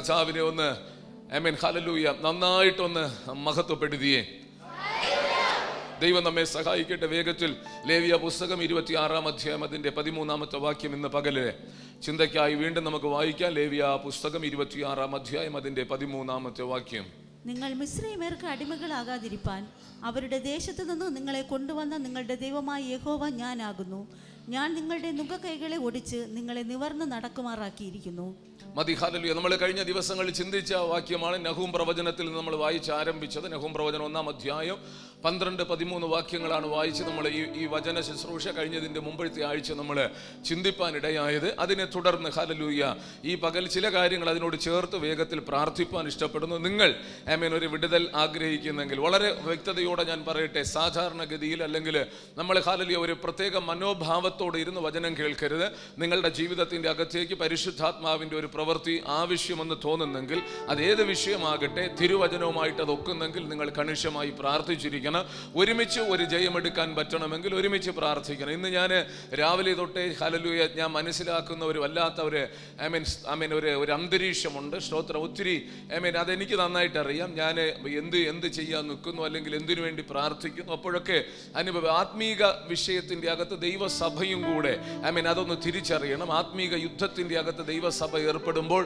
കർത്താവിനെ ഒന്ന് amen hallelujah നന്നായിട്ടൊന്ന് മഹത്വപ്പെടുത്തിയേ. ദൈവം നമ്മെ സഹായിക്കട്ടെ. വേഗത്തിൽ ലേവ്യ പുസ്തകം 26-ാം അധ്യായം അതിൻ്റെ 13-ാമത്തെ വാക്യം ഇന്ന് പകല് ചിന്തയ്ക്കായി വീണ്ടും നമുക്ക് വായിക്കാം. ലേവ്യ പുസ്തകം 26-ാം അധ്യായം അതിൻ്റെ 13-ാമത്തെ വാക്യം. നിങ്ങൾ മിസ്രയീമ്യർക്ക് അടിമകളാകാതിരിപ്പാൻ അവരുടെ ദേശത്തു നിന്ന് നിങ്ങളെ കൊണ്ടുവന്ന നിങ്ങളുടെ ദൈവമായ യഹോവ ഞാനാകുന്നു. ഞാൻ നിങ്ങളുടെ നുകക്കൈകളെ ഒടിച്ച് നിങ്ങളെ നിവർന്ന് നടക്കുമാറാക്കിയിരിക്കുന്നു. മതി. ഹല്ലേലൂയ. നമ്മൾ കഴിഞ്ഞ ദിവസങ്ങളിൽ ചിന്തിച്ച വാക്യമാണ് നഹൂം പ്രവചനത്തിൽ നിന്ന് നമ്മൾ വായിച്ച് ആരംഭിച്ചത്. നഹൂം പ്രവചനം 1-ാം അധ്യായം 12-13 വാക്യങ്ങളാണ് വായിച്ച് നമ്മൾ ഈ വചന ശുശ്രൂഷ കഴിഞ്ഞതിൻ്റെ മുമ്പത്തെ ആഴ്ച നമ്മൾ ചിന്തിപ്പാനിടയായത്. അതിനെ തുടർന്ന് ഹല്ലേലൂയ ഈ പകൽ ചില കാര്യങ്ങൾ അതിനോട് ചേർത്ത് വേഗത്തിൽ പ്രാർത്ഥിപ്പാൻ ഇഷ്ടപ്പെടുന്നു. നിങ്ങൾ ആമേൻ ഒരു വിടുതൽ ആഗ്രഹിക്കുന്നെങ്കിൽ വളരെ വ്യക്തതയോടെ ഞാൻ പറയട്ടെ, സാധാരണഗതിയിൽ അല്ലെങ്കിൽ നമ്മൾ ഹല്ലേലൂയ ഒരു പ്രത്യേക മനോഭാവത്തോടെ ഇരുന്ന് വചനം കേൾക്കരുത്. നിങ്ങളുടെ ജീവിതത്തിൻ്റെ അകത്തേക്ക് പരിശുദ്ധാത്മാവിൻ്റെ ഒരു പ്രവൃത്തി ആവശ്യമെന്ന് തോന്നുന്നെങ്കിൽ അതേത് വിഷയമാകട്ടെ, തിരുവചനവുമായിട്ട് അത് ഒക്കുന്നെങ്കിൽ നിങ്ങൾ കണിശമായി പ്രാർത്ഥിച്ചിരിക്കണം. ഒരുമിച്ച് ഒരു ജയമെടുക്കാൻ പറ്റണമെങ്കിൽ ഒരുമിച്ച് പ്രാർത്ഥിക്കണം. ഇന്ന് ഞാൻ രാവിലെ തൊട്ടേ ഹല്ലേലൂയ ഞാൻ മനസ്സിലാക്കുന്ന ഒരു വല്ലാത്ത ഒരു ഒരു അന്തരീക്ഷമുണ്ട്. സ്തോത്രം. ഒത്തിരി അതെനിക്ക് നന്നായിട്ട് അറിയാം. ഞാൻ എന്ത് ചെയ്യാൻ നിൽക്കുന്നു അല്ലെങ്കിൽ എന്തിനു വേണ്ടി പ്രാർത്ഥിക്കുന്നു അപ്പോഴൊക്കെ അനുഭവം ആത്മീക വിഷയത്തിൻ്റെ അകത്ത് ദൈവസഭയും കൂടെ അതൊന്ന് തിരിച്ചറിയണം. ആത്മീക യുദ്ധത്തിൻ്റെ അകത്ത് ദൈവസഭ ഏർപ്പെടുമ്പോൾ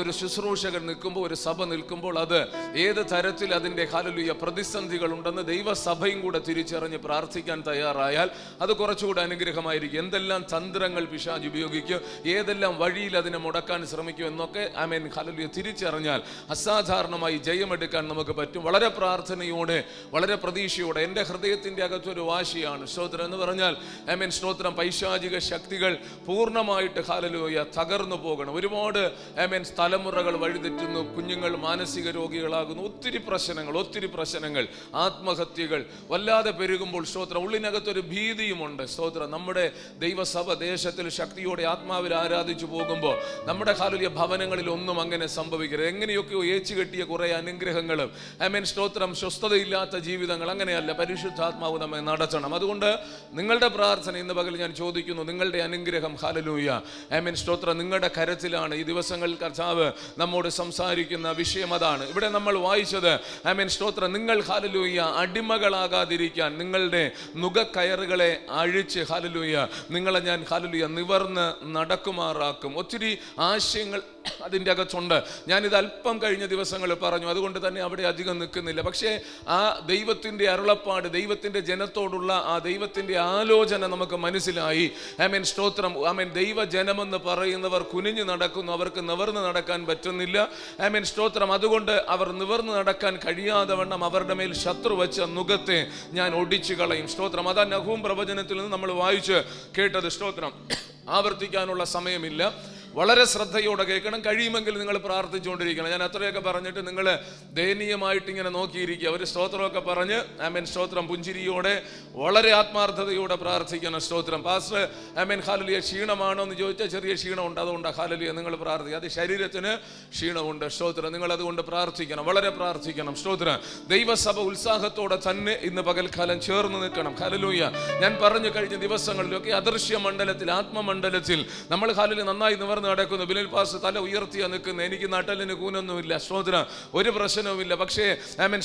ഒരു ശുശ്രൂഷകൻ നിൽക്കുമ്പോൾ, ഒരു സഭ നിൽക്കുമ്പോൾ അത് ഏത് തരത്തിൽ അതിൻ്റെ ഹല്ലേലൂയ പ്രതിസന്ധികൾ ഉണ്ടെന്ന് ദൈവസഭയും കൂടെ തിരിച്ചറിഞ്ഞ് പ്രാർത്ഥിക്കാൻ തയ്യാറായാൽ അത് കുറച്ചുകൂടെ അനുഗ്രഹമായിരിക്കും. എന്തെല്ലാം തന്ത്രങ്ങൾ പിശാച് ഉപയോഗിക്കും, ഏതെല്ലാം വഴിയിൽ അതിനെ മുടക്കാൻ ശ്രമിക്കും എന്നൊക്കെ ഹല്ലേലൂയ തിരിച്ചറിഞ്ഞാൽ അസാധാരണമായി ജയമെടുക്കാൻ നമുക്ക് പറ്റും. വളരെ പ്രാർത്ഥനയോടെ, വളരെ പ്രതീക്ഷയോടെ. എൻ്റെ ഹൃദയത്തിൻ്റെ അകത്തൊരു വാശിയാണ് സ്തോത്രം എന്ന് പറഞ്ഞാൽ സ്തോത്രം പൈശാചിക ശക്തികൾ പൂർണ്ണമായിട്ട് ഹല്ലേലൂയ തകർന്നു പോകണം. ഒരുപാട് തലമുറകൾ വഴിതെറ്റുന്നു, കുഞ്ഞുങ്ങൾ മാനസിക രോഗികളാകുന്നു, ഒത്തിരി പ്രശ്നങ്ങൾ, ആത്മഹത്യകൾ വല്ലാതെ പെരുകുമ്പോൾ സ്തോത്രം ഉള്ളിനകത്തൊരു ഭീതിയുമുണ്ട്. സ്തോത്രം. നമ്മുടെ ദൈവസഭ ദേശത്തിൽ ശക്തിയോടെ ആത്മാവിൽ ആരാധിച്ചു പോകുമ്പോൾ നമ്മുടെ ഹല്ലേലൂയ ഭവനങ്ങളിൽ ഒന്നും അങ്ങനെ സംഭവിക്കരുത്. എങ്ങനെയൊക്കെയോ ഏച്ചുകെട്ടിയ കുറെ അനുഗ്രഹങ്ങളും സ്തോത്രം സ്വസ്ഥതയില്ലാത്ത ജീവിതങ്ങൾ അങ്ങനെയല്ല. പരിശുദ്ധാത്മാവ് നമ്മെ നടത്തണം. അതുകൊണ്ട് നിങ്ങളുടെ പ്രാർത്ഥന ഇന്ന് പകൽ ഞാൻ ചോദിക്കുന്നു, നിങ്ങളുടെ അനുഗ്രഹം ഹല്ലേലൂയ സ്തോത്രം നിങ്ങളുടെ കരത്തിലാണ്. ഈ ദിവസങ്ങളിൽ കർത്താവ് നമ്മോട് സംസാരിക്കുന്ന വിഷയം അതാണ്. ഇവിടെ നമ്മൾ വായിച്ചത് സ്തോത്രം നിങ്ങൾ ഹല്ലേലൂയ അടിമകളാകാതിരിക്കാൻ നിങ്ങളുടെ നുകക്കയറുകളെ അഴിച്ച് ഹല്ലേലൂയ നിങ്ങളെ ഞാൻ ഹല്ലേലൂയ നിവർന്ന് നടക്കുമാറാക്കും. ഒത്തിരി ആശയങ്ങൾ അതിൻ്റെ അകത്തുണ്ട്. ഞാനിത് അല്പം കഴിഞ്ഞ ദിവസങ്ങൾ പറഞ്ഞു, അതുകൊണ്ട് തന്നെ അവിടെ അധികം നിൽക്കുന്നില്ല. പക്ഷേ ആ ദൈവത്തിൻ്റെ അരുളപ്പാട്, ദൈവത്തിൻ്റെ ജനത്തോടുള്ള ആ ദൈവത്തിൻ്റെ ആലോചന നമുക്ക് മനസ്സിലായി. സ്തോത്രം. ദൈവജനമെന്ന് പറയുന്നവർ കുനിഞ്ഞു നടക്കുന്നു, അവർക്ക് നിവർന്ന് നടക്കാൻ പറ്റുന്നില്ല. സ്തോത്രം. അതുകൊണ്ട് അവർ നിവർന്ന് നടക്കാൻ കഴിയാതെ വണ്ണം അവരുടെ മേൽ ശത്രു വെച്ച നുകത്തെ ഞാൻ ഒടിച്ചു കളയും. സ്തോത്രം. അതാ നഹൂം പ്രവചനത്തിൽ നിന്ന് നമ്മൾ വായിച്ച് കേട്ടത്. സ്തോത്രം. ആവർത്തിക്കാനുള്ള സമയമില്ല. വളരെ ശ്രദ്ധയോടെ കേൾക്കണം. കഴിയുമെങ്കിൽ നിങ്ങൾ പ്രാർത്ഥിച്ചുകൊണ്ടിരിക്കണം. ഞാൻ അത്രയൊക്കെ പറഞ്ഞിട്ട് നിങ്ങൾ ദയനീയമായിട്ട് ഇങ്ങനെ നോക്കിയിരിക്കുക. ഒരു സ്തോത്രമൊക്കെ പറഞ്ഞ് സ്തോത്രം പുഞ്ചിരിയോടെ വളരെ ആത്മാർത്ഥതയോടെ പ്രാർത്ഥിക്കണം. സ്തോത്രം. പാസ്റ്റർ ഹല്ലേലൂയ ക്ഷീണമാണോ എന്ന് ചോദിച്ചാൽ ചെറിയ ക്ഷീണമുണ്ട്, അതുകൊണ്ടാണ് ഹല്ലേലൂയ നിങ്ങൾ പ്രാർത്ഥിക്കുക. അത് ശരീരത്തിന് ക്ഷീണമുണ്ട്. സ്തോത്രം. നിങ്ങൾ അതുകൊണ്ട് പ്രാർത്ഥിക്കണം, വളരെ പ്രാർത്ഥിക്കണം. സ്തോത്രം. ദൈവസഭ ഉത്സാഹത്തോടെ തന്നെ ഇന്ന് പകൽക്കാലം ചേർന്ന് നിൽക്കണം. ഹല്ലേലൂയ. ഞാൻ പറഞ്ഞു കഴിഞ്ഞ ദിവസങ്ങളിലൊക്കെ അദൃശ്യ മണ്ഡലത്തിൽ, ആത്മമണ്ഡലത്തിൽ നമ്മൾ ഹല്ലേലൂയ നന്നായി നിവർന്ന് നടക്കുന്നു. ബിലാൽ പാസ്റ്റർ തല ഉയർത്തിയാ നിൽക്കുന്നത്. എനിക്ക് നട്ടലിന് കൂനൊന്നുമില്ല. സ്തോത്രം. ഒരു പ്രശ്നവുമില്ല. പക്ഷേ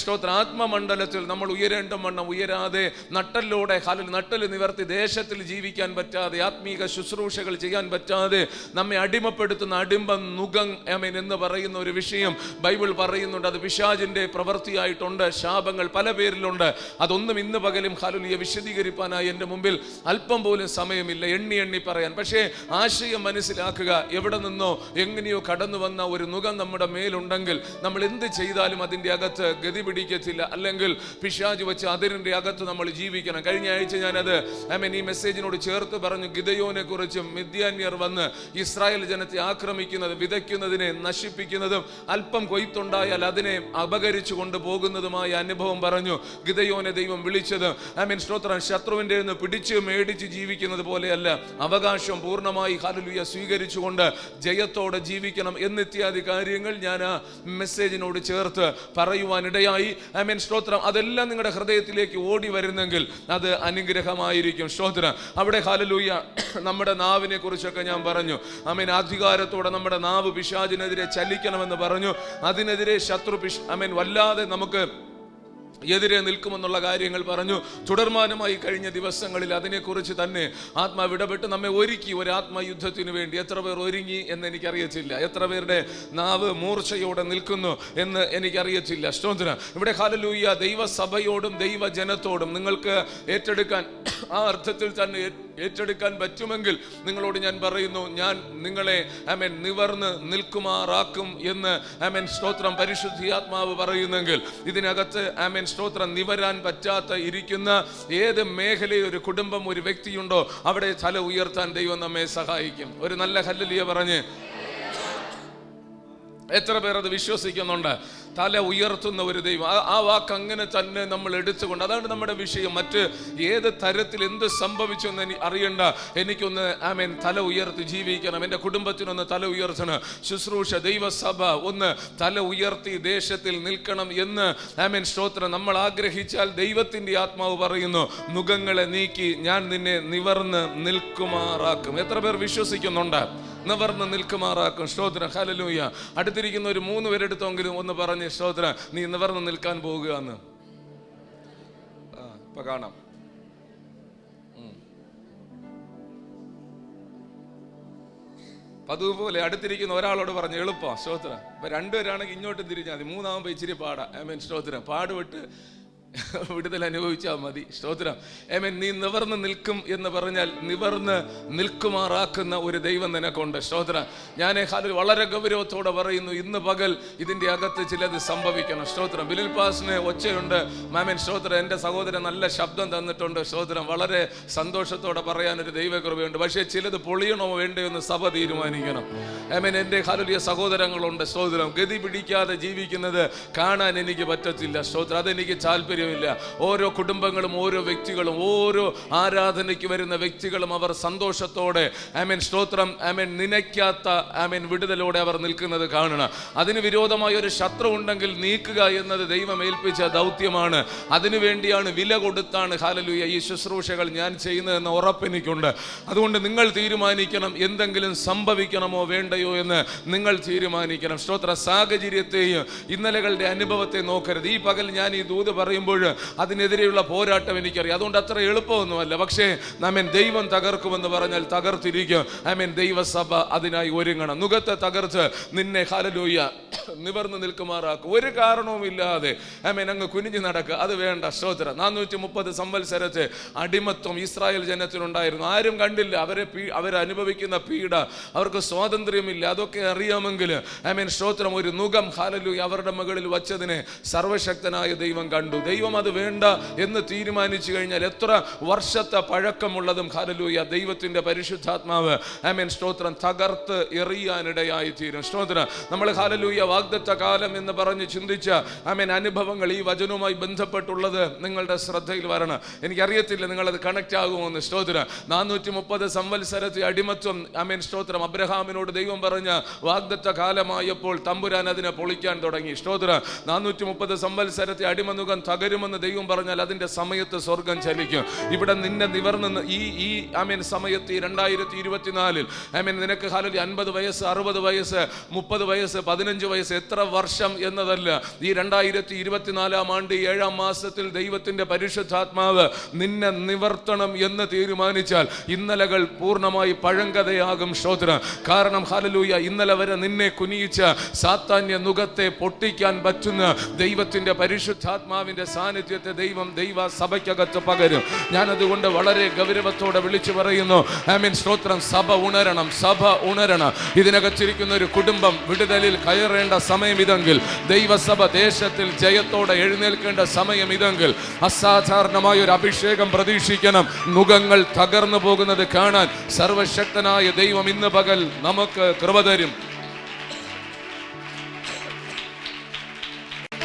സ്തോത്രം ആത്മമണ്ഡലത്തിൽ നമ്മൾ ഉയരേണ്ട വണ്ണം ഉയരാതെ നട്ടലിലൂടെ നട്ടല് നിവർത്തി ദേശത്തിൽ ജീവിക്കാൻ പറ്റാതെ, ആത്മീക ശുശ്രൂഷകൾ ചെയ്യാൻ പറ്റാതെ നമ്മെ അടിമപ്പെടുത്തുന്ന അടിമ്പം നുകം എന്ന് പറയുന്ന ഒരു വിഷയം ബൈബിൾ പറയുന്നുണ്ട്. അത് പിശാചിന്റെ പ്രവൃത്തിയായിട്ടുണ്ട്. ശാപങ്ങൾ പല പേരിലുണ്ട്. അതൊന്നും ഇന്ന് പകലും ഹല്ലേലൂയ വിശദീകരിക്കാനായി എൻ്റെ മുമ്പിൽ അല്പം പോലും സമയമില്ല എണ്ണി പറയാൻ. പക്ഷേ ആശയം മനസ്സിലാക്കുക. എവിടെ നിന്നോ എങ്ങനെയോ കടന്നു വന്ന ഒരു നുകം നമ്മുടെ മേലുണ്ടെങ്കിൽ നമ്മൾ എന്ത് ചെയ്താലും അതിൻ്റെ അകത്ത് ഗതി പിടിക്കത്തില്ല. അല്ലെങ്കിൽ പിശാച് വെച്ച് അതിരിൻ്റെ അകത്ത് നമ്മൾ ജീവിക്കണം. കഴിഞ്ഞ ആഴ്ച ഞാനത് ഈ മെസ്സേജിനോട് ചേർത്ത് പറഞ്ഞു. ഗിദെയോനെ കുറിച്ചും മിദ്യാന്യർ വന്ന് ഇസ്രായേൽ ജനത്തെ ആക്രമിക്കുന്നത്, വിതയ്ക്കുന്നതിനെ നശിപ്പിക്കുന്നതും അല്പം കൊയ്ത്തുണ്ടായാൽ അതിനെ അപകരിച്ചു കൊണ്ടുപോകുന്നതുമായ അനുഭവം പറഞ്ഞു. ഗിദെയോനെ ദൈവം വിളിച്ചത് സ്തോത്രം ശത്രുവിൻ്റെ നിന്ന് പിടിച്ച് മേടിച്ച് ജീവിക്കുന്നത് പോലെയല്ല, അവകാശം പൂർണ്ണമായി ഹല്ലേലൂയ സ്വീകരിച്ചുകൊണ്ട് നിന്നുകൊണ്ട് ജയത്തോടെ ജീവിക്കണം എന്നിത്യാദി കാര്യങ്ങൾ ഞാൻ ആ മെസ്സേജിനോട് ചേർത്ത് പറയുവാനിടയായി. ആമേൻ, സ്തോത്രം. അതെല്ലാം നിങ്ങളുടെ ഹൃദയത്തിലേക്ക് ഓടി വരുന്നെങ്കിൽ അത് അനുഗ്രഹമായിരിക്കും. സ്തോത്രം. അവിടെ ഹല്ലേലൂയ നമ്മുടെ നാവിനെ കുറിച്ചൊക്കെ ഞാൻ പറഞ്ഞു. ആമേൻ, അധികാരത്തോടെ നമ്മുടെ നാവ് പിശാചിനെതിരെ ചലിക്കണമെന്ന് പറഞ്ഞു. അതിനെതിരെ ശത്രു ആമേൻ വല്ലാതെ നമുക്ക് എതിരെ നിൽക്കുമെന്നുള്ള കാര്യങ്ങൾ പറഞ്ഞു. തുടർമാനമായി കഴിഞ്ഞ ദിവസങ്ങളിൽ അതിനെക്കുറിച്ച് തന്നെ ആത്മാവ് ഇടപെട്ട് നമ്മെ ഒരുക്കി ഒരു ആത്മയുദ്ധത്തിന് വേണ്ടി. എത്ര പേർ ഒരുങ്ങി എന്ന് എനിക്കറിയത്തില്ല, എത്ര പേരുടെ നാവ് മൂർച്ചയോടെ നിൽക്കുന്നു എന്ന് എനിക്കറിയത്തില്ല. സ്തോത്രം. ഇവിടെ ഹല്ലേലൂയ ദൈവസഭയോടും ദൈവജനത്തോടും നിങ്ങൾക്ക് ഏറ്റെടുക്കാൻ, ആ അർത്ഥത്തിൽ തന്നെ ഏറ്റെടുക്കാൻ പറ്റുമെങ്കിൽ നിങ്ങളോട് ഞാൻ പറയുന്നു, ഞാൻ നിങ്ങളെ ആമേൻ നിവർന്ന് നിൽക്കുമാറാക്കും എന്ന് ആമേൻ സ്തോത്രം പരിശുദ്ധാത്മാവ് പറയുന്നെങ്കിൽ ഇതിനകത്ത് ആമേൻ സ്തോത്രം നിവരാൻ പറ്റാത്ത ഇരിക്കുന്ന ഏത് മേഖലയിൽ ഒരു കുടുംബം, ഒരു വ്യക്തിയുണ്ടോ അവിടെ തല ഉയർത്താൻ ദൈവം നമ്മെ സഹായിക്കും. ഒരു നല്ല ഹല്ലേലൂയ പറഞ്ഞ് എത്ര പേർ അത് വിശ്വസിക്കുന്നുണ്ട്? തല ഉയർത്തുന്ന ഒരു ദൈവം. ആ വാക്ക് അങ്ങനെ തന്നെ നമ്മൾ എടുത്തുകൊണ്ട്, അതാണ് നമ്മുടെ വിഷയം. മറ്റ് ഏത് തരത്തിൽ എന്ത് സംഭവിച്ചു എന്ന് അറിയണ്ട, എനിക്കൊന്ന് ആമേൻ തല ഉയർത്തി ജീവിക്കണം, എൻ്റെ കുടുംബത്തിനൊന്ന് തല ഉയർത്തണം, ശുശ്രൂഷ ദൈവസഭ ഒന്ന് തല ഉയർത്തി ദേശത്തിൽ നിൽക്കണം എന്ന് ആമേൻ സ്തോത്രം നമ്മൾ ആഗ്രഹിച്ചാൽ ദൈവത്തിൻ്റെ ആത്മാവ് പറയുന്നു, നുകങ്ങളെ നീക്കി ഞാൻ നിന്നെ നിവർന്ന് നിൽക്കുമാറാക്കും. എത്ര പേർ വിശ്വസിക്കുന്നുണ്ട്? നിവർന്ന് നിൽക്കുമാറാക്കും. സ്തോത്രം. ഹല്ലേലൂയ. അടുത്തിരിക്കുന്ന ഒരു 3 പേരെടുത്തെങ്കിലും ഒന്ന് പറഞ്ഞ് സ്തോത്രം, നീ നിവർന്ന് നിൽക്കാൻ പോവുക എന്ന്. ഇപ്പൊ കാണാം. അതുപോലെ അടുത്തിരിക്കുന്ന ഒരാളോട് പറഞ്ഞു എളുപ്പം. സ്തോത്രം. ഇപ്പൊ 2 പേരാണെങ്കിൽ ഇങ്ങോട്ട് തിരിഞ്ഞാൽ മതി, 3ആവുമ്പോ ഇച്ചിരി പാടാ. ആമേൻ സ്തോത്രം. പാടുപെട്ട് വിടുതൽ അനുഭവിച്ചാൽ മതി. സ്തോത്രം. ആമേൻ. നീ നിവർന്ന് നിൽക്കും എന്ന് പറഞ്ഞാൽ നിവർന്ന് നിൽക്കുമാറാക്കുന്ന ഒരു ദൈവം നിനക്കുണ്ട്. സ്തോത്രം. ഞാൻ വളരെ ഗൗരവത്തോടെ പറയുന്നു, ഇന്ന് പകൽ ഇതിൻ്റെ അകത്ത് ചിലത് സംഭവിക്കണം. സ്തോത്രം. ബിലിൽ പാസിന് ഒച്ചയുണ്ട്. ആമേൻ സ്തോത്രം. എൻ്റെ സഹോദരൻ നല്ല ശബ്ദം തന്നിട്ടുണ്ട്. സ്തോത്രം. വളരെ സന്തോഷത്തോടെ പറയാനൊരു ദൈവകൃപയുണ്ട്. പക്ഷേ ചിലത് പൊളിയണോ വേണ്ടയോ എന്ന് സഭ തീരുമാനിക്കണം. ആമേൻ. എൻ്റെ ഹല്ലേലൂയ സഹോദരങ്ങളുണ്ട്. സ്തോത്രം. ഗതി പിടിക്കാതെ ജീവിക്കുന്നത് കാണാൻ എനിക്ക് പറ്റത്തില്ല. സ്തോത്രം. അതെനിക്ക് താല്പര്യമില്ല. ഓരോ കുടുംബങ്ങളും, ഓരോ വ്യക്തികളും, ഓരോ ആരാധനയ്ക്ക് വരുന്ന വ്യക്തികളും അവർ സന്തോഷത്തോടെ ആമേൻ സ്തോത്രം ആമേൻ നനയ്ക്കാത്ത ആമേൻ വിടുതലോടെ അവർ നിൽക്കുന്നത് കാണണം. അതിന് വിരോധമായ ഒരു ശത്രു ഉണ്ടെങ്കിൽ നീക്കുക എന്നത് ദൈവം ഏൽപ്പിച്ച ദൗത്യമാണ്. അതിനുവേണ്ടിയാണ് വില കൊടുത്താണ് ഹല്ലേലൂയ ഈ ശുശ്രൂഷകൾ ഞാൻ ചെയ്യുന്നതെന്ന് ഉറപ്പെനിക്കുണ്ട്. അതുകൊണ്ട് നിങ്ങൾ തീരുമാനിക്കണം, എന്തെങ്കിലും സംഭവിക്കണമോ വേണ്ടയോ എന്ന് നിങ്ങൾ തീരുമാനിക്കണം. സ്തോത്ര. സാഹചര്യത്തെയും ഇന്നലകളുടെ അനുഭവത്തെ നോക്കരുത്. ഈ പകൽ ഞാൻ ഈ ദൂത് പറയുമ്പോൾ അതിനെതിരെയുള്ള പോരാട്ടം എനിക്കറിയാം. അതുകൊണ്ട് അത്ര എളുപ്പമൊന്നുമല്ല. പക്ഷേ ആമേൻ ദൈവം തകർക്കുമെന്ന് പറഞ്ഞാൽ തകർത്തിരിക്കും. ആമേൻ ദൈവസഭ അതിനായി ഒരുങ്ങണം. നുകത്തെ തകർത്ത് നിന്നെ ഹല്ലേലൂയ നിവർന്ന് നിൽക്കുമാറാക്കും. ഒരു കാരണവുമില്ലാതെ ആമേൻ അങ്ങ് കുനിഞ്ഞു നടക്കുക, അത് വേണ്ട. സ്തോത്രം. 430 സംവത്സരത്തെ അടിമത്വം ഇസ്രായേൽ ജനത്തിനുണ്ടായിരുന്നു. ആരും കണ്ടില്ല അവരനുഭവിക്കുന്ന പീഡ, അവർക്ക് സ്വാതന്ത്ര്യമില്ല. അതൊക്കെ അറിയാമെങ്കിൽ ആമേൻ സ്തോത്രം ഒരു നുകം ഹല്ലേലൂയ അവരുടെ മകളിൽ വച്ചതിനെ സർവശക്തനായ ദൈവം കണ്ടു. ദൈവം അത് വേണ്ട എന്ന് തീരുമാനിച്ചു കഴിഞ്ഞാൽ എത്ര വർഷത്തെ പഴക്കമുള്ളതും ഹല്ലേലൂയ ദൈവത്തിന്റെ പരിശുദ്ധാത്മാവ് ആമേൻ സ്തോത്രം തകർത്ത് എറിയാനിടയായി തീരും. സ്തോത്രം. നമ്മൾ ഹല്ലേലൂയ വാഗ്ദത്ത കാലം എന്ന് പറഞ്ഞ് ചിന്തിച്ച ആമേൻ അനുഭവങ്ങൾ ഈ വചനവുമായി ബന്ധപ്പെട്ടുള്ളത് നിങ്ങളുടെ ശ്രദ്ധയിൽ വരണം. എനിക്കറിയത്തില്ല നിങ്ങളത് കണക്ട് ആകുമെന്ന്. സ്തോത്രം. 430 സംവത്സരത്തെ അടിമത്വം ആമേൻ സ്തോത്രം അബ്രഹാമിനോട് ദൈവം പറഞ്ഞ വാഗ്ദത്ത കാലമായപ്പോൾ തമ്പുരാൻ അതിനെ പൊളിക്കാൻ തുടങ്ങി. സ്തോത്രം. 430 സംവത്സരത്തെ അടിമനുകം തകരുമെന്ന് ദൈവം പറഞ്ഞാൽ അതിന്റെ സമയത്ത് സ്വർഗം ചലിക്കും. ഇവിടെ നിന്നെ നിവർന്ന് ഈ ആമേൻ സമയത്ത് 2024 ആമേൻ നിനക്ക് ഹല്ലേലൂയ 50 വയസ്സ്, 60 വയസ്സ്, 30 വയസ്സ്, 15 വയസ്സ്, എത്ര വർഷം എന്നതല്ല. ഈ 2024 ആണ്ട് 7-ാം മാസത്തിൽ ദൈവത്തിന്റെ പരിശുദ്ധാത്മാവ് നിന്നെ നിവർത്തണം എന്ന് തീരുമാനിച്ചാൽ ഇന്നലകൾ പൂർണ്ണമായി പഴങ്കഥയാകും. സ്തോത്രം. കാരണം ഹല്ലേലൂയ ഇന്നലെ വരെ നിന്നെ കുനിയിച്ച സാത്താന്യ നുകത്തെ പൊട്ടിക്കാൻ പറ്റുന്ന ദൈവത്തിന്റെ പരിശുദ്ധാത്മാവിന്റെ സാന്നിധ്യത്തെ ദൈവ സഭയ്ക്കകത്ത് പകരും. ഞാനതുകൊണ്ട് വളരെ ഗൗരവത്തോടെ വിളിച്ചു പറയുന്നു, ആമേൻ സ്തോത്രം. സഭ ഉണരണം, സഭ ഉണരണം. ഇതിനകത്തിരിക്കുന്ന ഒരു കുടുംബം വിടുതലിൽ കയറേണ്ട സമയം ഇതെങ്കിൽ, ദൈവസഭ ദേശത്തിൽ ജയത്തോടെ എഴുന്നേൽക്കേണ്ട സമയം ഇതെങ്കിൽ, അസാധാരണമായ ഒരു അഭിഷേകം പ്രതീക്ഷിക്കണം. നുകങ്ങൾ തകർന്നു പോകുന്നത് കാണാൻ സർവശക്തനായ ദൈവം ഇന്ന് പകൽ നമുക്ക് കൃപ തരും.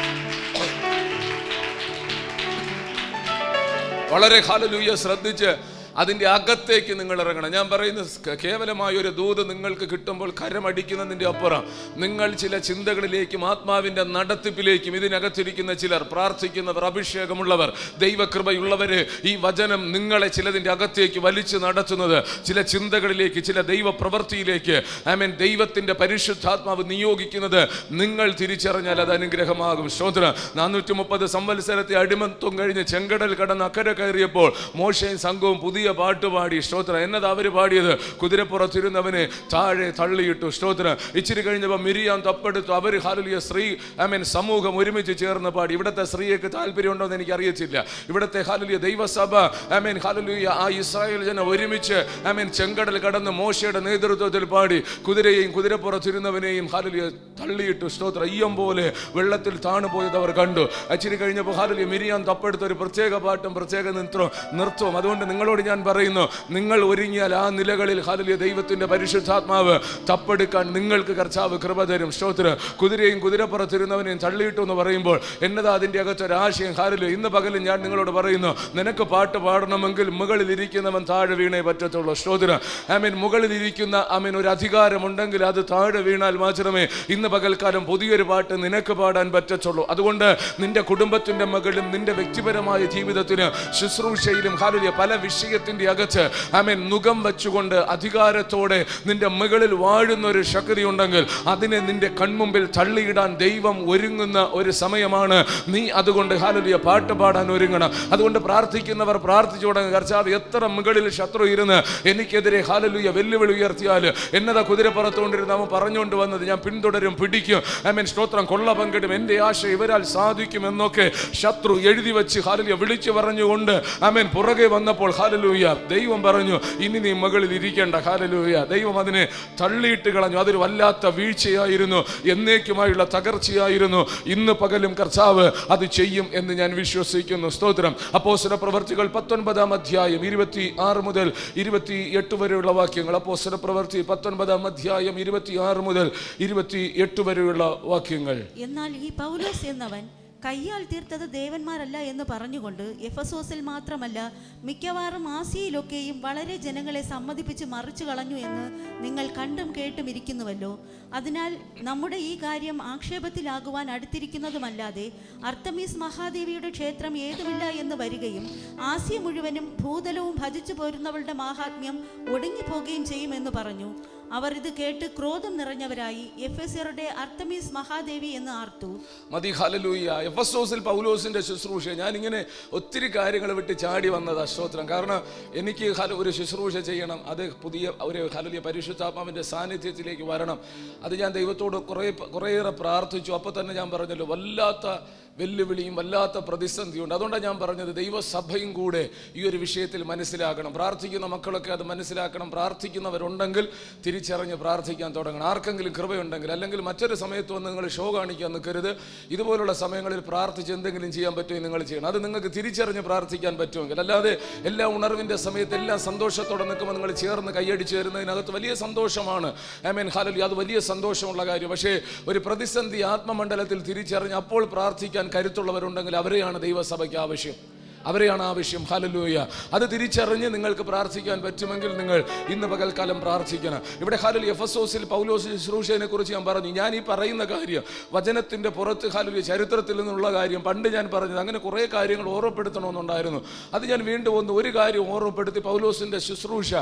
വളരെ ഹല്ലേലൂയ ശ്രദ്ധിച്ച് അതിൻ്റെ അകത്തേക്ക് നിങ്ങൾ ഇറങ്ങണം. ഞാൻ പറയുന്നത് കേവലമായ ഒരു ദൂത് നിങ്ങൾക്ക് കിട്ടുമ്പോൾ കരമടിക്കുന്നതിൻ്റെ അപ്പുറം നിങ്ങൾ ചില ചിന്തകളിലേക്കും ആത്മാവിൻ്റെ നടത്തിപ്പിലേക്കും ഇതിനകത്തിരിക്കുന്ന ചിലർ പ്രാർത്ഥിക്കുന്നവർ, അഭിഷേകമുള്ളവർ, ദൈവകൃപയുള്ളവര്, ഈ വചനം നിങ്ങളെ ചിലതിൻ്റെ അകത്തേക്ക് വലിച്ചു നടത്തുന്നത്, ചില ചിന്തകളിലേക്ക്, ചില ദൈവ പ്രവൃത്തിയിലേക്ക് ദൈവത്തിൻ്റെ പരിശുദ്ധാത്മാവ് നിയോഗിക്കുന്നത് നിങ്ങൾ തിരിച്ചറിഞ്ഞാൽ അത് അനുഗ്രഹമാകും. സ്തോത്രം. 430 സംവത്സരത്തെ അടിമത്വം കഴിഞ്ഞ് ചെങ്കടൽ കടന്ന് അക്കരെ കയറിയപ്പോൾ മോശയും സംഘവും പുതിയ പാട്ട് പാടി. സ്തോത്രം. എന്നതാ അവർ പാടിയത്? കുതിരപ്പുറത്തിരുന്നവനെ താഴെ തള്ളിയിട്ടു. സ്തോത്രം. ഇച്ചിരി കഴിഞ്ഞപ്പോൾ മിരിയാം തപ്പെടുത്തു. അവർ ഹല്ലേലൂയ സ്ത്രീ സമൂഹം ഒരുമിച്ച് ചേർന്ന് പാടി. ഇവിടുത്തെ സ്ത്രീയൊക്കെ താല്പര്യമുണ്ടോ എന്ന് എനിക്ക് അറിയത്തില്ല. ഇവിടുത്തെ ഹല്ലേലൂയ ദൈവസഭ ഹല്ലേലൂയ ആ ഇസ്രായേൽ ജനം ഒരുമിച്ച് ചെങ്കടൽ കടന്ന് മോശയുടെ നേതൃത്വത്തിൽ പാടി. കുതിരയെയും കുതിരപ്പുറത്തിരുന്നവനെയും ഹല്ലേലൂയ തള്ളിയിട്ടു. സ്തോത്രം. ഈയം പോലെ വെള്ളത്തിൽ താണുപോയത് അവർ കണ്ടു. അച്ചിരി കഴിഞ്ഞപ്പോൾ ഹല്ലേലൂയ മിരിയാം തപ്പെടുത്ത ഒരു പ്രത്യേക പാട്ടും പ്രത്യേക നൃത്തവും. അതുകൊണ്ട് നിങ്ങളോട് ഞാൻ പറയുന്നു, നിങ്ങൾ ഒരുങ്ങിയാൽ ആ നിലകളിൽ ഹല്ലേലൂയ ദൈവത്തിന്റെ പരിശുദ്ധാത്മാവ് തപ്പെടുക്കാൻ നിങ്ങൾക്ക് കർത്താവ് കൃപ തരും. സ്തോത്രം. കുതിരയും കുതിരപ്പുറത്തിരുന്നവനെയും തള്ളിയിട്ടു എന്ന് പറയുമ്പോൾ എന്നതാ അതിൻ്റെ അകത്തൊരു ആശയം? ഹല്ലേലൂയ ഇന്ന് പകലും ഞാൻ നിങ്ങളോട് പറയുന്നു, നിനക്ക് പാട്ട് പാടണമെങ്കിൽ മുകളിൽ ഇരിക്കുന്നവൻ താഴെ വീണേ പറ്റത്തുള്ളൂ. സ്തോത്രം. മുകളിൽ ഇരിക്കുന്ന ഒരു അധികാരമുണ്ടെങ്കിൽ അത് താഴെ വീണാൽ മാത്രമേ ഇന്ന് പകൽക്കാലം പുതിയൊരു പാട്ട് നിനക്ക് പാടാൻ പറ്റത്തുള്ളൂ. അതുകൊണ്ട് നിന്റെ കുടുംബത്തിന്റെ മകളും നിന്റെ വ്യക്തിപരമായ ജീവിതത്തിന് ശുശ്രൂഷയിലും ഹല്ലേലൂയ പല വിഷയത്തിന്റെ അകത്ത് നുകം വെച്ചുകൊണ്ട് അധികാരത്തോടെ നിന്റെ മകളിൽ വാഴുന്ന ഒരു ശക്തി ഉണ്ടെങ്കിൽ അതിനെ നിന്റെ കൺമുമ്പിൽ തള്ളിയിടാൻ ദൈവം ഒരുങ്ങുന്ന ഒരു സമയമാണ്. നീ അതുകൊണ്ട് ഹല്ലേലൂയ പാട്ട് പാടാൻ ഒരുങ്ങണം. അതുകൊണ്ട് പ്രാർത്ഥിക്കുന്നവർ പ്രാർത്ഥിച്ചു തുടങ്ങുക. കർത്താവ്, എത്ര മുകളിൽ ശത്രു ഇരുന്ന് എനിക്കെതിരെ ഹല്ലേലൂയ വെല്ലുവിളി ഉയർത്തിയാൽ എന്നതാ കുതിരപ്പുറത്തുകൊണ്ടിരുന്ന് അവൻ പറഞ്ഞുകൊണ്ട് വന്നത്? ഞാൻ പിന്തുടരും, പിടിക്കും, സ്തോത്രം, കൊള്ള പങ്കിടും, എൻ്റെ ആശ ഇവരാൽ സാധിക്കും എന്നൊക്കെ ശത്രു എഴുതി വെച്ച് ഹല്ലേലൂയ വിളിച്ചു പറഞ്ഞുകൊണ്ട് പുറകെ വന്നപ്പോൾ ഹല്ലേലൂയ ദൈവം പറഞ്ഞു, ഇനി നീ മുകളിൽ ഇരിക്കേണ്ട. ഹല്ലേലൂയ ദൈവം അതിനെ തള്ളിയിട്ട് കളഞ്ഞു. അതൊരു വല്ലാത്ത വീഴ്ചയായിരുന്നു, എന്നേക്കുമായുള്ള തകർച്ചയായിരുന്നു. ഇന്ന് പകലും കർത്താവ് അത് ചെയ്യും എന്ന് ഞാൻ വിശ്വസിക്കുന്നു. സ്തോത്രം. അപ്പോസ്തല പ്രവൃത്തികൾ 19-ാം അധ്യായം 26 മുതൽ 28 വരെയുള്ള വാക്യങ്ങൾ. അപ്പോസ്തല പ്രവൃത്തി 19-ാം അധ്യായം 26 മുതൽ 28 വരെയുള്ള വാക്യങ്ങൾ. എന്നാൽ ഈ പൗലോസ് എന്നവൻ കയ്യാൽ തീർത്തത് ദേവന്മാരല്ല എന്ന് പറഞ്ഞുകൊണ്ട് എഫെസോസിൽ മാത്രമല്ല മിക്കവാറും ആസിയയിലൊക്കെയും വളരെ ജനങ്ങളെ സമ്മതിപ്പിച്ച് മറിച്ചു കളഞ്ഞു എന്ന് നിങ്ങൾ കണ്ടും കേട്ടും ഇരിക്കുന്നുവല്ലോ. അതിനാൽ നമ്മുടെ ഈ കാര്യം ആക്ഷേപത്തിലാകുവാൻ അടുത്തിരിക്കുന്നതുമല്ലാതെ അർത്തമീസ് മഹാദേവിയുടെ ക്ഷേത്രം ഏതുമില്ല എന്ന് വരികയും ആസിയ മുഴുവനും ഭൂതലവും ഭജിച്ചു പോരുന്നവളുടെ മാഹാത്മ്യം ഒടുങ്ങിപ്പോകുകയും ചെയ്യുമെന്ന് പറഞ്ഞു. അവർ ഇത് കേട്ട് ക്രോധം നിറഞ്ഞവരായി എഫെസ്യരുടെ അർത്തമീസ് മഹാദേവി എന്ന് ആർത്തു. മതി. ഹല്ലേലൂയ. എഫെസോസിൽ പൗലോസിന്റെ ശുശ്രൂഷ, ഞാനിങ്ങനെ ഒത്തിരി കാര്യങ്ങൾ വിട്ട് ചാടി വന്നതാ. സ്തോത്രം. കാരണം എനിക്ക് ഒരു ശുശ്രൂഷ ചെയ്യണം, അത് പുതിയ ഒരു ഹല്ലേലൂയ പരിശുദ്ധാത്മാവിന്റെ സാന്നിധ്യത്തിലേക്ക് വരണം. അത് ഞാൻ ദൈവത്തോട് കുറേയേറെ പ്രാർത്ഥിച്ചു. അപ്പോൾ തന്നെ ഞാൻ പറഞ്ഞല്ലോ, വല്ലാത്ത വെല്ലുവിളിയും വല്ലാത്ത പ്രതിസന്ധിയുണ്ട്. അതുകൊണ്ടാണ് ഞാൻ പറഞ്ഞത്, ദൈവസഭയും കൂടെ ഈ ഒരു വിഷയത്തിൽ മനസ്സിലാക്കണം. പ്രാർത്ഥിക്കുന്ന മക്കളൊക്കെ അത് മനസ്സിലാക്കണം. പ്രാർത്ഥിക്കുന്നവരുണ്ടെങ്കിൽ തിരിച്ചറിഞ്ഞ് പ്രാർത്ഥിക്കാൻ തുടങ്ങണം. ആർക്കെങ്കിലും കൃപയുണ്ടെങ്കിൽ, അല്ലെങ്കിൽ മറ്റൊരു സമയത്ത് വന്ന് നിങ്ങൾ ഷോ കാണിക്കാൻ നിൽക്കരുത്. ഇതുപോലുള്ള സമയങ്ങളിൽ പ്രാർത്ഥിച്ച് എന്തെങ്കിലും ചെയ്യാൻ പറ്റുമെങ്കിൽ നിങ്ങൾ ചെയ്യണം. അത് നിങ്ങൾക്ക് തിരിച്ചറിഞ്ഞ് പ്രാർത്ഥിക്കാൻ പറ്റുമെങ്കിൽ. അല്ലാതെ എല്ലാ ഉണർവിൻ്റെ സമയത്ത് എല്ലാം സന്തോഷത്തോടെ നിൽക്കുമ്പോൾ നിങ്ങൾ ചേർന്ന് കൈയടിച്ച് തരുന്നതിനകത്ത് വലിയ സന്തോഷമാണ്. ഹല്ലേലൂയ, അത് വലിയ സന്തോഷമുള്ള കാര്യം. പക്ഷേ ഒരു പ്രതിസന്ധി ആത്മമണ്ഡലത്തിൽ തിരിച്ചറിഞ്ഞ് അപ്പോൾ പ്രാർത്ഥിക്കാൻ കരുത്തുള്ളവരുണ്ടെങ്കിൽ അവരെയാണ് ദൈവസഭയ്ക്ക് ആവശ്യം. അവരെയാണ് ആവശ്യം. ഹല്ലേലൂയ. അത് തിരിച്ചറിഞ്ഞ് നിങ്ങൾക്ക് പ്രാർത്ഥിക്കാൻ പറ്റുമെങ്കിൽ നിങ്ങൾ ഇന്ന് പകൽക്കാലം പ്രാർത്ഥിക്കണം. ഇവിടെ ഹല്ലേലൂയ എഫെസോസിൽ പൗലോസ് ശുശ്രൂഷയെ കുറിച്ച് ഞാൻ പറഞ്ഞു. ഞാൻ ഈ പറയുന്ന കാര്യം വചനത്തിന്റെ പുറത്ത് ഹല്ലേലൂയ ചരിത്രത്തിൽ നിന്നുള്ള കാര്യം പണ്ട് ഞാൻ പറഞ്ഞത്, അങ്ങനെ കുറേ കാര്യങ്ങൾ ഓർമ്മപ്പെടുത്തണമെന്നുണ്ടായിരുന്നു. അത് ഞാൻ വീണ്ടും ഒരു കാര്യം ഓർമ്മപ്പെടുത്തി. പൗലോസിന്റെ ശുശ്രൂഷ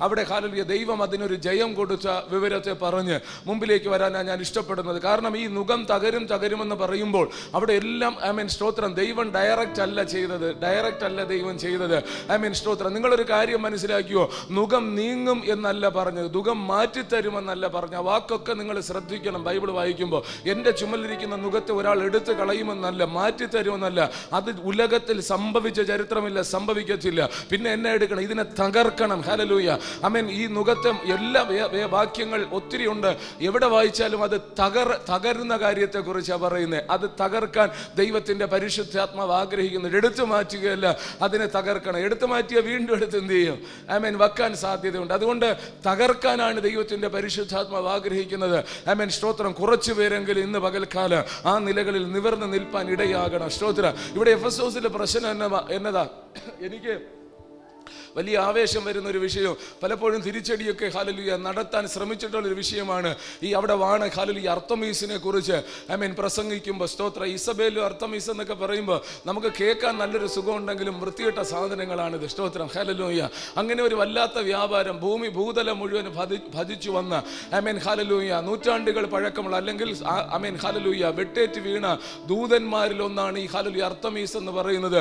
അവിടെ ഹല്ലേലൂയ ദൈവം അതിനൊരു ജയം കൊടുത്ത വിവരത്തെ പറഞ്ഞ് മുമ്പിലേക്ക് വരാനാണ് ഞാൻ ഇഷ്ടപ്പെടുന്നത്. കാരണം ഈ നുകം തകരുമെന്ന് പറയുമ്പോൾ അവിടെ എല്ലാം സ്തോത്രം, ദൈവം ഡയറക്റ്റ് അല്ല ചെയ്തത്, ഡയറക്റ്റ് അല്ല ദൈവം ചെയ്തത്. സ്തോത്രം. നിങ്ങളൊരു കാര്യം മനസ്സിലാക്കിയോ? നുകം നീങ്ങും എന്നല്ല പറഞ്ഞത്, നുകം മാറ്റിത്തരുമെന്നല്ല പറഞ്ഞ. ആ വാക്കൊക്കെ നിങ്ങൾ ശ്രദ്ധിക്കണം ബൈബിൾ വായിക്കുമ്പോൾ. എൻ്റെ ചുമലിരിക്കുന്ന നുകത്തെ ഒരാൾ എടുത്ത് കളയുമെന്നല്ല, മാറ്റിത്തരുമെന്നല്ല. അത് ഉലകത്തിൽ സംഭവിച്ച ചരിത്രമില്ല, സംഭവിക്കത്തില്ല. പിന്നെ എന്നെ എടുക്കണം, ഇതിനെ തകർക്കണം. ഹല്ലേലൂയ. ഈ നുകത്തെ എല്ലാ വാക്യങ്ങൾ ഒത്തിരി ഉണ്ട്. എവിടെ വായിച്ചാലും അത് തകരുന്ന കാര്യത്തെക്കുറിച്ചാണ് പറയുന്നത്. അത് തകർക്കാൻ ദൈവത്തിന്റെ പരിശുദ്ധാത്മാവ് ആഗ്രഹിക്കുന്നത്. എടുത്തു മാറ്റുകയല്ല, അതിനെ തകർക്കണം. എടുത്തു മാറ്റിയ വീണ്ടും എടുത്ത് എന്ത് ചെയ്യും? വെക്കാൻ സാധ്യതയുണ്ട്. അതുകൊണ്ട് തകർക്കാനാണ് ദൈവത്തിന്റെ പരിശുദ്ധാത്മാവ് ആഗ്രഹിക്കുന്നത്. സ്തോത്രം. കുറച്ചു പേരെങ്കിലും ഇന്ന് പകൽക്കാലം ആ നിലകളിൽ നിവർന്ന് നിൽപ്പാൻ ഇടയാകണം. സ്തോത്രം. ഇവിടെ എഫെസോസിലെ പ്രശ്നം എന്നതാ? എനിക്ക് വലിയ ആവേശം വരുന്ന ഒരു വിഷയം, പലപ്പോഴും തിരിച്ചടിയൊക്കെ ഹല്ലേലൂയ നടത്താൻ ശ്രമിച്ചിട്ടുള്ളൊരു വിഷയമാണ് ഈ അവിടെ വാണ ഹല്ലേലൂയ അർത്തമീസിനെ കുറിച്ച് പ്രസംഗിക്കുമ്പോൾ. സ്തോത്ര, ഇസബേലും അർത്തമീസ് എന്നൊക്കെ പറയുമ്പോൾ നമുക്ക് കേൾക്കാൻ നല്ലൊരു സുഖം ഉണ്ടെങ്കിലും വൃത്തികെട്ട സാധനങ്ങളാണിത്. സ്തോത്രം, ഹല്ലേലൂയ. അങ്ങനെ ഒരു വല്ലാത്ത വ്യാപാരം ഭൂതലം മുഴുവൻ ഭജിച്ചു വന്ന ഹല്ലേലൂയ നൂറ്റാണ്ടുകൾ പഴക്കമുള്ള അല്ലെങ്കിൽ ഹല്ലേലൂയ വെട്ടേറ്റ് വീണ ദൂതന്മാരിൽ ഒന്നാണ് ഈ ഹല്ലേലൂയ അർത്തമീസ് എന്ന് പറയുന്നത്.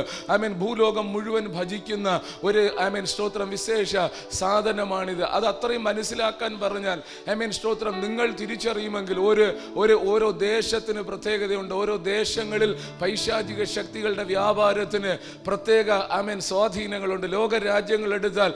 ഭൂലോകം മുഴുവൻ ഭജിക്കുന്ന ഒരു സ്തോത്രം വിശേഷ സാധനമാണിത്. അത് അത്രയും മനസ്സിലാക്കാൻ പറഞ്ഞാൽ സ്തോത്രം നിങ്ങൾ തിരിച്ചറിയുമെങ്കിൽ ഓരോ ദേശത്തിന് പ്രത്യേകതയുണ്ട്. ഓരോ ദേശങ്ങളിൽ പൈശാചിക ശക്തികളുടെ വ്യാപാരത്തിന് പ്രത്യേക സ്വാധീനങ്ങളുണ്ട്. ലോക രാജ്യങ്ങൾ എടുത്താൽ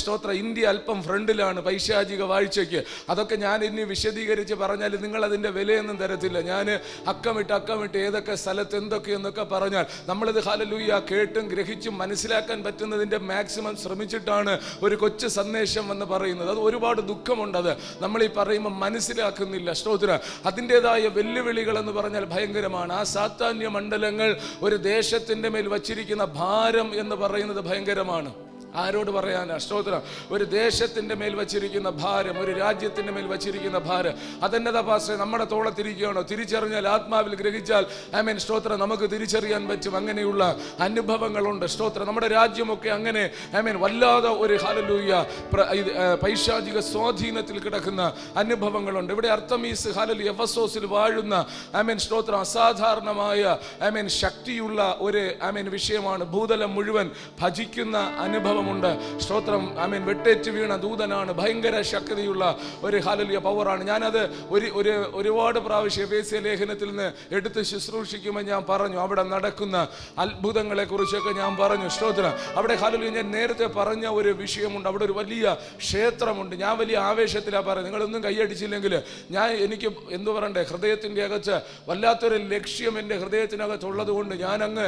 സ്തോത്ര ഇന്ത്യ അല്പം ഫ്രണ്ടിലാണ് പൈശാചിക വാഴ്ചയ്ക്ക്. അതൊക്കെ ഞാൻ ഇനി വിശദീകരിച്ച് പറഞ്ഞാൽ നിങ്ങൾ അതിൻ്റെ വിലയൊന്നും തരത്തില്ല. ഞാൻ അക്കമിട്ട് ഏതൊക്കെ സ്ഥലത്ത് എന്തൊക്കെയെന്നൊക്കെ പറഞ്ഞാൽ നമ്മളിത് ഹല്ലേലൂയ കേട്ടും ഗ്രഹിച്ചും മനസ്സിലാക്കാൻ പറ്റുന്നതിൻ്റെ മാക്സിമം ശ്രമിച്ചിട്ടാണ് ഒരു കൊച്ചു സന്ദേശം എന്ന് പറയുന്നത്. അത് ഒരുപാട് ദുഃഖമുണ്ട്. അത് നമ്മൾ ഈ പറയുമ്പോൾ മനസ്സിലാക്കുന്നില്ല. സ്തോത്രം, അതിൻ്റെതായ വെല്ലുവിളികൾ എന്ന് പറഞ്ഞാൽ ഭയങ്കരമാണ്. ആ സാത്താന്യ മണ്ഡലങ്ങൾ ഒരു ദേശത്തിൻ്റെ മേൽ വച്ചിരിക്കുന്ന ഭാരം എന്ന് പറയുന്നത് ഭയങ്കരമാണ്. ആരോട് പറയാനാ? സ്തോത്രം, ഒരു ദേശത്തിൻ്റെ മേൽ വച്ചിരിക്കുന്ന ഭാരം, ഒരു രാജ്യത്തിൻ്റെ മേൽ വച്ചിരിക്കുന്ന ഭാരം അതെന്നതാ പാസ്റ്ററെ? നമ്മുടെ തോളത്തിരിക്കുകയാണോ? തിരിച്ചറിഞ്ഞാൽ, ആത്മാവിൽ ഗ്രഹിച്ചാൽ സ്തോത്രം നമുക്ക് തിരിച്ചറിയാൻ പറ്റും. അങ്ങനെയുള്ള അനുഭവങ്ങളുണ്ട്. സ്തോത്രം, നമ്മുടെ രാജ്യമൊക്കെ അങ്ങനെ വല്ലാതെ ഒരു ഹല്ലേലൂയ പൈശാചിക സ്വാധീനത്തിൽ കിടക്കുന്ന അനുഭവങ്ങളുണ്ട്. ഇവിടെ അർത്തമീസ് ഹല്ലേലൂയ എഫെസോസിൽ വാഴുന്ന സ്തോത്രം അസാധാരണമായ ശക്തിയുള്ള ഒരു വിഷയമാണ്. ഭൂതലം മുഴുവൻ ഭജിക്കുന്ന അനുഭവം ഉണ്ട്. സ്തോത്രം, വെട്ടേറ്റ് വീണ ദൂതനാണ്. ഭയങ്കര ശക്തിയുള്ള ഒരു ഹല്ലേലൂയ പവറാണ്. ഞാനത് ഒരുപാട് പ്രാവശ്യം എഫേസ്യ ലേഖനത്തിൽ നിന്ന് എടുത്ത് ശുശ്രൂഷിക്കുമ്പോൾ ഞാൻ പറഞ്ഞു, അവിടെ നടക്കുന്ന അത്ഭുതങ്ങളെ കുറിച്ചൊക്കെ ഞാൻ പറഞ്ഞു. സ്തോത്രം, അവിടെ ഹല്ലേലൂയ ഞാൻ നേരത്തെ പറഞ്ഞ ഒരു വിഷയമുണ്ട്. അവിടെ ഒരു വലിയ ക്ഷേത്രമുണ്ട്. ഞാൻ വലിയ ആവേശത്തിലാണ് പറയുന്നത്. നിങ്ങളൊന്നും കൈയടിച്ചില്ലെങ്കിൽ എനിക്ക് എന്തു പറയണ്ടേ, ഹൃദയത്തിൻ്റെ അകത്ത് വല്ലാത്തൊരു ലക്ഷ്യം എൻ്റെ ഹൃദയത്തിനകത്തുള്ളത് കൊണ്ട് ഞാനങ്ങ്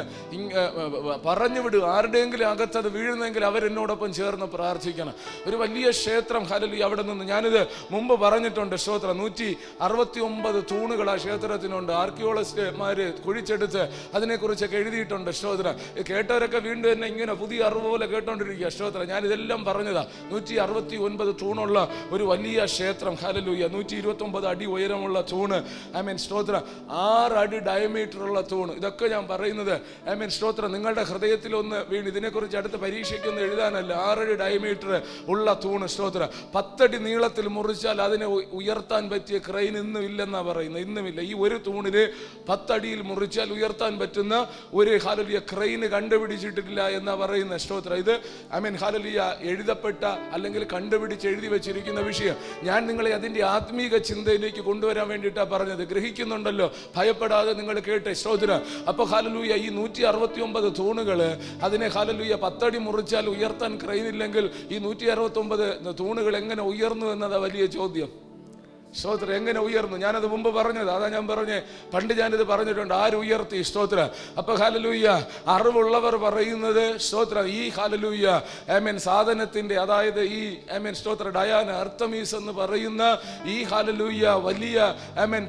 പറഞ്ഞു വിടും. ആരുടെയെങ്കിലും അകത്തത് വീഴുന്നെങ്കിൽ അവരെന്നോടൊപ്പം ചേർന്ന് പ്രാർത്ഥിക്കണം. ഒരു വലിയ ക്ഷേത്രം ഹല്ലേലൂയ അവിടെ നിന്ന് ഞാനിത് മുമ്പ് പറഞ്ഞിട്ടുണ്ട്. സ്തോത്രം, 169 തൂണുകൾ ആ ക്ഷേത്രത്തിനുണ്ട്. ആർക്കിയോളജിസ്റ്റ്മാർ കുഴിച്ചെടുത്ത് അതിനെക്കുറിച്ചൊക്കെ എഴുതിയിട്ടുണ്ട്. സ്തോത്രം, കേട്ടവരൊക്കെ വീണ്ടും എന്നെ ഇങ്ങനെ പുതിയ അറിവ് പോലെ കേട്ടോണ്ടിരിക്കുക. സ്തോത്രം, ഞാനിതെല്ലാം പറഞ്ഞതാ. 169 തൂണുള്ള ഒരു വലിയ ക്ഷേത്രം ഹല്ലേലൂയ. 129 അടി ഉയരമുള്ള തൂണ്. സ്തോത്രം, 6 അടി ഡയമീറ്ററുള്ള തൂണ്. ഇതൊക്കെ ഞാൻ പറയുന്നത് സ്തോത്രം നിങ്ങളുടെ ഹൃദയത്തിൽ ഒന്ന് വീണ് ഇതിനെക്കുറിച്ച് അടുത്ത പരീക്ഷയ്ക്കൊന്നും എഴുതാനല്ല. 6 അടി ഡയമീറ്റർ ഉള്ള തൂണ്. സ്തോത്രം, 10 അടി നീളത്തിൽ മുറിച്ചാൽ അതിനെ ഉയർത്താൻ പറ്റിയ ക്രെയിൻ ഇന്നും ഇല്ലെന്നാ പറയുന്നത്. ഇന്നുമില്ല. ഈ ഒരു തൂണിന് 10 അടിയിൽ മുറിച്ചാൽ ഉയർത്താൻ പറ്റുന്ന ഒരു ഹല്ലേലൂയ ക്രെയിന് കണ്ടുപിടിച്ചിട്ടില്ല എന്നാ പറയുന്നത്. സ്തോത്രം, ഇത് ഹല്ലേലൂയ എഴുതപ്പെട്ട അല്ലെങ്കിൽ കണ്ടുപിടിച്ച് എഴുതി വെച്ചിരിക്കുന്ന വിഷയം. ഞാൻ നിങ്ങളെ അതിൻ്റെ ആത്മീക ചിന്തയിലേക്ക് കൊണ്ടുവരാൻ വേണ്ടിയിട്ടാണ് പറഞ്ഞത്. ഗ്രഹിക്കുന്നുണ്ടല്ലോ, ഭയപ്പെടാതെ നിങ്ങൾ കേട്ടെ. സ്തോത്രം, അപ്പോൾ ഹല്ലേലൂയ ഈ 169 തൂണുകൾ അതിനെ ഹല്ലേലൂയ 10 അടി മുറിച്ചാൽ ഉയർത്താൻ കഴിയില്ലെങ്കിൽ ഈ 169 തൂണുകൾ എങ്ങനെ ഉയർന്നു എന്നതാ വലിയ ചോദ്യം. സ്തോത്രം, എങ്ങനെ ഉയർന്നു? ഞാനത് മുമ്പ് പറഞ്ഞത്. അതാ ഞാൻ പറഞ്ഞേ, പണ്ട് ഞാനിത് പറഞ്ഞിട്ടുണ്ട്. ആര് ഉയർത്തി? സ്തോത്രം. അപ്പൊ ഹല്ലേലൂയ അറിവുള്ളവർ പറയുന്നത് സ്തോത്രം ഈ ഹല്ലേലൂയ സാധനത്തിന്റെ, അതായത് ഈ സ്തോത്ര ഡയാന അർത്തമീസ് എന്ന് പറയുന്ന ഈ ഹല്ലേലൂയ വലിയ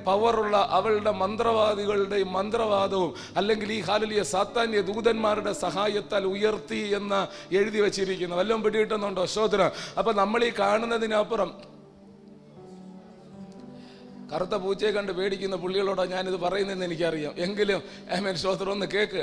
പവറുള്ള അവളുടെ മന്ത്രവാദികളുടെ മന്ത്രവാദവും അല്ലെങ്കിൽ ഈ ഹല്ലേലൂയ സാത്താന്യ ദൂതന്മാരുടെ സഹായത്താൽ ഉയർത്തി എന്ന് എഴുതി വെച്ചിരിക്കുന്നു. വല്ലതും പിടികിട്ടുന്നുണ്ടോ? സ്തോത്രം. അപ്പൊ നമ്മൾ ഈ കാണുന്നതിനപ്പുറം കറുത്ത പൂച്ചയെ കണ്ട് പേടിക്കുന്ന പുള്ളികളോടാണ് ഞാനിത് പറയുന്നതെന്ന് എനിക്കറിയാം. എങ്കിലും സ്തോത്രം ഒന്ന് കേക്ക്.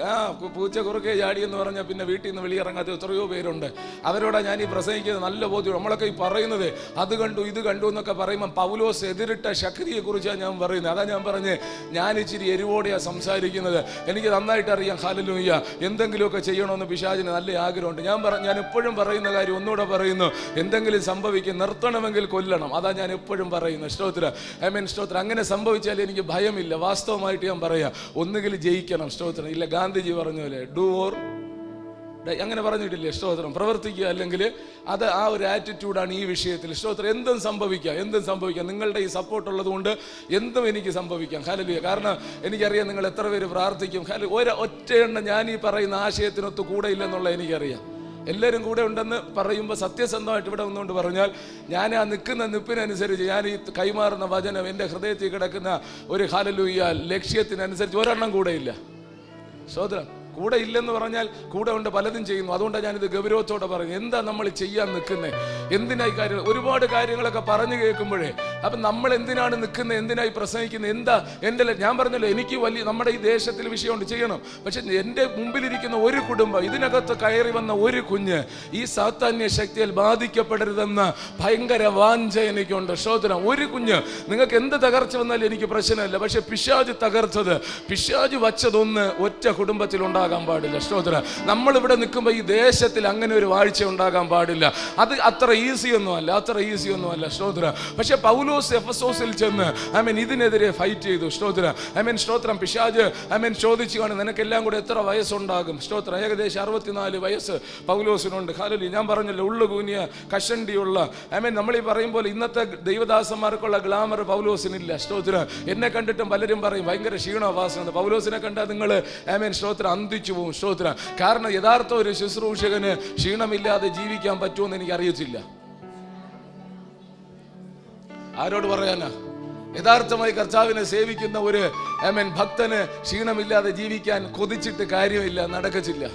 പൂച്ച കുറുക്കെ ചാടി എന്ന് പറഞ്ഞാൽ പിന്നെ വീട്ടിൽ നിന്ന് വെളിയിറങ്ങാത്ത എത്രയോ പേരുണ്ട്. അവരോടാണ് ഞാൻ ഈ പ്രസംഗിക്കുന്നത്. നല്ല ബോധ്യം. നമ്മളൊക്കെ ഈ പറയുന്നത് അത് കണ്ടു ഇത് കണ്ടു എന്നൊക്കെ പറയുമ്പോൾ പൗലോസ് എതിരിട്ട ശക്തിയെ കുറിച്ചാണ് ഞാൻ പറയുന്നത്. അതാ ഞാൻ പറഞ്ഞ് ഞാൻ ഇച്ചിരി എരിവോടെയാണ് സംസാരിക്കുന്നത്. എനിക്ക് നന്നായിട്ട് അറിയാം ഹല്ലേലൂയ എന്തെങ്കിലുമൊക്കെ ചെയ്യണമെന്ന് പിശാചിന് നല്ല ആഗ്രഹമുണ്ട്. ഞാൻ എപ്പോഴും പറയുന്ന കാര്യം ഒന്നുകൂടെ പറയുന്നു, എന്തെങ്കിലും സംഭവിക്കും, നിർത്തണമെങ്കിൽ കൊല്ലണം. അതാ ഞാൻ എപ്പോഴും പറയുന്നത്. സ്തോത്രം, സ്തോത്രം. അങ്ങനെ സംഭവിച്ചാൽ എനിക്ക് ഭയമില്ല. വാസ്തവമായിട്ട് ഞാൻ പറയാം, ഒന്നുകിൽ ജയിക്കണം. സ്തോത്രം. ഇല്ല, ഗാന്ധിജി പറഞ്ഞ പോലെ ഡു ഓർ ഡൈ, അങ്ങനെ പറഞ്ഞിട്ടില്ലേ? സ്തോത്രം. പ്രവർത്തിക്കുക അല്ലെങ്കിൽ അത് ആ ഒരു ആറ്റിറ്റ്യൂഡാണ് ഈ വിഷയത്തിൽ. സ്തോത്രം, എന്തും സംഭവിക്കാം. നിങ്ങളുടെ ഈ സപ്പോർട്ട് ഉള്ളത് കൊണ്ട് എന്തും എനിക്ക് സംഭവിക്കാം. ഹല്ലേലൂയ. കാരണം എനിക്കറിയാം നിങ്ങൾ എത്ര പേര് പ്രാർത്ഥിക്കും. ഒറ്റയെണ്ണം ഞാൻ ഈ പറയുന്ന ആശയത്തിനൊത്ത് കൂടെ ഇല്ലെന്നുള്ള എനിക്കറിയാം. എല്ലാവരും കൂടെ ഉണ്ടെന്ന് പറയുമ്പോൾ സത്യസന്ധമായിട്ട് ഇവിടെ വന്നുകൊണ്ട് പറഞ്ഞാൽ ഞാൻ ആ നിൽക്കുന്ന നിപ്പിനനുസരിച്ച് ഞാൻ ഈ കൈമാറുന്ന വചനം എൻ്റെ ഹൃദയത്തിൽ കിടക്കുന്ന ഒരു ഹല്ലേലൂയ ലക്ഷ്യത്തിനനുസരിച്ച് ഒരെണ്ണം കൂടെ ഇല്ല. സ്തോത്രം. കൂടെ ഇല്ലെന്ന് പറഞ്ഞാൽ കൂടെ ഉണ്ട്, പലതും ചെയ്യുന്നു. അതുകൊണ്ടാണ് ഞാനിത് ഗൗരവത്തോടെ പറയുന്നത്. എന്താ നമ്മൾ ചെയ്യാൻ നിൽക്കുന്നത്? എന്തിനായി കാര്യങ്ങൾ, ഒരുപാട് കാര്യങ്ങളൊക്കെ പറഞ്ഞു കേൾക്കുമ്പോഴേ അപ്പം നമ്മൾ എന്തിനാണ് നിൽക്കുന്നത്, എന്തിനായി പ്രസംഗിക്കുന്നത്, എന്താ എൻ്റെ, ഞാൻ പറഞ്ഞല്ലോ എനിക്ക് വലിയ നമ്മുടെ ഈ ദേശത്തിൽ വിഷയമുണ്ട്, ചെയ്യണം. പക്ഷെ എൻ്റെ മുമ്പിലിരിക്കുന്ന ഒരു കുടുംബം, ഇതിനകത്ത് കയറി വന്ന ഒരു കുഞ്ഞ് ഈ സാത്താന്യ ശക്തിയിൽ ബാധിക്കപ്പെടരുതെന്ന ഭയങ്കര വാഞ്ച എനിക്കുണ്ട്. സ്തോത്രം. ഒരു കുഞ്ഞ്, നിങ്ങൾക്ക് എന്ത് തകർച്ച വന്നാലും എനിക്ക് പ്രശ്നമില്ല. പക്ഷെ പിശാച് തകർത്തത്, പിശാച് വച്ചതൊന്ന് ഒറ്റ കുടുംബത്തിൽ ഉണ്ടാകാൻ പാടില്ല. സ്തോത്രം. നമ്മളിവിടെ നിൽക്കുമ്പോൾ ഈ ദേശത്തിൽ അങ്ങനെ ഒരു വാഴ്ച ഉണ്ടാകാൻ പാടില്ല. അത് അത്ര ഈസി ഒന്നും അല്ല. സ്തോത്രം. പക്ഷെ പൗലോസ് എഫെസോസിൽ ചെന്ന് ഇതിനെതിരെ ഫൈറ്റ് ചെയ്തു. സ്തോത്രം. സ്തോത്രം. പിശാച് ചോദിച്ചു കാണും, നിനക്കെല്ലാം കൂടെ എത്ര വയസ്സുണ്ടാകും? സ്തോത്രം. ഏകദേശം 64 വയസ്സ് പൗലോസിനുണ്ട്. ഹല്ലേലൂയ. ഞാൻ പറഞ്ഞല്ലോ, ഉള്ളു കൂനിയ കഷണ്ടിയുള്ള നമ്മൾ ഈ പറയുമ്പോൾ ഇന്നത്തെ ദൈവദാസന്മാർക്കുള്ള ഗ്ലാമർ പൗലോസിനില്ല. സ്തോത്രം. എന്നെ കണ്ടിട്ടും പലരും പറയും ഭയങ്കര ക്ഷീണവാസന. പൗലോസിനെ കണ്ടാൽ നിങ്ങൾ സ്തോത്രം അന്തിച്ചു പോകും. സ്തോത്രം. കാരണം യഥാർത്ഥ ഒരു ശുശ്രൂഷകന് ക്ഷീണമില്ലാതെ ജീവിക്കാൻ പറ്റുമെന്ന് എനിക്ക് അറിയത്തില്ല. ആരോട് പറയാനാ? യഥാർത്ഥമായി കർത്താവിനെ സേവിക്കുന്ന ഒരു ഭക്തന് ക്ഷീണമില്ലാതെ ജീവിക്കാൻ കൊതിച്ചിട്ട് കാര്യമില്ല, നടക്കത്തില്ല.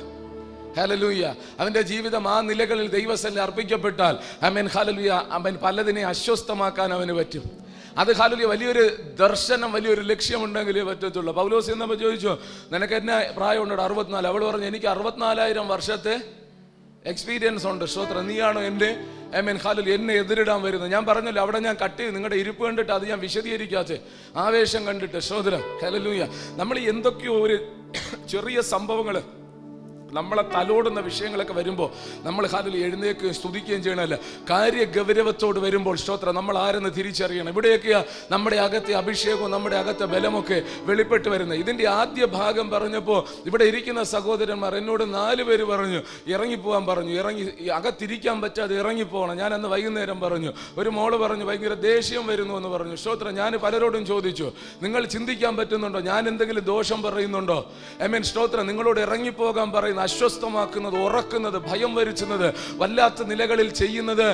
ഹല്ലേലൂയ. അവന്റെ ജീവിതം ആ നിലകളിൽ ദൈവസന്നിധിയിൽ അർപ്പിക്കപ്പെട്ടാൽ ഹല്ലേലൂയ, പലതിനെ അസ്വസ്ഥമാക്കാൻ അവന് പറ്റും. അത് ഹല്ലേലൂയ വലിയൊരു ദർശനം, വലിയൊരു ലക്ഷ്യമുണ്ടെങ്കിലേ പറ്റത്തുള്ളൂ. പൗലോസ് എന്നപ്പോൾ ചോദിച്ചു, നിനക്ക് എന്നെ പ്രായമുണ്ടോ? 64. അവൾ പറഞ്ഞു, എനിക്ക് 64,000 വർഷത്തെ എക്സ്പീരിയൻസ് ഉണ്ട്. സ്തോത്രം. നീയാണോ എൻ്റെ ഹല്ലേലൂയ എന്നെ എതിരിടാൻ വരുന്നത്? ഞാൻ പറഞ്ഞല്ലോ, അവിടെ ഞാൻ കട്ട് ചെയ്ത് നിങ്ങളുടെ ഇരിപ്പ് കണ്ടിട്ട് അത് ഞാൻ വിശദീകരിക്കാതെ ആവേശം കണ്ടിട്ട്. സ്തോത്രം. ഹല്ലേലൂയ. നമ്മൾ എന്തൊക്കെയോ ഒരു ചെറിയ സംഭവങ്ങൾ, നമ്മളെ തലോടുന്ന വിഷയങ്ങളൊക്കെ വരുമ്പോൾ നമ്മൾ ഹല്ലേലൂയ എഴുന്നേൽക്കുകയും സ്തുതിക്കുകയും ചെയ്യണമല്ല. കാര്യ ഗൗരവത്തോട് വരുമ്പോൾ സ്തോത്രം നമ്മൾ ആരെന്ന് തിരിച്ചറിയണം. ഇവിടെയൊക്കെയാ നമ്മുടെ അകത്തെ അഭിഷേകവും നമ്മുടെ അകത്തെ ബലമൊക്കെ വെളിപ്പെട്ട് വരുന്നത്. ഇതിൻ്റെ ആദ്യ ഭാഗം പറഞ്ഞപ്പോൾ ഇവിടെ ഇരിക്കുന്ന സഹോദരന്മാർ എന്നോട് 4 പേര് പറഞ്ഞു ഇറങ്ങിപ്പോകാൻ പറഞ്ഞു. അകത്തിരിക്കാൻ പറ്റാതെ ഇറങ്ങിപ്പോകണം. ഞാൻ അന്ന് വൈകുന്നേരം പറഞ്ഞു. ഒരു മോള് പറഞ്ഞു ഭയങ്കര ദേഷ്യം വരുന്നു എന്ന് പറഞ്ഞു. സ്തോത്രം. ഞാൻ പലരോടും ചോദിച്ചു, നിങ്ങൾ ചിന്തിക്കാൻ പറ്റുന്നുണ്ടോ? ഞാൻ എന്തെങ്കിലും ദോഷം പറയുന്നുണ്ടോ? സ്തോത്രം. നിങ്ങളോട് ഇറങ്ങിപ്പോകാൻ പറയുന്നു, അസ്വസ്ഥമാക്കുന്നത്, ഉറക്കുന്നത്, ഭയം വരുത്തുന്നത്, വല്ലാത്ത നിലകളിൽ ചെയ്യുന്നത്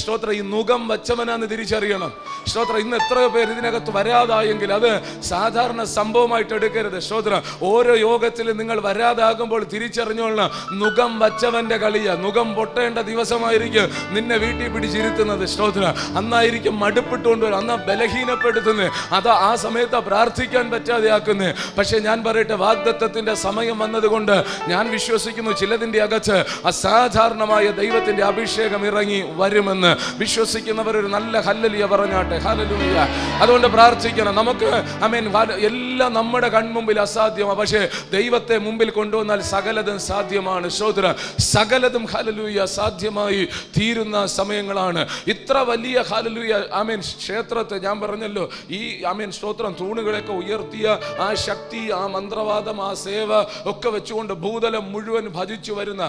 സ്തോത്രം ഈ നുകം വച്ചവനാന്ന് തിരിച്ചറിയണം. സ്തോത്രം. ഇന്ന് എത്രയോ പേര് ഇതിനകത്ത് വരാതായെങ്കിൽ അത് സാധാരണ സംഭവമായിട്ട് എടുക്കരുത്. സ്തോത്രം. ഓരോ യോഗത്തിലും നിങ്ങൾ വരാതാകുമ്പോൾ തിരിച്ചറിഞ്ഞോളണം, നുകം വച്ചവന്റെ കളിയ. നുകം പൊട്ടേണ്ട ദിവസമായിരിക്കും നിന്നെ വീട്ടിൽ പിടിച്ചിരുത്തുന്നത്. സ്തോത്രം. അന്നായിരിക്കും മടുപ്പിട്ടുകൊണ്ട് വരും, അന്നാ ബലഹീനപ്പെടുത്തുന്നത്, അതാ ആ സമയത്ത് പ്രാർത്ഥിക്കാൻ പറ്റാതെ ആക്കുന്നത്. പക്ഷെ ഞാൻ പറയട്ടെ, വാഗ്ദത്തത്തിന്റെ സമയം വന്നതുകൊണ്ട് ഞാൻ വിശ്വസിക്കുന്നു ചിലതിൻ്റെ അകത്ത് അസാധാരണമായ ദൈവത്തിന്റെ അഭിഷേകം ഇറങ്ങി വരുമെന്ന് വിശ്വസിക്കുന്നവർ ഒരു നല്ല ഹല്ലേലൂയ പറഞ്ഞാട്ടെ. ഹല്ലേലൂയ. അതുകൊണ്ട് പ്രാർത്ഥിക്കണം. നമുക്ക് എല്ലാം നമ്മുടെ കൺമുമ്പിൽ അസാധ്യമാണ്, പക്ഷേ ദൈവത്തെ മുമ്പിൽ കൊണ്ടുവന്നാൽ സകലതും സാധ്യമാണ്. സ്തോത്രം. സകലതും ഹല്ലേലൂയ സാധ്യമായി തീരുന്ന സമയങ്ങളാണ്. ഇത്ര വലിയ ഹല്ലേലൂയ ക്ഷേത്രത്തെ ഞാൻ പറഞ്ഞല്ലോ, ഈ സ്തോത്രം തൂണുകളൊക്കെ ഉയർത്തിയ ആ ശക്തി, ആ മന്ത്രവാദം, ആ സേവ ഒക്കെ വെച്ചുകൊണ്ട് ഭൂതലം മുഴുവൻ ഭജിച്ചു വരുന്ന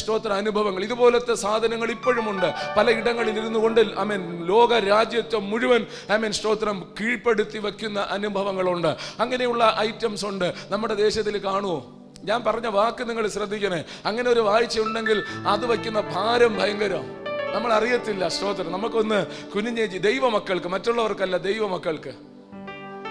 സ്തോത്ര അനുഭവങ്ങൾ, ഇതുപോലത്തെ സാധനങ്ങൾ ഇപ്പോഴുമുണ്ട്. പലയിടങ്ങളിൽ ഇരുന്നു കൊണ്ട് ലോക രാജ്യത്തെ മുഴുവൻ സ്തോത്രം കീഴ്പ്പെടുത്തി വെക്കുന്ന അനുഭവങ്ങളുണ്ട്. അങ്ങനെയുള്ള ഐറ്റംസ് ഉണ്ട് നമ്മുടെ ദേശത്തിൽ. കാണുമോ? ഞാൻ പറഞ്ഞ വാക്ക് നിങ്ങൾ ശ്രദ്ധിക്കണേ. അങ്ങനെ ഒരു വാഴ്ച ഉണ്ടെങ്കിൽ അത് വയ്ക്കുന്ന ഭാരം ഭയങ്കരം, നമ്മൾ അറിയത്തില്ല. സ്തോത്രം. നമുക്കൊന്ന് കുനിഞ്ഞേജി, ദൈവമക്കൾക്ക്, മറ്റുള്ളവർക്കല്ല,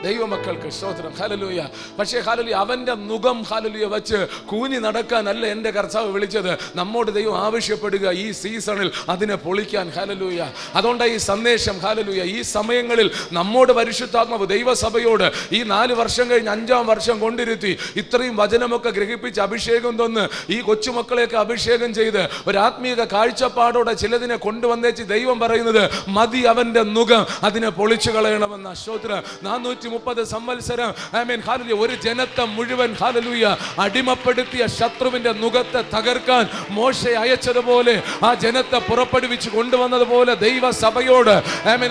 ദൈവമക്കൾക്ക് സ്തോത്രം. ഹല്ലേലൂയ. പക്ഷേ ഹല്ലേലൂയ അവന്റെ മുഖം ഹല്ലേലൂയ വെച്ച് കൂനി നടക്കാനല്ല എൻ്റെ കർത്താവ് വിളിച്ചത്. നമ്മോട് ദൈവം ആവശ്യപ്പെടുക ഈ സീസണിൽ അതിനെ പൊളിക്കാൻ. ഹല്ലേലൂയ. അതുകൊണ്ട് ഈ സന്ദേശം ഹല്ലേലൂയ ഈ സമയങ്ങളിൽ നമ്മോട് പരിശുദ്ധാത്മാവ് ദൈവസഭയോട് ഈ 4 വർഷം കഴിഞ്ഞ് 5-ാം വർഷം കൊണ്ടിരുത്തി ഇത്രയും വചനമൊക്കെ ഗ്രഹിപ്പിച്ച് അഭിഷേകം തന്ന് ഈ കൊച്ചുമക്കളെയൊക്കെ അഭിഷേകം ചെയ്ത് ഒരു ആത്മീയ കാഴ്ചപ്പാടോടെ ചിലതിനെ കൊണ്ടുവന്നേച്ച് ദൈവം പറയുന്നത് മതി, അവന്റെ മുഖം അതിനെ പൊളിച്ചു കളയണമെന്ന. സ്തോത്രം. 430 സംവത്സരം ഹല്ലേലൂയ ഒരു ജനത്തെ മുഴുവൻ ഹല്ലേലൂയ അടിമപ്പെടുത്തിയ ശത്രുവിന്റെ മുഖത്തെ തകർക്കാൻ മോശെ അയച്ചതുപോലെ ആ ജനത്തെ പുറപ്പെടുവിച്ച് കൊണ്ടുവന്നതുപോലെ ദൈവസഭയോട്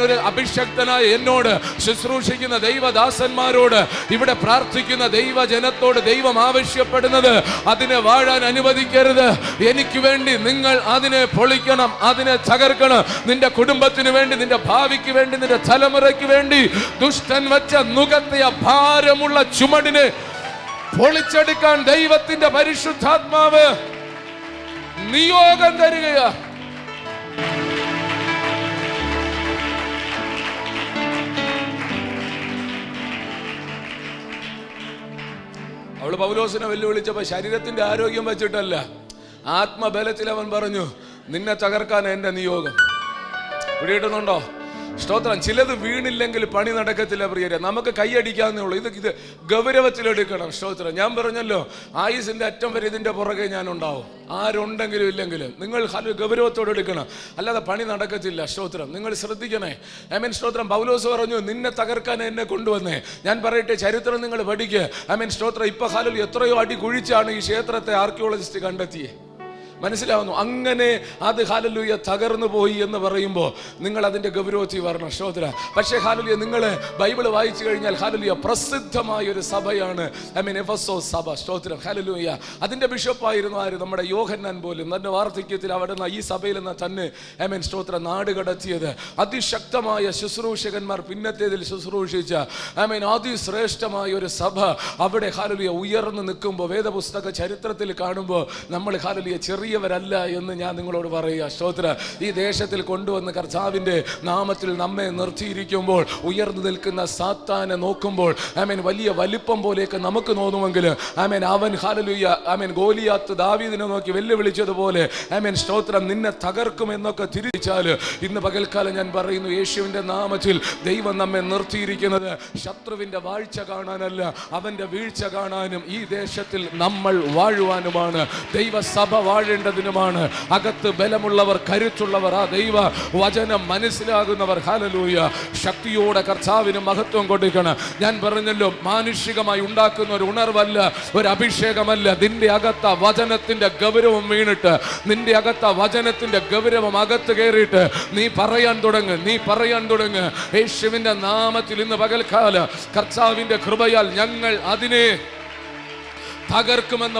ഒരു അഭിഷക്തനായ എന്നോട് ശുശ്രൂഷിക്കുന്ന ദൈവദാസന്മാരോട് ഇവിടെ പ്രാർത്ഥിക്കുന്ന ദൈവജനത്തോട് ദൈവം ആവശ്യപ്പെടുന്നത് അതിനെ വാഴാൻ അനുവദിക്കരുത്. എനിക്ക് വേണ്ടി നിങ്ങൾ അതിനെ പൊളിക്കണം, അതിനെ തകർക്കണം. നിന്റെ കുടുംബത്തിന് വേണ്ടി, നിന്റെ ഭാവിക്ക് വേണ്ടി, നിന്റെ തലമുറയ്ക്ക് വേണ്ടി ദുഷ്ടൻ വച്ച നുകത്തെ ഭാരമുള്ള ചുമടിനെ പൊളിച്ചെടുക്കാൻ ദൈവത്തിന്റെ പരിശുദ്ധാത്മാവ് നിയോഗം തരികയാ. അവൾ പൗലോസിനെ വെല്ലുവിളിച്ചപ്പോൾ ശരീരത്തിന്റെ ആരോഗ്യം വെച്ചിട്ടല്ല, ആത്മബലത്തിൽ അവൻ പറഞ്ഞു, നിന്നെ തകർക്കാൻ എന്റെ നിയോഗം. പിടികിട്ടുന്നുണ്ടോ? സ്തോത്രം. ചിലത് വീണില്ലെങ്കിൽ പണി നടക്കത്തില്ല പ്രിയരെ. നമുക്ക് കൈയടിക്കാവുന്നേ ഉള്ളൂ. ഇത് ഗൗരവത്തിലെടുക്കണം. സ്തോത്രം. ഞാൻ പറഞ്ഞല്ലോ, ആയുസിന്റെ അറ്റം വരെ ഇതിന്റെ പുറകെ ഞാൻ ഉണ്ടാവും. ആരുണ്ടെങ്കിലും ഇല്ലെങ്കിലും നിങ്ങൾ ഗൗരവത്തോടെ എടുക്കണം, അല്ലാതെ പണി നടക്കത്തില്ല. സ്തോത്രം. നിങ്ങൾ ശ്രദ്ധിക്കണേ. ആമേൻ. സ്തോത്രം. പൗലോസ് പറഞ്ഞു, നിന്നെ തകർക്കാൻ എന്നെ കൊണ്ടുവന്നേ. ഞാൻ പറയട്ടെ, ചരിത്രം നിങ്ങൾ പഠിക്കുക. ആമേൻ. സ്തോത്രം. ഇപ്പൊ ഹാലിൽ എത്രയോ അടി കുഴിച്ചാണ് ഈ ക്ഷേത്രത്തെ ആർക്കിയോളജിസ്റ്റ് കണ്ടെത്തിയേ. മനസ്സിലാവുന്നു? അങ്ങനെ അത് ഹല്ലേലൂയ തകർന്നു പോയി എന്ന് പറയുമ്പോൾ നിങ്ങൾ അതിന്റെ ഗൗരവത്തിൽ വരണം. സ്തോത്ര. പക്ഷേ ഹല്ലേലൂയ നിങ്ങൾ ബൈബിൾ വായിച്ചു കഴിഞ്ഞാൽ ഹല്ലേലൂയ പ്രസിദ്ധമായ ഒരു സഭയാണ് എഫെസോസ് സഭ. സ്തോത്രം. ഹല്ലേലൂയ. അതിന്റെ ബിഷപ്പായിരുന്നു ആര്? നമ്മുടെ യോഹന്നാൻ പോലും. തന്റെ വാർദ്ധക്യത്തിൽ അവിടെ നിന്ന് ഈ സഭയിൽ നിന്ന് തന്നെ സ്തോത്ര നാട് കടത്തിയത്. അതിശക്തമായ ശുശ്രൂഷകന്മാർ പിന്നത്തേതിൽ ശുശ്രൂഷിച്ച അതിശ്രേഷ്ഠമായ ഒരു സഭ അവിടെ ഹല്ലേലൂയ ഉയർന്നു നിൽക്കുമ്പോൾ വേദപുസ്തക ചരിത്രത്തിൽ കാണുമ്പോൾ നമ്മൾ ഹല്ലേലൂയ ചെറിയ വരല്ല എന്ന് ഞാൻ നിങ്ങളോട് പറയുക. സ്തോത്ര. ഈ ദേശത്തിൽ കൊണ്ടുവന്ന് കർത്താവിന്റെ നാമത്തിൽ നമ്മെ നിർത്തിയിരിക്കുമ്പോൾ ഉയർന്നു നിൽക്കുന്ന സാത്താനെ നോക്കുമ്പോൾ വലിയ വലിപ്പം പോലെയൊക്കെ നമുക്ക് തോന്നുമെങ്കിൽ അവൻ ഹല്ലേലൂയ ഗോലിയാത്ത് ദാവീദിനെ നോക്കി വെല്ലുവിളിച്ചതുപോലെ സ്തോത്രം നിന്നെ തകർക്കുമെന്നൊക്കെ തിരിച്ചാൽ ഇന്ന് പകൽക്കാലം ഞാൻ പറയുന്നു, യേശുവിന്റെ നാമത്തിൽ ദൈവം നമ്മെ നിർത്തിയിരിക്കുന്നത് ശത്രുവിന്റെ വാഴ്ച കാണാനല്ല, അവന്റെ വീഴ്ച കാണാനും ഈ ദേശത്തിൽ നമ്മൾ വാഴുവാനുമാണ്. ദൈവസഭ ാണ്. അകത്ത് ബലമുള്ളവർ, കരുത്തുള്ളവർ, ആ ദൈവ വചനം മനസ്സിലാകുന്നവർ ഹല്ലേലൂയ ശക്തിയോടെ കർത്താവിന് മഹത്വം കൊടുക്കണം. ഞാൻ പറഞ്ഞല്ലോ, മാനുഷികമായി ഉണ്ടാക്കുന്ന ഒരു ഉണർവല്ല, ഒരു അഭിഷേകമല്ല. നിന്റെ അകത്ത വചനത്തിന്റെ ഗൗരവം വീണിട്ട്, നിന്റെ അകത്ത വചനത്തിന്റെ ഗൗരവം അകത്ത് കയറിയിട്ട് നീ പറയാൻ തുടങ്ങ്. യേശുവിന്റെ നാമത്തിൽ ഇന്ന് പകൽക്കാല കർത്താവിന്റെ കൃപയാൽ ഞങ്ങൾ അതിനെ തകർക്കുമെന്ന്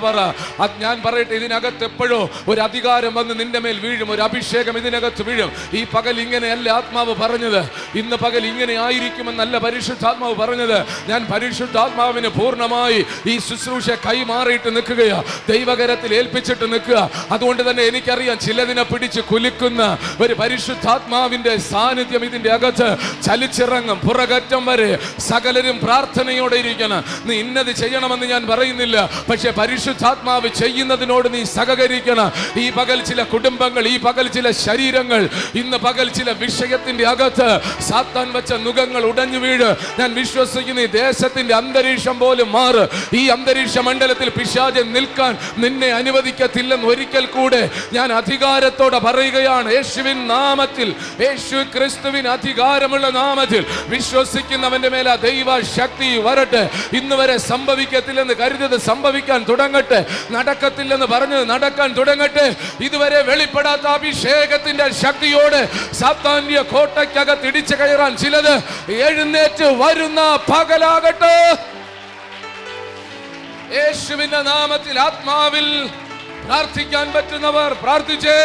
പറ. അത് ഞാൻ പറയട്ടെ, ഇതിനകത്ത് എപ്പോഴോ ഒരു അധികാരം വന്ന് നിന്റെ മേൽ വീഴും, ഒരു അഭിഷേകം ഇതിനകത്ത് വീഴും. ഈ പകൽ ഇങ്ങനെയല്ല ആത്മാവ് പറഞ്ഞത്, ഇന്ന് പകൽ ഇങ്ങനെ ആയിരിക്കുമെന്നല്ല പരിശുദ്ധാത്മാവ് പറഞ്ഞത്. ഞാൻ പരിശുദ്ധാത്മാവിന് പൂർണ്ണമായി ഈ ശുശ്രൂഷ കൈമാറിയിട്ട് നിൽക്കുകയാ, ദൈവകരത്തിൽ ഏൽപ്പിച്ചിട്ട് നിൽക്കുക. അതുകൊണ്ട് തന്നെ എനിക്കറിയാം, ചിലതിനെ പിടിച്ച് കുലുക്കുന്ന ഒരു പരിശുദ്ധാത്മാവിന്റെ സാന്നിധ്യം ഇതിന്റെ അകത്ത് ചലിച്ചിറങ്ങും. പുറകറ്റം വരെ സകലരും പ്രാർത്ഥനയോടെ ഇരിക്കണം. നീ ഇന്നത് ചെയ്യണമെന്ന് ഞാൻ പറയുന്നില്ല, പക്ഷെ പരിശുദ്ധാത്മാവ് ചെയ്യുന്നതിനോട് നീ സഹകരിക്കണം. ഈ പകൽ ചില കുടുംബങ്ങൾ, ഈ പകൽ ചില ശരീരങ്ങൾ, ഇന്ന് പകൽ ചില വിഷയത്തിന്റെ അകത്ത് സാത്താൻ വെച്ച നുകങ്ങൾ ഉടഞ്ഞു വീഴ്. ഞാൻ വിശ്വസിക്കുന്ന ഈ ദേശത്തിന്റെ അന്തരീക്ഷം പോലും മാറ്. ഈ അന്തരീക്ഷ മണ്ഡലത്തിൽ പിശാചൻ നിൽക്കാൻ നിന്നെ അനുവദിക്കത്തില്ലെന്ന് ഒരിക്കൽ കൂടെ ഞാൻ അധികാരത്തോടെ പറയുകയാണ്. യേശുവിൻ നാമത്തിൽ, യേശു ക്രിസ്തുവിൻ അധികാരമുള്ള നാമത്തിൽ വിശ്വസിക്കുന്നവന്റെ മേൽ ദൈവ ശക്തി വരട്ടെ. ഇന്ന് വരെ സംഭവിക്കത്തില്ലെന്ന് കരുതത് സംഭവിക്കാൻ തുടങ്ങട്ടെ. നടക്കത്തില്ലെന്ന് പറഞ്ഞത് നടക്കാൻ തുടങ്ങട്ടെ. ഇതുവരെ വെളിപ്പെടാത്ത അഭിഷേകത്തിന്റെ ശക്തിയോടെ സാത്താന്യ കോട്ടയ്ക്കകത്ത് ഇടിച്ചു കയറാൻ ചിലത് എഴുന്നേറ്റ് വരുന്ന പകലാകട്ടെ. യേശുവിന്റെ നാമത്തിൽ ആത്മാവിൽ പ്രാർത്ഥിക്കാൻ പറ്റുന്നവർ പ്രാർത്ഥിച്ചേ.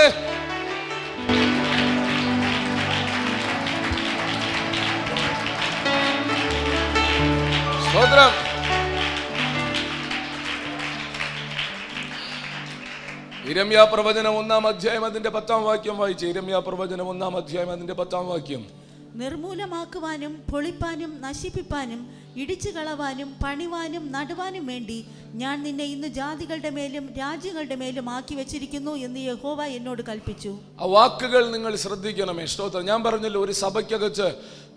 സ്തോത്രം. യിരെമ്യാ പ്രവചനം 1-ാം അധ്യായം അതിന്റെ 10-ാം വാക്യം വായിച്ചു. യിരെമ്യാ പ്രവചനം 1-ാം അധ്യായം അതിന്റെ 10-ാം വാക്യം. നിർമൂലമാക്കുവാനും പൊളിപ്പാനും നശിപ്പിപ്പാനും ഇടിച്ചു കളവാനും പണിവാനും നടുവാനും വേണ്ടി ഞാൻ നിന്നെ ഇന്ന് ജാതികളുടെ മേലും രാജ്യങ്ങളുടെ മേലും ആക്കി വെച്ചിരിക്കുന്നു എന്ന് യഹോവ എന്നോട് കൽപ്പിച്ചു. ആ വാക്കുകൾ നിങ്ങൾ ശ്രദ്ധിക്കണമേ. സ്തോത്രം. ഞാൻ പറഞ്ഞല്ലോ, ഒരു സഭയ്ക്കകത്ത്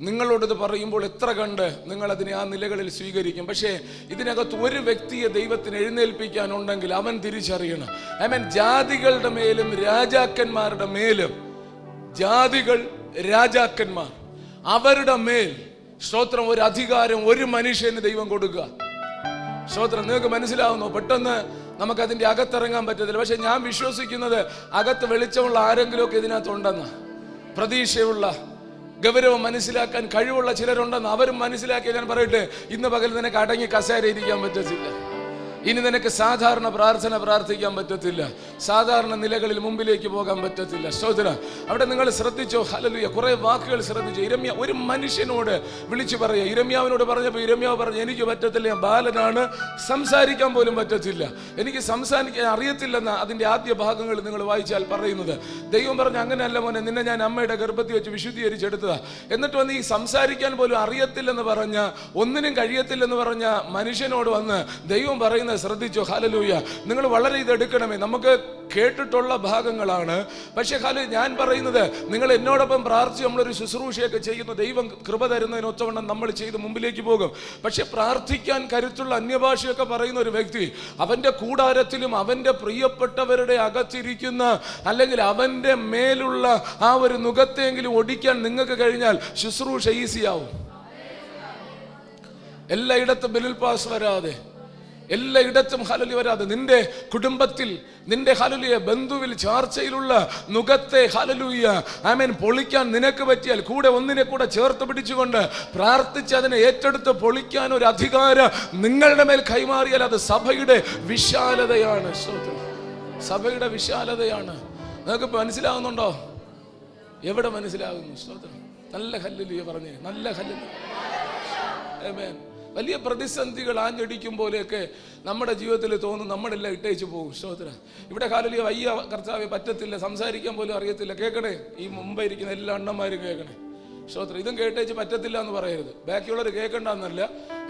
നിങ്ങളോടത് പറയുമ്പോൾ എത്ര കണ്ട് നിങ്ങൾ അതിനെ ആ നിലകളിൽ സ്വീകരിക്കും. പക്ഷേ ഇതിനകത്ത് ഒരു വ്യക്തിയെ ദൈവത്തിന് എഴുന്നേൽപ്പിക്കാനുണ്ടെങ്കിൽ അവൻ തിരിച്ചറിയണം. ജാതികളുടെ മേലും രാജാക്കന്മാരുടെ മേലും, ജാതികൾ രാജാക്കന്മാർ അവരുടെ മേൽ സ്തോത്രം ഒരു അധികാരം ഒരു മനുഷ്യന് ദൈവം കൊടുക്കുക. സ്തോത്രം. നിങ്ങൾക്ക് മനസ്സിലാവുന്നു? പെട്ടെന്ന് നമുക്ക് അതിന്റെ അകത്തിറങ്ങാൻ പറ്റത്തില്ല. പക്ഷെ ഞാൻ വിശ്വസിക്കുന്നത് അകത്ത് വെളിച്ചമുള്ള ആരെങ്കിലുമൊക്കെ ഇതിനകത്തുണ്ടെന്ന്, പ്രതീക്ഷയുള്ള, ഗൗരവം മനസ്സിലാക്കാൻ കഴിവുള്ള ചിലരുണ്ടെന്ന് അവരും മനസ്സിലാക്കി. ഞാൻ പറയട്ടെ, ഇന്ന് പകൽ നിനക്ക് അടങ്ങി കസേര ഇരിക്കാൻ പറ്റത്തില്ല. ഇനി നിനക്ക് സാധാരണ പ്രാർത്ഥന പ്രാർത്ഥിക്കാൻ പറ്റത്തില്ല. സാധാരണ നിലകളിൽ മുമ്പിലേക്ക് പോകാൻ പറ്റത്തില്ല. സ്തോത്രം. അവിടെ നിങ്ങൾ ശ്രദ്ധിച്ചോ? ഹല്ലേലൂയ. കുറെ വാക്കുകൾ ശ്രദ്ധിച്ചു. ഇരമ്യ ഒരു മനുഷ്യനോട് വിളിച്ചു പറയുക. ഇരമ്യാവിനോട് പറഞ്ഞപ്പോൾ ഇരമ്യാവ് പറഞ്ഞു, എനിക്ക് പറ്റത്തില്ല, ഞാൻ ബാലനാണ്, സംസാരിക്കാൻ പോലും പറ്റത്തില്ല, എനിക്ക് സംസാരിക്കാൻ അറിയത്തില്ലെന്ന അതിന്റെ ആദ്യ ഭാഗങ്ങൾ നിങ്ങൾ വായിച്ചാൽ പറയുന്നത്. ദൈവം പറഞ്ഞു, അങ്ങനെയല്ല മോനെ, നിന്നെ ഞാൻ അമ്മയുടെ ഗർഭത്തിൽ വെച്ച് വിശുദ്ധീകരിച്ചെടുത്തതാ. എന്നിട്ട് വന്ന് ഈ സംസാരിക്കാൻ പോലും അറിയത്തില്ലെന്ന് പറഞ്ഞ, ഒന്നിനും കഴിയത്തില്ലെന്ന് പറഞ്ഞ മനുഷ്യനോട് വന്ന് ദൈവം പറയുന്നത് ശ്രദ്ധിച്ചോ? ഹല്ലേലൂയ. നിങ്ങൾ വളരെ ഇതെടുക്കണമേ. നമുക്ക് കേട്ടിട്ടുള്ള ഭാഗങ്ങളാണ്, പക്ഷേ ഞാൻ പറയുന്നത്, നിങ്ങൾ എന്നോടൊപ്പം പ്രാർത്ഥിച്ച് നമ്മളൊരു ശുശ്രൂഷയൊക്കെ ചെയ്യുന്ന ദൈവം കൃപ തരുന്നതിനൊത്തവണ്ണം നമ്മൾ ചെയ്ത് മുമ്പിലേക്ക് പോകും. പക്ഷെ പ്രാർത്ഥിക്കാൻ കരുത്തുള്ള അന്യഭാഷയൊക്കെ പറയുന്ന ഒരു വ്യക്തി അവന്റെ കൂടാരത്തിലും അവന്റെ പ്രിയപ്പെട്ടവരുടെ അകത്തിരിക്കുന്ന അല്ലെങ്കിൽ അവന്റെ മേലുള്ള ആ ഒരു നുകത്തെങ്കിലും ഒടിക്കാൻ നിങ്ങൾക്ക് കഴിഞ്ഞാൽ ശുശ്രൂഷ ഈസിയാവും. എല്ലായിടത്തും ബിലിൽ പാസ് വരാതെ, എല്ലായിടത്തും ഹല്ലേലൂയ വരാതെ, നിന്റെ കുടുംബത്തിൽ, നിന്റെ ഹല്ലേലൂയ ബന്ധുവിൽ ചാർച്ചയിലുള്ള നുകത്തെ ഹല്ലേലൂയ ആമേൻ പൊളിക്കാൻ നിനക്ക് പറ്റിയാൽ, കൂടെ ഒന്നിനെ കൂടെ ചേർത്ത് പിടിച്ചുകൊണ്ട് പ്രാർത്ഥിച്ച് അതിനെ ഏറ്റെടുത്ത് പൊളിക്കാൻ ഒരു അധികാരം നിങ്ങളുടെ മേൽ കൈമാറിയാൽ അത് സഭയുടെ വിശാലതയാണ്. സഭയുടെ വിശാലതയാണ്. നിങ്ങൾക്ക് മനസ്സിലാകുന്നുണ്ടോ? എവിടെ മനസ്സിലാകുന്നു? സ്തോത്രം. നല്ല ഹല്ലേലൂയ പറഞ്ഞേ, നല്ല ഹല്ലേലൂയ. ആമേൻ. വലിയ പ്രതിസന്ധികൾ ആഞ്ഞടിക്കും പോലെയൊക്കെ നമ്മുടെ ജീവിതത്തിൽ തോന്നും, നമ്മളെല്ലാം ഇട്ടേച്ച് പോകും. സ്തോത്രം. ഇവിടെ ഹല്ലേലൂയ, വയ്യ കർത്താവേ, പറ്റത്തില്ല, സംസാരിക്കാൻ പോലും അറിയത്തില്ല. കേൾക്കണേ, ഈ മുമ്പേ ഇരിക്കുന്ന എല്ലാ അണ്ണന്മാരും കേൾക്കണേ. സ്തോത്രം. ഇതും കേട്ടേച്ച് പറ്റത്തില്ല എന്ന് പറയരുത്. ബാക്കിയുള്ളവർ കേൾക്കണ്ടെന്നല്ല.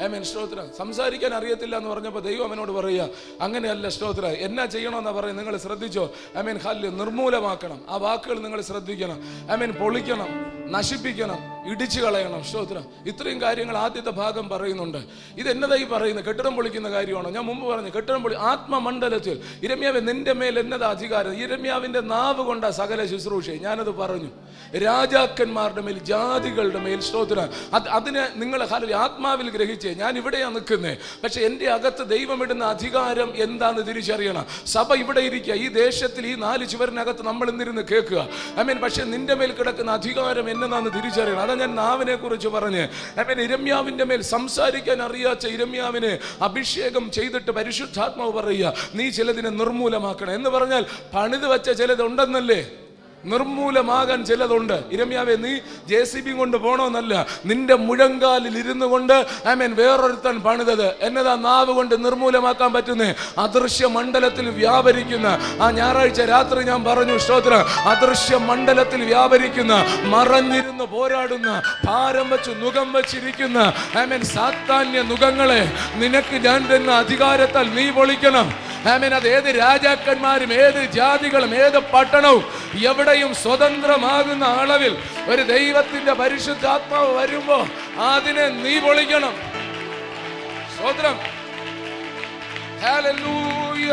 ആമേൻ. സ്തോത്രം. സംസാരിക്കാൻ അറിയത്തില്ല എന്ന് പറഞ്ഞപ്പോൾ ദൈവം അവനോട് പറയുക, അങ്ങനെയല്ല. സ്തോത്രം. എന്നാ ചെയ്യണമെന്നാ പറയുന്നത്? നിങ്ങൾ ശ്രദ്ധിച്ചോ? ആമേൻ. ഹല്ലേലൂയ. നിർമൂലമാക്കണം. ആ വാക്കുകൾ നിങ്ങൾ ശ്രദ്ധിക്കണം. ആമേൻ. പൊളിക്കണം, നശിപ്പിക്കണം, ഇടിച്ചു കളയണം. സ്തോത്രം. ഇത്രയും കാര്യങ്ങൾ ആദ്യത്തെ ഭാഗം പറയുന്നുണ്ട്. ഇത് എന്നതായി പറയുന്നത്? കെട്ടിടം പൊളിക്കുന്ന കാര്യമാണോ? ഞാൻ മുമ്പ് പറഞ്ഞു, കെട്ടിടം പൊളി ആത്മമണ്ഡലത്തിൽ. ഇരമ്യാവേ, നിന്റെ മേൽ എന്നതാ അധികാരം? ഇരമ്യാവിന്റെ നാവ് കൊണ്ട സകല ശുശ്രൂഷ. ഞാനത് പറഞ്ഞു. രാജാക്കന്മാരുടെ മേൽ, ജാതികളുടെ മേൽ. സ്തോത്രം. അതിന് നിങ്ങൾ ആത്മാവിൽ ഗ്രഹിച്ചേ. ഞാൻ ഇവിടെയാണ് നിൽക്കുന്നത്, പക്ഷെ എൻ്റെ അകത്ത് ദൈവം ഇടുന്ന അധികാരം എന്താണെന്ന് തിരിച്ചറിയണം. സഭ ഇവിടെ ഇരിക്കുക, ഈ ദേശത്തിൽ ഈ 4 ചുവരിനകത്ത് നമ്മൾ ഇന്നിരുന്ന് കേൾക്കുക. ആമേൻ. പക്ഷെ നിന്റെ മേൽ കിടക്കുന്ന അധികാരം എന്നതാണെന്ന് തിരിച്ചറിയണം. അതാ ഞാൻ നാവിനെ കുറിച്ച് പറഞ്ഞ്. ആമേൻ. ഇരമ്യാവിന്റെ മേൽ സംസാരിക്കാൻ അറിയാച്ച ഇരമ്യാവിനെ അഭിഷേകം ചെയ്തിട്ട് പരിശുദ്ധാത്മാവ് പറയുക, നീ ചിലതിനെ നിർമൂലമാക്കണം എന്ന് പറഞ്ഞാൽ പണിത് വെച്ച ചിലതുണ്ടെന്നല്ലേ? നിർമൂലമാകാൻ ചിലതുണ്ട്. ഇരമ്യാവേ, നീ JCB കൊണ്ട് പോണോന്നല്ല, നിന്റെ മുഴങ്കാലിൽ ഇരുന്നു കൊണ്ട് ആമേൻ വേറൊരുത്തൻ പണിതത് എന്നതാ നാവ് കൊണ്ട് നിർമൂലമാക്കാൻ പറ്റുന്നേ. അദൃശ്യ മണ്ഡലത്തിൽ വ്യാപരിക്കുന്ന ആ ഞായറാഴ്ച രാത്രി ഞാൻ പറഞ്ഞു, സ്തോത്രം, അദൃശ്യ മണ്ഡലത്തിൽ വ്യാപരിക്കുന്ന, മറഞ്ഞിരുന്ന് പോരാടുന്ന, ഭാരം വെച്ച് നുകം വെച്ചിരിക്കുന്ന ആമേൻ സാത്താന്യ നുകങ്ങളെ നിനക്ക് ഞാൻ തന്ന അധികാരത്താൽ നീ പൊളിക്കണം. ആമേൻ. അത് ഏത് രാജാക്കന്മാരും, ഏത് ജാതികളും, ഏത് പട്ടണവും, എവിടെയും സ്വതന്ത്രമാകുന്ന അളവിൽ ഒരു ദൈവത്തിന്റെ പരിശുദ്ധാത്മാവ് വരുമ്പോ അതിനെ നീ പൊളിക്കണം. സ്തോത്രം. ഹല്ലേലൂയ.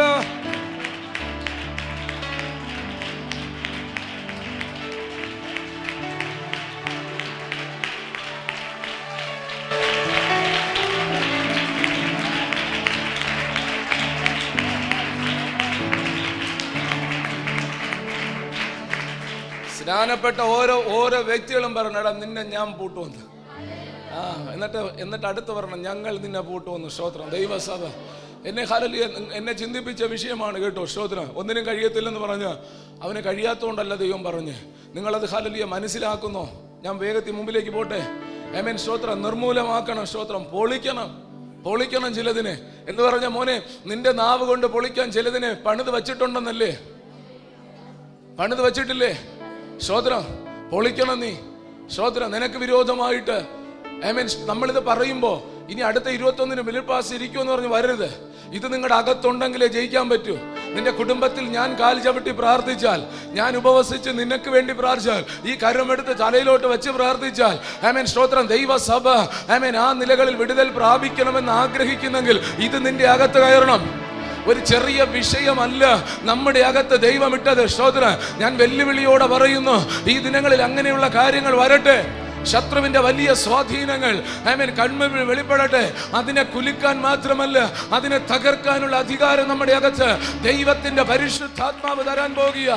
സ്നാനപ്പെട്ട ഓരോ വ്യക്തികളും പറഞ്ഞടാ, നിന്നെ ഞാൻ പൂട്ടുവന്ന്. എന്നിട്ട് അടുത്ത് പറഞ്ഞു, ഞങ്ങൾ നിന്നെ പൂട്ടുവന്നു. സ്തോത്രം. ദൈവസഭ എന്നെ ചിന്തിപ്പിച്ച വിഷയമാണ് കേട്ടോ. സ്തോത്രം. ഒന്നിനും കഴിയത്തില്ലെന്ന് പറഞ്ഞ് അവന് കഴിയാത്തതുകൊണ്ടല്ല ദൈവം പറഞ്ഞ്. നിങ്ങളത് ഹല്ലേലൂയ മനസ്സിലാക്കുന്നോ? ഞാൻ വേഗത്തിൽ മുമ്പിലേക്ക് പോട്ടെ. ആമേൻ. സ്തോത്രം. നിർമൂലമാക്കണം. സ്തോത്രം. പൊളിക്കണം ചിലതിനെ എന്ന് പറഞ്ഞ, മോനെ, നിന്റെ നാവ് കൊണ്ട് പൊളിക്കാൻ ചിലതിനെ പണിത് വച്ചിട്ടുണ്ടെന്നല്ലേ? പണിത് വച്ചിട്ടില്ലേ? സ്തോത്രം. പൊളിക്കണം നീ. സ്തോത്രം. നിനക്ക് വിരോധമായിട്ട് ആമേൻ നമ്മളിത് പറയുമ്പോ ഇനി അടുത്ത 21-ന് ബിലിൽ പാസ് ഇരിക്കുമെന്ന് പറഞ്ഞ് വരരുത്. ഇത് നിങ്ങളുടെ അകത്തുണ്ടെങ്കിലേ ജയിക്കാൻ പറ്റൂ. നിന്റെ കുടുംബത്തിൽ ഞാൻ കാൽ ചവിട്ടി പ്രാർത്ഥിച്ചാൽ, ഞാൻ ഉപവസിച്ച് നിനക്ക് വേണ്ടി പ്രാർത്ഥിച്ചാൽ, ഈ കരമെടുത്ത് തലയിലോട്ട് വെച്ച് പ്രാർത്ഥിച്ചാൽ, ആമേൻ സ്തോത്രം, ദൈവസഭ ആമേൻ ആ നിലകളിൽ വിടുതൽ പ്രാപിക്കണമെന്ന് ആഗ്രഹിക്കുന്നെങ്കിൽ ഇത് നിന്റെ അകത്ത് കയറണം. ഒരു ചെറിയ വിഷയമല്ല നമ്മുടെ അകത്ത് ദൈവം ഇട്ടത്. സ്തോത്രം. ഞാൻ വെല്ലുവിളിയോടെ പറയുന്നു, ഈ ദിനങ്ങളിൽ അങ്ങനെയുള്ള കാര്യങ്ങൾ വരട്ടെ. ശത്രുവിന്റെ വലിയ സ്വാധീനങ്ങൾ ആമേൻ കൺമുമ്പിൽ വെളിപ്പെടട്ടെ. അതിനെ കുലുക്കാൻ മാത്രമല്ല, അതിനെ തകർക്കാനുള്ള അധികാരം നമ്മുടെ അകത്ത് ദൈവത്തിന്റെ പരിശുദ്ധാത്മാവ് തരാൻ പോകുക.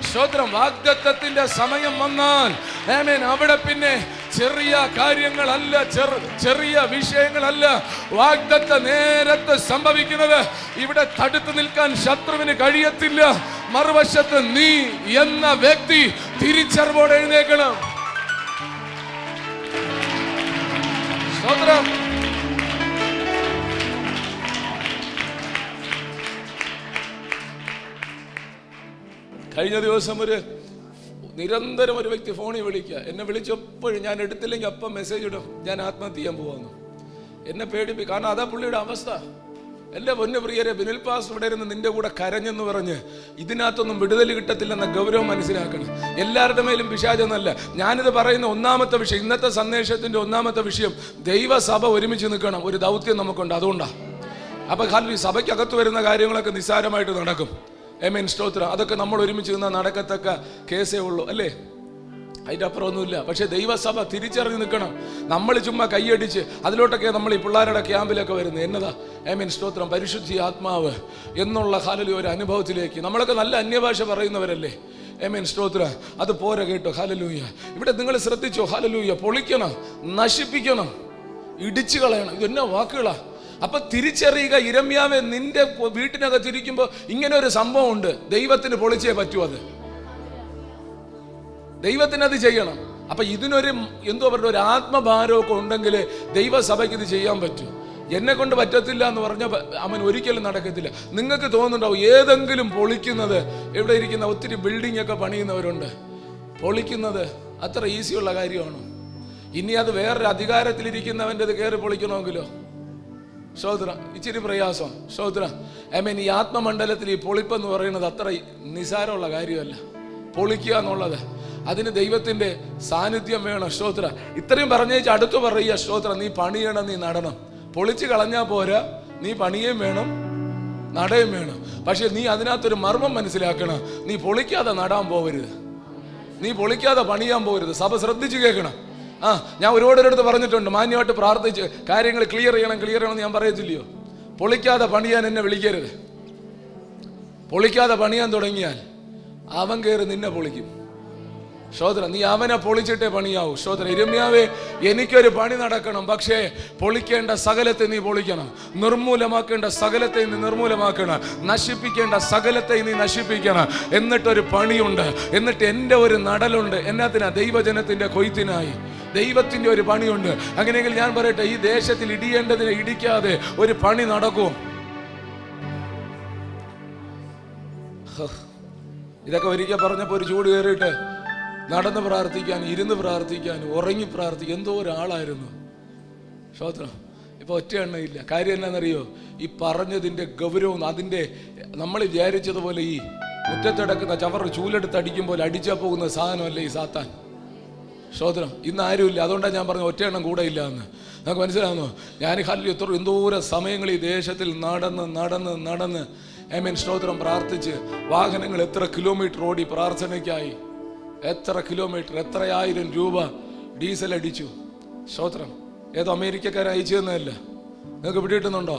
സ്തോത്രം. വാഗ്ദത്തത്തിന്റെ സമയം വന്നാൽ ആമേൻ അവിടെ പിന്നെ ചെറിയ കാര്യങ്ങളല്ല, ചെറിയ വിഷയങ്ങളല്ല, വാഗ്ദത്ത നേരത്തെ സംഭവിക്കുന്നത്. ഇവിടെ തടുത്തു നിൽക്കാൻ ശത്രുവിന് കഴിയത്തില്ല. മറുവശത്ത് നീ എന്ന വ്യക്തി തിരിച്ചറിവോടെ എഴുന്നേക്കണം. സ്തോത്രം. കഴിഞ്ഞ ദിവസം നിരന്തരം ഒരു വ്യക്തി ഫോണിൽ വിളിക്കുക. എന്നെ വിളിച്ചപ്പോഴും ഞാൻ എടുത്തില്ലെങ്കിൽ അപ്പം മെസ്സേജ് ഇടും, ഞാൻ ആത്മഹത്യ ചെയ്യാൻ പോവാന്ന്. എന്നെ പേടിപ്പിക്കും. കാരണം അതാ പുള്ളിയുടെ അവസ്ഥ. എൻ്റെ പൊന്നു പ്രിയരെ, ബിനിൽ പാസ് ഇവിടെ ഇരുന്ന് നിന്റെ കൂടെ കരഞ്ഞെന്ന് പറഞ്ഞ് ഇതിനകത്തൊന്നും വിടുതൽ കിട്ടത്തില്ലെന്ന ഗൗരവം മനസ്സിലാക്കണം. എല്ലാവരുടെ മേലും പിശാചെന്നല്ല ഞാനിത് പറയുന്ന. ഒന്നാമത്തെ വിഷയം, ഇന്നത്തെ സന്ദേശത്തിന്റെ ഒന്നാമത്തെ വിഷയം, ദൈവസഭ ഒരുമിച്ച് നിൽക്കണം. ഒരു ദൗത്യം നമുക്കുണ്ട്, അതുകൊണ്ടാണ്. അപ്പൊ ഈ സഭയ്ക്കകത്ത് വരുന്ന കാര്യങ്ങളൊക്കെ നിസ്സാരമായിട്ട് നടക്കും. ആമേൻ, സ്തോത്രം. അതൊക്കെ നമ്മൾ ഒരുമിച്ച് നിന്നാൽ നടക്കത്തക്ക കേസേ ഉള്ളൂ, അല്ലേ? അതിൻ്റെ അപ്പുറമൊന്നുമില്ല. പക്ഷെ ദൈവസഭ തിരിച്ചറിഞ്ഞ് നിൽക്കണം. നമ്മൾ ചുമ്മാ കൈയടിച്ച് അതിലോട്ടൊക്കെ നമ്മൾ ഈ പിള്ളേരുടെ ക്യാമ്പിലൊക്കെ വരുന്നത് എന്നതാ? ആമേൻ, സ്തോത്രം. പരിശുദ്ധി ആത്മാവ് എന്നുള്ള ഹല്ലേലൂയ ഒരു അനുഭവത്തിലേക്ക്. നമ്മളൊക്കെ നല്ല അന്യഭാഷ പറയുന്നവരല്ലേ? ആമേൻ, സ്തോത്രം. അത് പോരെ കേട്ടോ. ഹല്ലേലൂയ. ഇവിടെ നിങ്ങൾ ശ്രദ്ധിച്ചോ? ഹല്ലേലൂയ. പൊളിക്കണം, നശിപ്പിക്കണം, ഇടിച്ചു കളയണം. ഇതെന്നാ വാക്കുകളാ? അപ്പൊ തിരിച്ചറിയുക. ഇരമ്യാവെ, നിന്റെ വീട്ടിനകത്തിരിക്കുമ്പോൾ ഇങ്ങനെ ഒരു സംഭവം ഉണ്ട്. ദൈവത്തിന് പൊളിച്ചേ പറ്റൂ. അത് ദൈവത്തിന് അത് ചെയ്യണം. അപ്പൊ ഇതിനൊരു എന്തോ പറഞ്ഞ ഒരു ആത്മഭാരമൊക്കെ ഉണ്ടെങ്കിൽ ദൈവസഭയ്ക്ക് ഇത് ചെയ്യാൻ പറ്റൂ. എന്നെ കൊണ്ട് പറ്റത്തില്ല എന്ന് പറഞ്ഞാൽ അവൻ ഒരിക്കലും നടക്കത്തില്ല. നിങ്ങൾക്ക് തോന്നുന്നുണ്ടാവും ഏതെങ്കിലും പൊളിക്കുന്നത്. ഇവിടെ ഇരിക്കുന്ന ഒത്തിരി ബിൽഡിംഗ് ഒക്കെ പണിയുന്നവരുണ്ട്. പൊളിക്കുന്നത് അത്ര ഈസിയുള്ള കാര്യമാണോ? ഇനി അത് വേറൊരു അധികാരത്തിലിരിക്കുന്നവൻ്റെ അത് കയറി പൊളിക്കണമെങ്കിലോ? സ്തോത്രം. ഇച്ചിരി പ്രയാസം. സ്തോത്രം. ആമേൻ. ഈ ആത്മമണ്ഡലത്തിൽ ഈ പൊളിപ്പെന്ന് പറയുന്നത് അത്ര നിസാരമുള്ള കാര്യമല്ല. പൊളിക്കുക എന്നുള്ളത് അതിന് ദൈവത്തിന്റെ സാന്നിധ്യം വേണം. സ്തോത്രം. ഇത്രയും പറഞ്ഞേച്ച് അടുത്ത് പറയുക, സ്തോത്രം, നീ പണിയണം, നീ നടണം. പൊളിച്ച് കളഞ്ഞാൽ പോരാ, നീ പണിയും വേണം, നടയും വേണം. പക്ഷെ നീ അതിനകത്തൊരു മർമ്മം മനസ്സിലാക്കണം. നീ പൊളിക്കാതെ നടാൻ പോകരുത്, നീ പൊളിക്കാതെ പണിയാൻ പോകരുത്. സഭ ശ്രദ്ധിച്ചു കേൾക്കണം. ഞാൻ ഒരുപാടൊരിടത്ത് പറഞ്ഞിട്ടുണ്ട്, മാന്യമായിട്ട് പ്രാർത്ഥിച്ച് കാര്യങ്ങൾ ക്ലിയർ ചെയ്യണം ഞാൻ പറയത്തില്ലയോ? പൊളിക്കാതെ പണിയാൻ എന്നെ വിളിക്കരുത്. പൊളിക്കാതെ പണിയാൻ തുടങ്ങിയാൽ അവൻ കയറി നിന്നെ പൊളിക്കും. സ്തോത്രം. നീ അവനെ പൊളിച്ചിട്ടേ പണിയാവൂ. സ്തോത്രം. ഇരമ്യാവേ, എനിക്കൊരു പണി നടക്കണം, പക്ഷേ പൊളിക്കേണ്ട സകലത്തെ നീ പൊളിക്കണം, നിർമൂലമാക്കേണ്ട സകലത്തെ നീ നിർമൂലമാക്കണം, നശിപ്പിക്കേണ്ട സകലത്തെ നീ നശിപ്പിക്കണം. എന്നിട്ടൊരു പണിയുണ്ട്, എന്നിട്ട് എൻ്റെ ഒരു നടലുണ്ട്. എന്നാത്തിനാ? ദൈവജനത്തിന്റെ കൊയ്ത്തിനായി. ദൈവത്തിന്റെ ഒരു പണിയുണ്ട്. അങ്ങനെയെങ്കിൽ ഞാൻ പറയട്ടെ, ഈ ദേശത്തിൽ ഇടിയേണ്ടതിനെ ഇടിക്കാതെ ഒരു പണി നടക്കും. ഇതൊക്കെ ഒരിക്കൽ പറഞ്ഞപ്പോൾ ഒരു ചൂട് കയറിയിട്ട് നടന്ന് പ്രാർത്ഥിക്കാൻ, ഇരുന്ന് പ്രാർത്ഥിക്കാൻ, ഉറങ്ങി പ്രാർത്ഥിക്കാൻ എന്തോ ഒരാളായിരുന്നു. സ്തോത്രം. ഇപ്പൊ ഒറ്റ എണ്ണയില്ല. കാര്യം എന്നാണെന്നറിയോ? ഈ പറഞ്ഞതിന്റെ ഗൗരവം, അതിന്റെ നമ്മൾ വിചാരിച്ചതുപോലെ ഈ മുറ്റത്തടക്കുന്ന ചവർ ചൂലെടുത്ത് അടിക്കുമ്പോൾ അടിച്ചാൽ പോകുന്ന സാധനമല്ലേ ഈ സാത്താൻ. സ്തോത്രം. ഇന്ന് ആരുമില്ല. അതുകൊണ്ടാണ് ഞാൻ പറഞ്ഞു ഒറ്റ എണ്ണം കൂടെ ഇല്ല എന്ന്. നമുക്ക് മനസ്സിലാകുന്നു. ഞാൻ എന്തോരം സമയങ്ങൾ ഈ ദേശത്തിൽ നടന്ന് ആമേൻ, സ്തോത്രം, പ്രാർത്ഥിച്ച് വാഹനങ്ങൾ എത്ര കിലോമീറ്റർ ഓടി പ്രാർത്ഥനയ്ക്കായി. എത്ര കിലോമീറ്റർ, എത്രയായിരം രൂപ ഡീസൽ അടിച്ചു. സ്തോത്രം. ഏതോ അമേരിക്കക്കാരെ അയച്ചു തന്നതല്ല. നിങ്ങൾക്ക് പിടികിട്ടുന്നുണ്ടോ?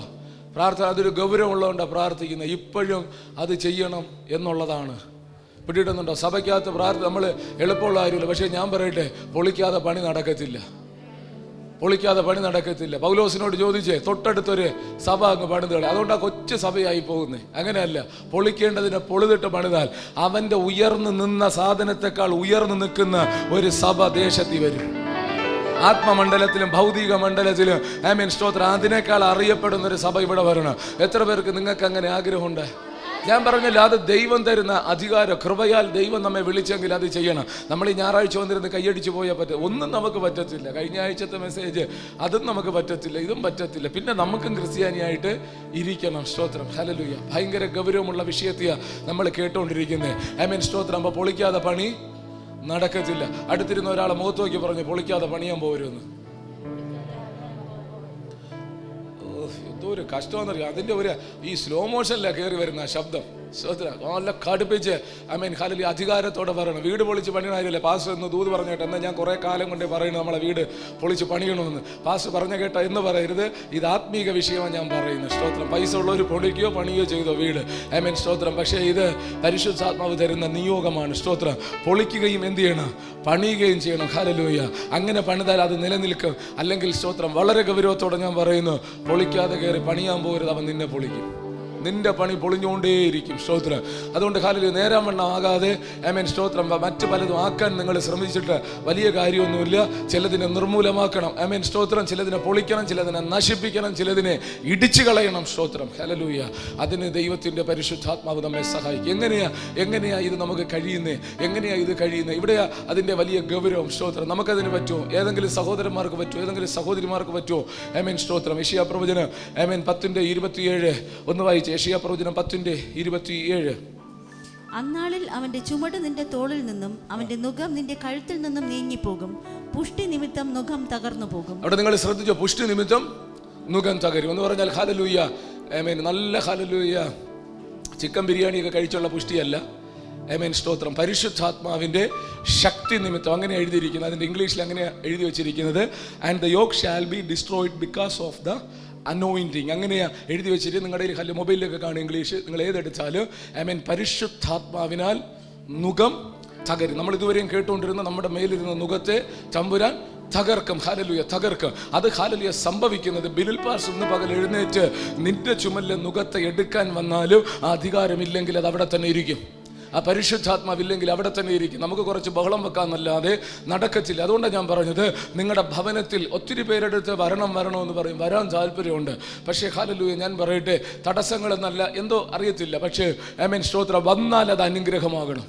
പ്രാർത്ഥന അതൊരു ഗൗരവമുള്ളതുകൊണ്ടാണ് പ്രാർത്ഥിക്കുന്നത്. ഇപ്പോഴും അത് ചെയ്യണം എന്നുള്ളതാണ്. പിടികിട്ടുന്നുണ്ടോ? സഭയ്ക്കകത്ത് നമ്മൾ എളുപ്പമുള്ള കാര്യമില്ല. പക്ഷേ ഞാൻ പറയട്ടെ, പൊളിക്കാതെ പണി നടക്കത്തില്ല. പൊളിക്കാതെ പണി നടക്കത്തില്ല. പൗലോസിനോട് ചോദിച്ചേ, തൊട്ടടുത്തൊരു സഭ അങ്ങ് പണിതുകളെ. അതുകൊണ്ടാണ് കൊച്ചു സഭയായി പോകുന്നത്. അങ്ങനെയല്ല. പൊളിക്കേണ്ടതിനെ പൊളിതിട്ട് പണിതാൽ അവന്റെ ഉയർന്നു നിന്ന സാധനത്തെക്കാൾ ഉയർന്നു നിൽക്കുന്ന ഒരു സഭ ദേശത്തിൽ വരും. ആത്മമണ്ഡലത്തിലും ഭൗതിക മണ്ഡലത്തിലും ആമേൻ, സ്തോത്രം, അതിനേക്കാൾ അറിയപ്പെടുന്ന ഒരു സഭ ഇവിടെ വരണം. എത്ര പേർക്ക് നിങ്ങൾക്ക് അങ്ങനെ ആഗ്രഹമുണ്ട്? ഞാൻ പറഞ്ഞില്ല, അത് ദൈവം തരുന്ന അധികാരം, കൃപയാൽ ദൈവം നമ്മെ വിളിച്ചെങ്കിൽ അത് ചെയ്യണം. നമ്മൾ ഈ ഞായറാഴ്ച വന്നിരുന്ന് കൈയടിച്ച് പോയാൽ പറ്റും? ഒന്നും നമുക്ക് പറ്റത്തില്ല. കഴിഞ്ഞ ആഴ്ചത്തെ മെസ്സേജ് അതും നമുക്ക് പറ്റത്തില്ല, ഇതും പറ്റത്തില്ല. പിന്നെ നമുക്കും ക്രിസ്ത്യാനിയായിട്ട് ഇരിക്കണം. സ്തോത്രം. ഹല്ലേലൂയ. ഭയങ്കര ഗൗരവമുള്ള വിഷയത്തെയാണ് നമ്മൾ കേട്ടുകൊണ്ടിരിക്കുന്നത്. ആമേൻ, സ്തോത്രം. അപ്പോൾ പൊളിക്കാതെ പണി നടക്കത്തില്ല. അടുത്തിരുന്ന ഒരാളെ മുഖത്ത് നോക്കി പറഞ്ഞു, പൊളിക്കാതെ പണിയാൻ പോരുമെന്ന്. എന്തോ ഒരു കഷ്ടമെന്നറിയാം. അതിൻ്റെ ഈ സ്ലോ മോഷനിലാണ് കയറി വരുന്ന ശബ്ദം. നല്ല കടുപ്പിച്ച് ആമേൻ, ഹല്ലേലൂയ, അധികാരത്തോടെ പറയണം. വീട് പൊളിച്ച് പണിയണമായിരുന്നില്ല. പാസ്റ്റർ എന്ന് ദൂത് പറഞ്ഞ കേട്ടോ. എന്നാൽ ഞാൻ കുറേ കാലം കൊണ്ടേ പറയുന്നത് നമ്മളെ വീട് പൊളിച്ച് പണിയണമെന്ന്. പാസ്റ്റർ പറഞ്ഞ കേട്ടോ എന്ന് പറയരുത്. ഇത് ആത്മീക വിഷയമാണ് ഞാൻ പറയുന്നത്. സ്തോത്രം. പൈസ ഉള്ളവർ പൊളിക്കുകയോ പണിയോ ചെയ്തോ വീട്. ആമേൻ, സ്തോത്രം. പക്ഷേ ഇത് പരിശുദ്ധാത്മാവ് തരുന്ന നിയോഗമാണ്. സ്തോത്രം. പൊളിക്കുകയും എന്ത് ചെയ്യണം? പണിയുകയും ചെയ്യണം. ഹല്ലേലൂയ. അങ്ങനെ പണിതാൽ അത് നിലനിൽക്കും. അല്ലെങ്കിൽ സ്തോത്രം, വളരെ ഗൗരവത്തോടെ ഞാൻ പറയുന്നു, പൊളിക്കാതെ കയറി പണിയാൻ പോകരുത്. അവൻ നിന്നെ പൊളിക്കും. നിന്റെ പണി പൊളിഞ്ഞുകൊണ്ടേയിരിക്കും. സ്തോത്രം. അതുകൊണ്ട് ഹല്ലേലൂയ, നേരാവണ്ണം ആകാതെ ആമേൻ സ്തോത്രം മറ്റ് പലതും ആക്കാൻ നിങ്ങൾ ശ്രമിച്ചിട്ട് വലിയ കാര്യമൊന്നുമില്ല. ചിലതിനെ നിർമൂലമാക്കണം. ആമേൻ സ്തോത്രം. ചിലതിനെ പൊളിക്കണം, ചിലതിനെ നശിപ്പിക്കണം, ചിലതിനെ ഇടിച്ചു കളയണം. സ്തോത്രം. ഹല്ലേലൂയ. അതിന് ദൈവത്തിന്റെ പരിശുദ്ധാത്മാവ് നമ്മെ സഹായിക്കും. എങ്ങനെയാ ഇത് നമുക്ക് കഴിയുന്നത്? എങ്ങനെയാ ഇത് കഴിയുന്നത്? ഇവിടെയാ അതിന്റെ വലിയ ഗൗരവം. സ്തോത്രം. നമുക്കതിന് പറ്റുമോ? ഏതെങ്കിലും സഹോദരന്മാർക്ക് പറ്റുമോ? ഏതെങ്കിലും സഹോദരിമാർക്ക് പറ്റുമോ? ആമേൻ സ്തോത്രം. യെശയ്യാ പ്രവചനം ആമേൻ 10:27 ഒന്ന് വായിച്ച്. യെശയ്യാ പ്രവചനം 10:27. അന്നാളിൽ അവന്റെ ചുമട് നിന്റെ തോളിൽ നിന്നും അവന്റെ നുകം നിന്റെ കഴുത്തിൽ നിന്നും നീങ്ങിപ്പോകും. പുഷ്ടി നിമിത്തം നുകം തകർന്നു പോകും. അവിടെ നിങ്ങൾ ശ്രദ്ധിച്ചോ? പുഷ്ടി നിമിത്തം നുകം തകരും എന്ന് പറഞ്ഞാൽ ഹല്ലേലൂയ, ആമേൻ, നല്ല ഹല്ലേലൂയ, ചിക്കൻ ബിരിയാണിയൊക്കെ കഴിച്ചുള്ള പുഷ്ടിയല്ല. ആമേൻ സ്തോത്രം. പരിശുദ്ധാത്മാവിന്റെ ശക്തി നിമിത്തം അങ്ങനെ എഴുതിയിരിക്കുന്നത്. അതിന്റെ ഇംഗ്ലീഷിൽ അങ്ങനെ എഴുതി വെച്ചിരിക്കുന്നത്, and the yoke shall be destroyed because of the anointing. അങ്ങനെയാ എഴുതി വെച്ചിട്ട് നിങ്ങളുടെ മൊബൈലിലൊക്കെ കാണും ഇംഗ്ലീഷ്. നിങ്ങൾ ഏതെടുത്താലും ആമേൻ പരിശുദ്ധാത്മാവിനാൽ നുകം തകരും. നമ്മൾ ഇതുവരെയും കേട്ടുകൊണ്ടിരുന്ന നമ്മുടെ മേലിരുന്ന നുകത്തെ തമ്പുരാൻ തകർക്കും. ഹല്ലേലൂയ, തകർക്കും. അത് ഹല്ലേലൂയ സംഭവിക്കുന്നത് ബിലിൽ പാസ് ഇന്ന് പകൽ എഴുന്നേറ്റ് നിന്റെ ചുമലിലെ നുകത്തെ എടുക്കാൻ വന്നാലും ആ അധികാരമില്ലെങ്കിൽ അത് അവിടെ തന്നെ ഇരിക്കും. ആ പരിശുദ്ധാത്മാവില്ലെങ്കിൽ അവിടെ തന്നെ ഇരിക്കും. നമുക്ക് കുറച്ച് ബഹളം വെക്കാന്നല്ലാതെ നടക്കത്തില്ല. അതുകൊണ്ടാണ് ഞാൻ പറഞ്ഞത്, നിങ്ങളുടെ ഭവനത്തിൽ ഒത്തിരി പേരെടുത്ത് വരണമെന്ന് പറയും, വരാൻ താല്പര്യമുണ്ട്. പക്ഷേ ഹല്ലേലൂയ, ഞാൻ പറയട്ടെ, തടസ്സങ്ങളെന്നല്ല എന്തോ അറിയത്തില്ല. പക്ഷേ ആമേൻ സ്തോത്രം, വന്നാൽ അത് അനുഗ്രഹമാകണം.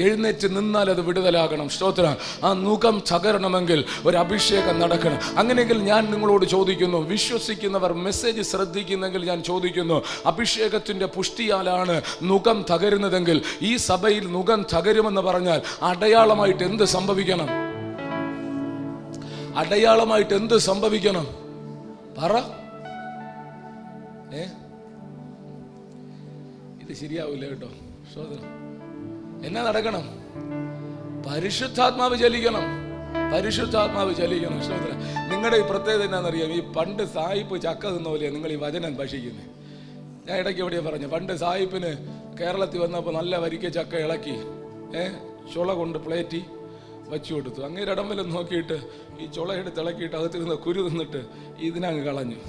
എഴുന്നേറ്റ് നിന്നാൽ അത് വിടുതലാകണം. സ്തോത്രം. ആ നുകം തകരണമെങ്കിൽ ഒരു അഭിഷേകം നടക്കണം. അങ്ങനെയെങ്കിൽ ഞാൻ നിങ്ങളോട് ചോദിക്കുന്നു, വിശ്വസിക്കുന്നവർ മെസ്സേജ് ശ്രദ്ധിക്കുന്നെങ്കിൽ ഞാൻ ചോദിക്കുന്നു, അഭിഷേകത്തിന്റെ പുഷ്ടിയാലാണ് നുകം തകരുന്നതെങ്കിൽ ഈ സഭയിൽ നുകം തകരുമെന്ന് പറഞ്ഞാൽ അടയാളമായിട്ട് എന്ത് സംഭവിക്കണം? അടയാളമായിട്ട് എന്ത് സംഭവിക്കണം? പറ. ഇത് ശരിയാവില്ല കേട്ടോ. സ്തോത്രം. എന്നാ നടക്കണം? പരിശുദ്ധാത്മാവ് ചലിക്കണം. പരിശുദ്ധാത്മാവ് ചലിക്കണം. സ്തോത്രം. നിങ്ങളുടെ ഈ പ്രത്യേകത എന്നാണെന്നറിയാം? ഈ പണ്ട് സായിപ്പ് ചക്ക തിന്ന പോലെയാണ് നിങ്ങൾ ഈ വചനം ഭക്ഷിക്കുന്നത്. ഞാൻ ഇടയ്ക്ക് എവിടെയാ പറഞ്ഞു, പണ്ട് സായിപ്പിന് കേരളത്തിൽ വന്നപ്പോൾ നല്ല വരിക്ക ചക്ക ഇളക്കി ചുള കൊണ്ട് പ്ലേറ്റി വച്ചു കൊടുത്തു. അങ്ങേര് ഇടംവലം നോക്കിയിട്ട് ഈ ചുളയെടുത്ത് ഇളക്കിയിട്ട് അകത്തിരുന്ന കുരു തിന്നിട്ട് ഇതിനങ്ങ് കളഞ്ഞു.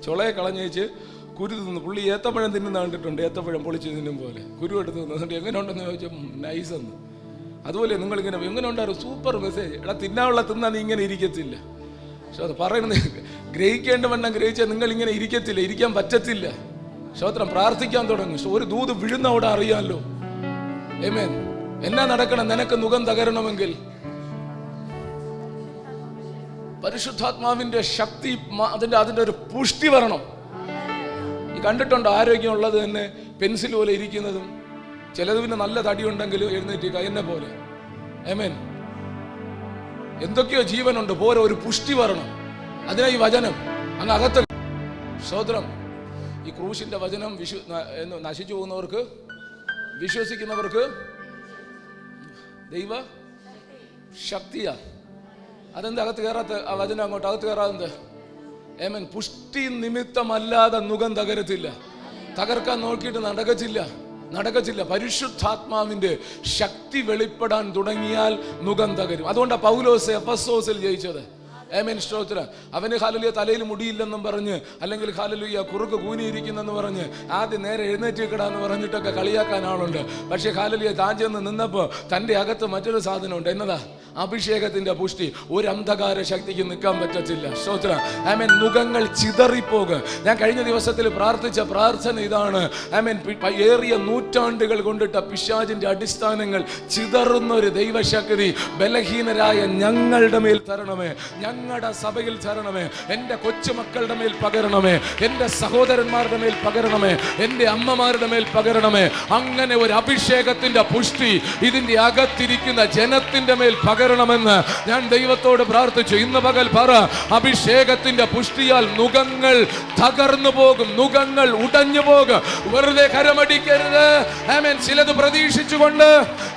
ചുളയെ കളഞ്ഞേച്ച് കുരു തിന്നു. പുള്ളി ഏത്തപ്പഴം തിന്നുന്ന കണ്ടിട്ടുണ്ട്, ഏത്തപ്പഴം പൊളിച്ച് തിന്നും പോലെ കുരു എടുത്ത് തിന്നിട്ട് എങ്ങനെ ഉണ്ടെന്ന് ചോദിച്ചാൽ നൈസെന്ന്. അതുപോലെ നിങ്ങളിങ്ങനെ എങ്ങനെ ഉണ്ടായിരുന്നു? Super message. എടാ, തിന്നാനുള്ള തിന്നാ നീ ഇങ്ങനെ ഇരിക്കത്തില്ല. പക്ഷെ അത് പറയുന്നത് ഗ്രഹിക്കേണ്ടവണ്ണം ഗ്രഹിച്ചാൽ നിങ്ങൾ ഇങ്ങനെ ഇരിക്കത്തില്ല, ഇരിക്കാൻ പറ്റത്തില്ല. സ്തോത്രം. പ്രാർത്ഥിക്കാൻ തുടങ്ങും. ഒരു ദൂത് വിഴുന്ന അവിടെ അറിയാമല്ലോ. ആമേൻ. എന്നാ നടക്കണം? നിനക്ക് നുകം തകരണമെങ്കിൽ പരിശുദ്ധാത്മാവിന്റെ ശക്തി, അതിന്റെ ഒരു പുഷ്ടി വരണം. ഈ കണ്ടിട്ടുണ്ടോ ആരോഗ്യമുള്ളത് തന്നെ പെൻസിൽ പോലെ ഇരിക്കുന്നതും? ചിലത് പിന്നെ നല്ല തടിയുണ്ടെങ്കിലും എഴുന്നേറ്റ് എന്നെ പോലെ. ആമേൻ. എന്തൊക്കെയോ ജീവനുണ്ട്, പോരെ ഒരു പുഷ്ടി വരണം. അതിനാ ഈ വചനം അങ്ങ് അകത്ത്. സ്തോത്രം. ഈ ക്രൂശിന്റെ വചനം നശിച്ചു പോകുന്നവർക്ക്, വിശ്വസിക്കുന്നവർക്ക് ദൈവ ശക്തിയാ. അതെന്ത് അകത്ത് കയറാത്ത? ആ വചനം അങ്ങോട്ട് അകത്ത് കയറാതെന്ത്? ആമേൻ. പുഷ്ടി നിമിത്തമല്ലാതെ നുകം തകരത്തില്ല. തകർക്കാൻ നോക്കിയിട്ട് നടക്കത്തില്ല. പരിശുദ്ധാത്മാവിന്റെ ശക്തി വെളിപ്പെടാൻ തുടങ്ങിയാൽ നുകം തകരും. അതുകൊണ്ടാണ് പൗലോസ് എഫെസോസിൽ ജയിച്ചത്. ആമേൻ സ്തോത്രം. അവന് ഹല്ലേലൂയ തലയിൽ മുടിയില്ലെന്നും പറഞ്ഞ്, അല്ലെങ്കിൽ ഹല്ലേലൂയ കുറുക്ക് കൂനിയിരിക്കുന്നെന്ന് പറഞ്ഞ് ആദ്യം നേരെ എഴുന്നേറ്റിക്കിടാന്ന് പറഞ്ഞിട്ടൊക്കെ കളിയാക്കാൻ ആളുണ്ട്. പക്ഷേ ഹല്ലേലൂയ താൻ ചെന്ന് നിന്നപ്പോൾ തൻ്റെ അകത്ത് മറ്റൊരു സാധനമുണ്ട്. എന്നതാ? അഭിഷേകത്തിന്റെ പുഷ്ടി. ഒരു അന്ധകാര ശക്തിക്ക് നിൽക്കാൻ പറ്റത്തില്ല. സ്തോത്രം. ആമേൻ. നുകങ്ങൾ ചിതറിപ്പോകും. ഞാൻ കഴിഞ്ഞ ദിവസത്തിൽ പ്രാർത്ഥിച്ച പ്രാർത്ഥന ഇതാണ്. ആമേൻ. ഏറിയ നൂറ്റാണ്ടുകൾ കൊണ്ടിട്ട പിശാചിന്റെ അടിസ്ഥാനങ്ങൾ ചിതറുന്ന ഒരു ദൈവശക്തി ബലഹീനരായ ഞങ്ങളുടെ മേൽ തരണമേ, ഞങ്ങളുടെ സഭയിൽ തരണമേ, എൻ്റെ കൊച്ചുമക്കളുടെ മേൽ പകരണമേ, എൻ്റെ സഹോദരന്മാരുടെ മേൽ പകരണമേ, എൻ്റെ അമ്മമാരുടെ മേൽ പകരണമേ. അങ്ങനെ ഒരു അഭിഷേകത്തിന്റെ പുഷ്ടി ഇതിന്റെ അകത്തിരിക്കുന്ന ജനത്തിന്റെ മേൽ പകരണമെന്ന് ഞാൻ ദൈവത്തോട് പ്രാർത്ഥിച്ചു. ഇന്ന് പകൽ പറ, അഭിഷേകത്തിന്റെ പുഷ്ടിയാൽ നുകങ്ങൾ തകർന്നു പോകും, നുകങ്ങൾ ഉടഞ്ഞു പോകും. വെറുതെ കരമടിക്കരുത്. ആമേൻ. ചിലത് പ്രതീക്ഷിച്ചുകൊണ്ട്,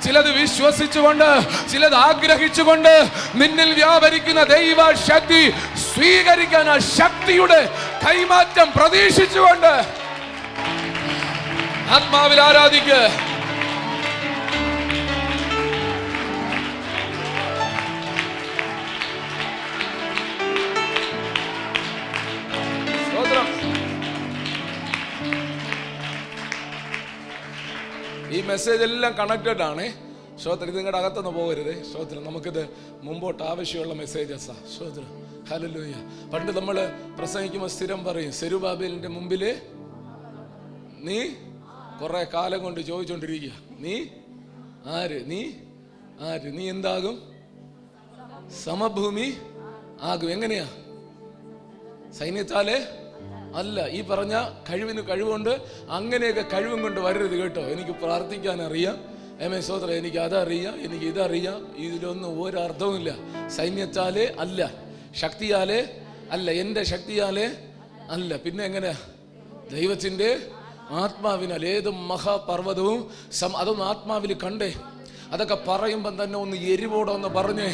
ചിലത് വിശ്വസിച്ചുകൊണ്ട്, ചിലത് ആഗ്രഹിച്ചുകൊണ്ട് നിന്നിൽ വ്യാപരിക്കുന്ന ദൈവ ശക്തി സ്വീകരിക്കാൻ ആ ശക്തിയുടെ കൈമാറ്റം പ്രതീക്ഷിച്ചുകൊണ്ട് ആത്മാവിൽ ആരാധിക്കുക. മെസ്സേജ് എല്ലാം കണക്റ്റഡ് ആണ്. സ്തോത്രം. ഇത് നിങ്ങളുടെ അകത്തൊന്നും പോകരുത്. സ്തോത്രം. നമുക്കിത് മുമ്പോട്ട് ആവശ്യമുള്ള മെസ്സേജസാ. സ്തോത്രം. ഹല്ലേലൂയ. പണ്ട് നമ്മൾ പ്രസംഗിക്കുമ്പോൾ സ്ഥിരം പറയും, സെരുബാബേലിന്റെ മുമ്പില് നീ കുറെ കാലം കൊണ്ട് ചോദിച്ചോണ്ടിരിക്കുക, നീ ആര്, നീ ആര്, നീ എന്താകും? സമഭൂമി ആകും. എങ്ങനെയാ? സൈന്യത്താലേ അല്ല. ഈ പറഞ്ഞ കഴിവിന് കഴിവുണ്ട്. അങ്ങനെയൊക്കെ കഴിവും കൊണ്ട് വരരുത് കേട്ടോ. എനിക്ക് പ്രാർത്ഥിക്കാൻ അറിയാം, സ്തോത്രം, എനിക്ക് അതറിയാം, എനിക്ക് ഇതറിയാം, ഇതിലൊന്നും ഒരർത്ഥവുമില്ല. സൈന്യത്താലേ അല്ല, ശക്തിയാലേ അല്ല, എൻ്റെ ശക്തിയാലേ അല്ല. പിന്നെ എങ്ങനെയാ? ദൈവത്തിൻ്റെ ആത്മാവിനാൽ. ഏത് മഹാപർവ്വതവും അതൊന്നും ആത്മാവിൽ കണ്ടേ. അതൊക്കെ പറയുമ്പം തന്നെ ഒന്ന് എരിവോടെ ഒന്ന് പറഞ്ഞേ.